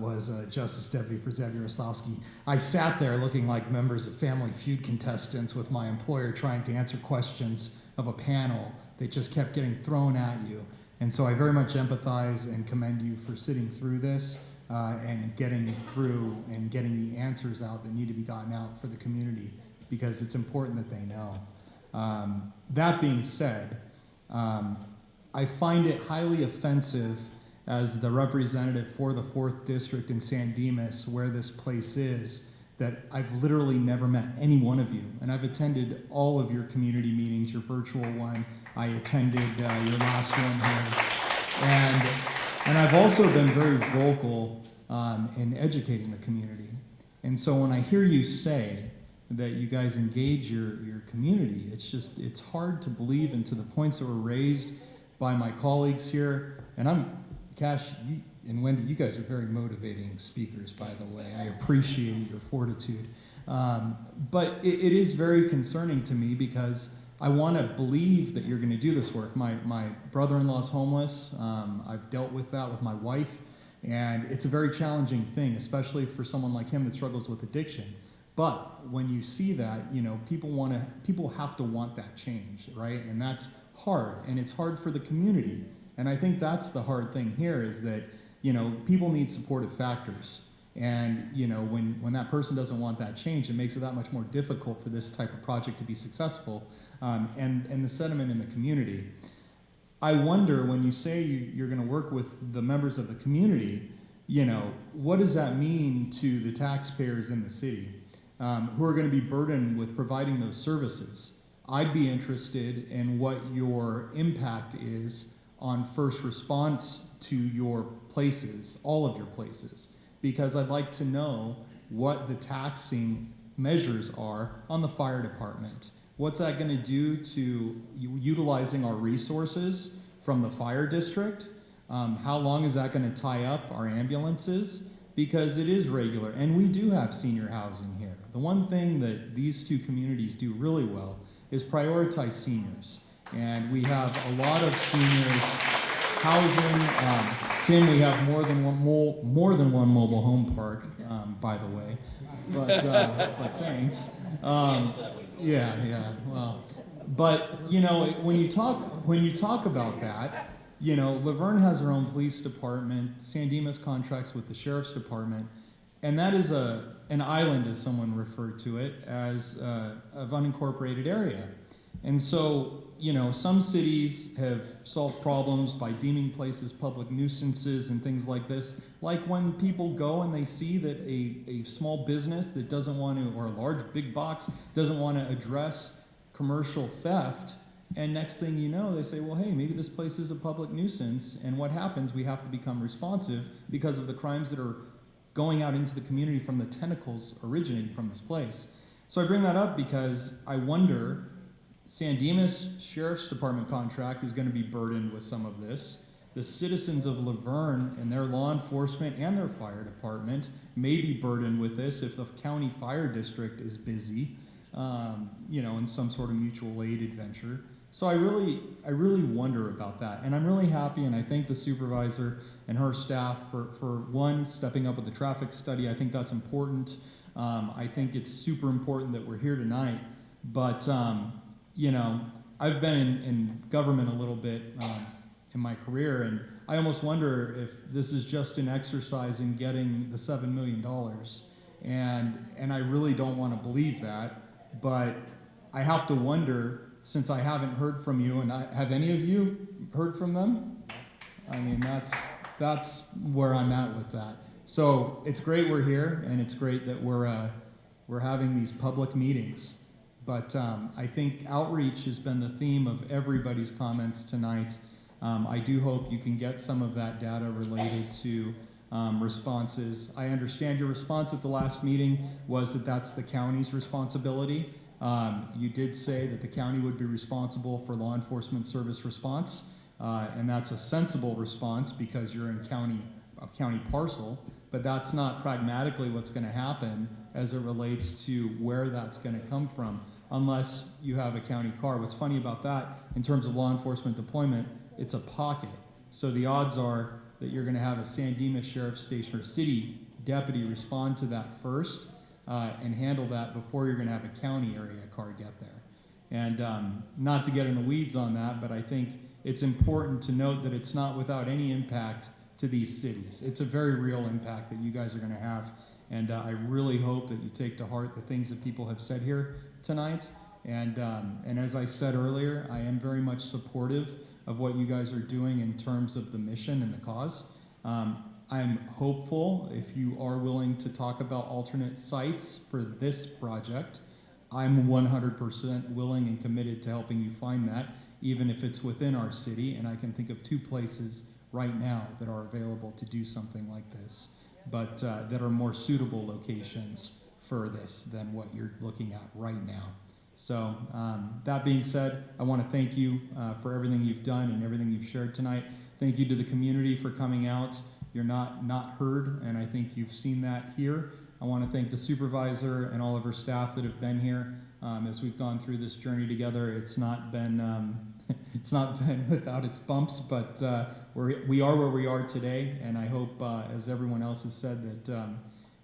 was Justice Deputy for Zev Yaroslavsky, I sat there looking like members of Family Feud contestants with my employer trying to answer questions of a panel that just kept getting thrown at you. And so I very much empathize and commend you for sitting through this and getting through and getting the answers out that need to be gotten out for the community, because it's important that they know. That being said, I find it highly offensive as the representative for the 4th District in San Dimas, where this place is, that I've literally never met any one of you. And I've attended all of your community meetings, your virtual one. I attended your last one here. And I've also been very vocal in educating the community. And so when I hear you say that you guys engage your community, it's hard to believe, and to the points that were raised by my colleagues here. And Cash, and Wendy, you guys are very motivating speakers, by the way. I appreciate your fortitude. But it is very concerning to me, because I want to believe that you're going to do this work. My brother-in-law's homeless. I've dealt with that with my wife, and it's a very challenging thing, especially for someone like him that struggles with addiction. But when you see that, you know, people have to want that change, right? And that's hard, and it's hard for the community. And I think that's the hard thing here, is that, you know, people need supportive factors. And, you know, when that person doesn't want that change, it makes it that much more difficult for this type of project to be successful, and the sentiment in the community. I wonder, when you say you're going to work with the members of the community, you know, what does that mean to the taxpayers in the city who are going to be burdened with providing those services? I'd be interested in what your impact is on first response to your places, all of your places, because I'd like to know what the taxing measures are on the fire department. What's that going to do to utilizing our resources from the fire district? How long is that going to tie up our ambulances? Because it is regular, and we do have senior housing here. The one thing that these two communities do really well is prioritize seniors. And we have a lot of seniors housing. Tim, we have more than one mobile home park, by the way. But thanks. Yeah. Well, but you know, when you talk about that, you know, Laverne has her own police department. San Dimas contracts with the sheriff's department, and that is an island, as someone referred to it, as of unincorporated area. And so, you know, some cities have solved problems by deeming places public nuisances and things like this. Like when people go and they see that a small business that doesn't want to, or a large big box doesn't want to address commercial theft, and next thing you know, they say, well, hey, maybe this place is a public nuisance, and what happens? We have to become responsive because of the crimes that are going out into the community from the tentacles originating from this place. So I bring that up because I wonder, San Dimas Sheriff's Department contract is going to be burdened with some of this. The citizens of Laverne and their law enforcement and their fire department may be burdened with this if the county fire district is busy. in some sort of mutual aid adventure. So I really wonder about that. And I'm really happy, and I thank the supervisor and her staff for one, stepping up with the traffic study. I think that's important. I think it's super important that we're here tonight. But, I've been in government a little bit in my career, and I almost wonder if this is just an exercise in getting the $7 million. And I really don't want to believe that, but I have to wonder, since I haven't heard from you, and have any of you heard from them? I mean, that's where I'm at with that. So it's great we're here, and it's great that we're having these public meetings. But I think outreach has been the theme of everybody's comments tonight. I do hope you can get some of that data related to responses. I understand your response at the last meeting was that that's the county's responsibility. You did say that the county would be responsible for law enforcement service response, and that's a sensible response because you're in a county parcel, but that's not pragmatically what's going to happen as it relates to where that's going to come from, unless you have a county car. What's funny about that, in terms of law enforcement deployment, it's a pocket. So the odds are that you're going to have a San Dimas Sheriff's Station or city deputy respond to that first and handle that before you're going to have a county area car get there. And not to get in the weeds on that, but I think it's important to note that it's not without any impact to these cities. It's a very real impact that you guys are going to have. And I really hope that you take to heart the things that people have said here tonight. And as I said earlier, I am very much supportive of what you guys are doing in terms of the mission and the cause. I'm hopeful if you are willing to talk about alternate sites for this project. I'm 100% willing and committed to helping you find that, even if it's within our city. And I can think of 2 places right now that are available to do something like this, but that are more suitable locations for this than what you're looking at right now. So that being said, I want to thank you for everything you've done and everything you've shared tonight. Thank you to the community for coming out. You're not heard, and I think you've seen that here. I want to thank the supervisor and all of her staff that have been here as we've gone through this journey together. It's not been without its bumps, but we are where we are today, and I hope, as everyone else has said, that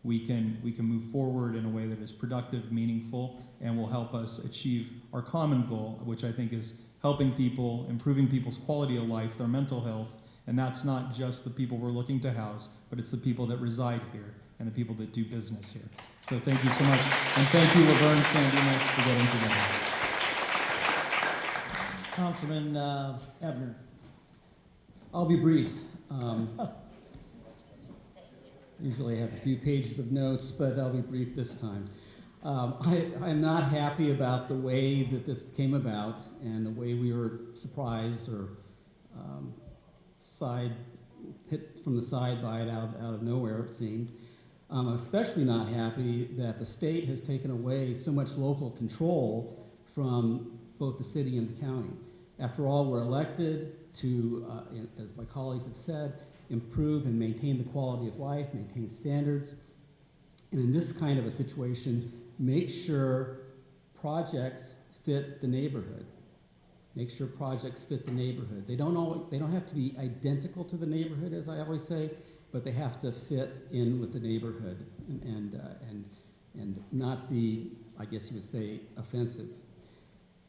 we can move forward in a way that is productive, meaningful, and will help us achieve our common goal, which I think is helping people, improving people's quality of life, their mental health, and that's not just the people we're looking to house, but it's the people that reside here and the people that do business here. So thank you so much, and thank you, Laverne San Dimas, for getting together. Councilman Ebner. I'll be brief. Usually I have a few pages of notes, but I'll be brief this time. I'm not happy about the way that this came about and the way we were surprised or hit from the side by it out of nowhere, it seemed. I'm especially not happy that the state has taken away so much local control from both the city and the county. After all, we're elected to, as my colleagues have said, improve and maintain the quality of life, maintain standards, and in this kind of a situation, make sure projects fit the neighborhood. Make sure projects fit the neighborhood. They don't have to be identical to the neighborhood, as I always say, but they have to fit in with the neighborhood and not be, I guess you would say, offensive.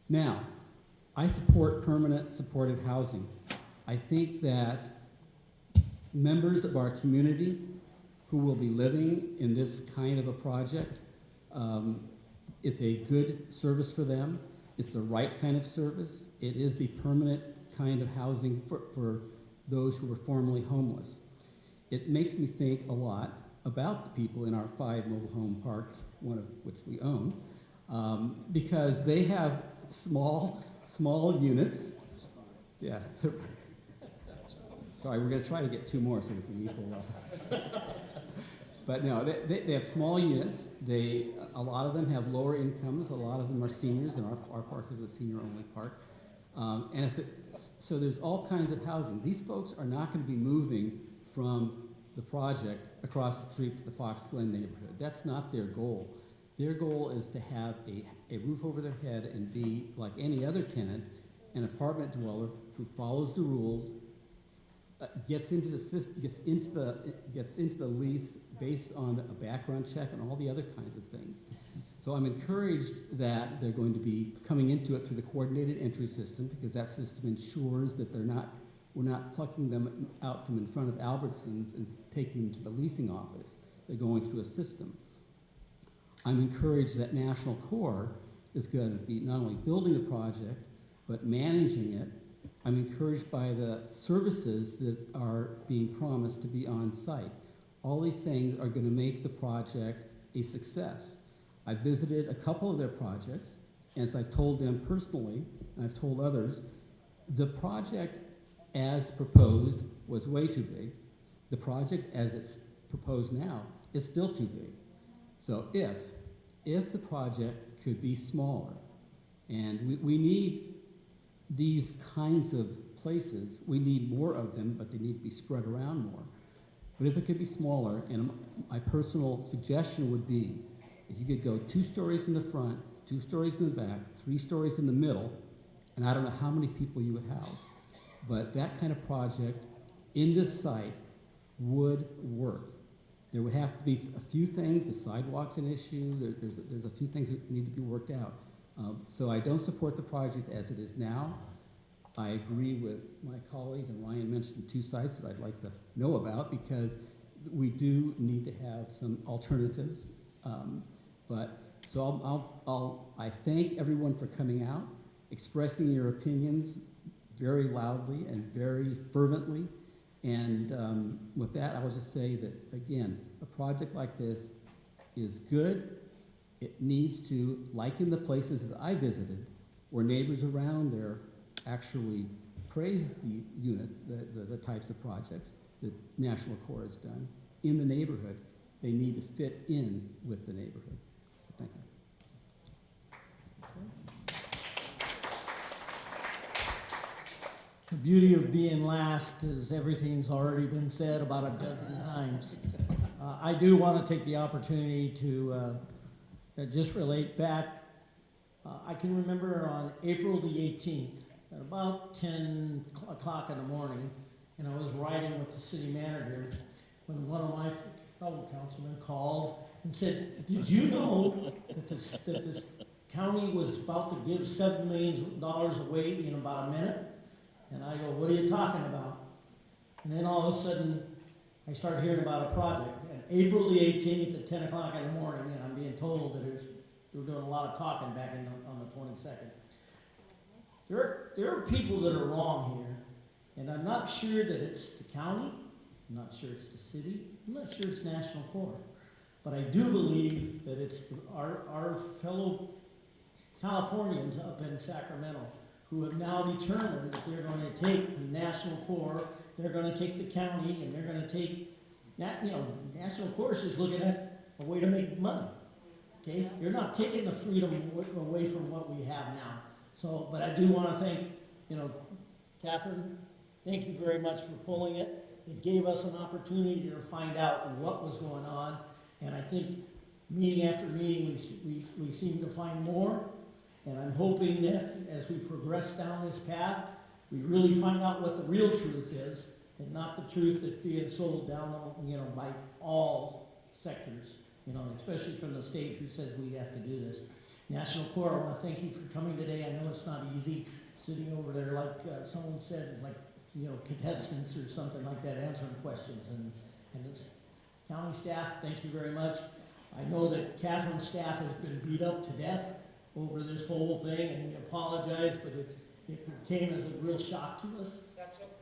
Now, I support permanent supportive housing. I think that members of our community who will be living in this kind of a project, it's a good service for them. It's the right kind of service. It is the permanent kind of housing for those who were formerly homeless. It makes me think a lot about the people in our 5 mobile home parks, one of which we own, because they have small units. Yeah. Sorry, we're going to try to get 2 more so we can equal up. But no, they have small units. A lot of them have lower incomes. A lot of them are seniors, and our park is a senior-only park. So there's all kinds of housing. These folks are not going to be moving from the project across the street to the Fox Glen neighborhood. That's not their goal. Their goal is to have a roof over their head and be, like any other tenant, an apartment dweller who follows the rules, gets into the lease based on a background check and all the other kinds of things. So I'm encouraged that they're going to be coming into it through the coordinated entry system, because that system ensures that we're not plucking them out from in front of Albertsons and taking them to the leasing office. They're going through a system. I'm encouraged that National Core is going to be not only building the project, but managing it. I'm encouraged by the services that are being promised to be on site. All these things are going to make the project a success. I visited a couple of their projects, and as I've told them personally, and I've told others, the project as proposed was way too big. The project as it's proposed now is still too big. So if the project could be smaller, and we need these kinds of places, we need more of them, but they need to be spread around more. But if it could be smaller, and my personal suggestion would be, if you could go 2 stories in the front, 2 stories in the back, 3 stories in the middle, and I don't know how many people you would house, but that kind of project in this site would work. There would have to be a few things. The sidewalk's an issue. There's a few things that need to be worked out. So I don't support the project as it is now. I agree with my colleague, and Ryan mentioned 2 sites that I'd like to know about, because we do need to have some alternatives. I thank everyone for coming out, expressing your opinions very loudly and very fervently. And with that, I will just say that, again, a project like this is good. It needs to, like in the places that I visited, where neighbors around there actually praise the units, the types of projects that National Core has done in the neighborhood. They need to fit in with the neighborhood. Thank you. The beauty of being last is everything's already been said about a dozen times. I do want to take the opportunity to just relate back. I can remember on April the 18th, at about 10 o'clock in the morning, and I was riding with the city manager when one of my fellow councilmen called and said, "Did you know that this county was about to give $7 million away in about a minute?" And I go, "What are you talking about?" And then all of a sudden, I started hearing about a project. And April the 18th at 10 o'clock in the morning, and I'm being told that they were doing a lot of talking back on the 22nd. There are people that are wrong here, and I'm not sure that it's the county, I'm not sure it's the city, I'm not sure it's National Core. But I do believe that it's our fellow Californians up in Sacramento who have now determined that they're going to take the National Core, they're going to take the county, and they're going to take, National Core is just looking at a way to make money. Okay? You're not taking the freedom away from what we have now. So, but I do want to thank, Catherine, thank you very much for pulling it. It gave us an opportunity to find out what was going on. And I think meeting after meeting, we seem to find more. And I'm hoping that as we progress down this path, we really find out what the real truth is, and not the truth that's being sold down, by all sectors, especially from the state who says we have to do this. National Core, I want to thank you for coming today. I know it's not easy sitting over there, like someone said, like, contestants or something like that, answering questions. And this county staff, thank you very much. I know that Catherine's staff has been beat up to death over this whole thing, and we apologize, but it came as a real shock to us. That's okay.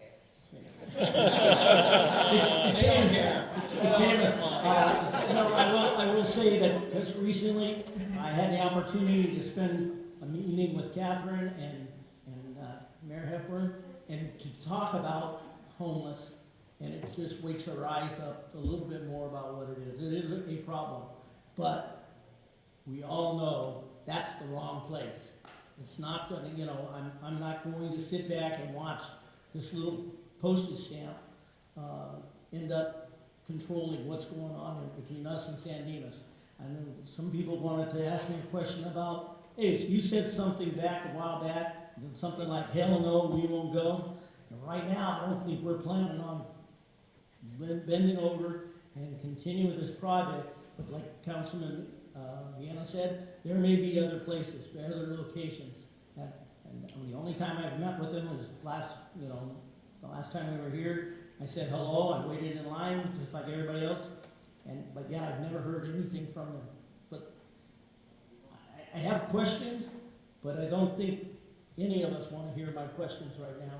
I will say that just recently, I had the opportunity to spend a meeting with Catherine and Mayor Hepburn, and to talk about homeless, and it just wakes our eyes up a little bit more about what it is. It is a problem, but we all know that's the wrong place. It's not gonna, I'm not going to sit back and watch this little postage stamp end up controlling what's going on between us and San Dimas. I know some people wanted to ask me a question about, hey, you said something back a while back, something like, hell no, we won't go. And right now, I don't think we're planning on bending over and continue with this project. But like Councilman Vienna said, there may be other places, other locations. And the only time I've met with them was the last time we were here. I said hello, I waited in line just like everybody else. But yeah, I've never heard anything from them. But I have questions, but I don't think any of us want to hear my questions right now.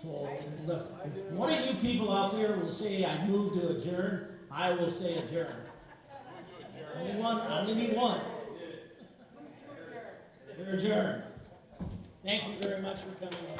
So look, if one of you people out there will say I move to adjourn, I will say adjourn. Only one, I only need one. We're adjourned. Thank you very much for coming in.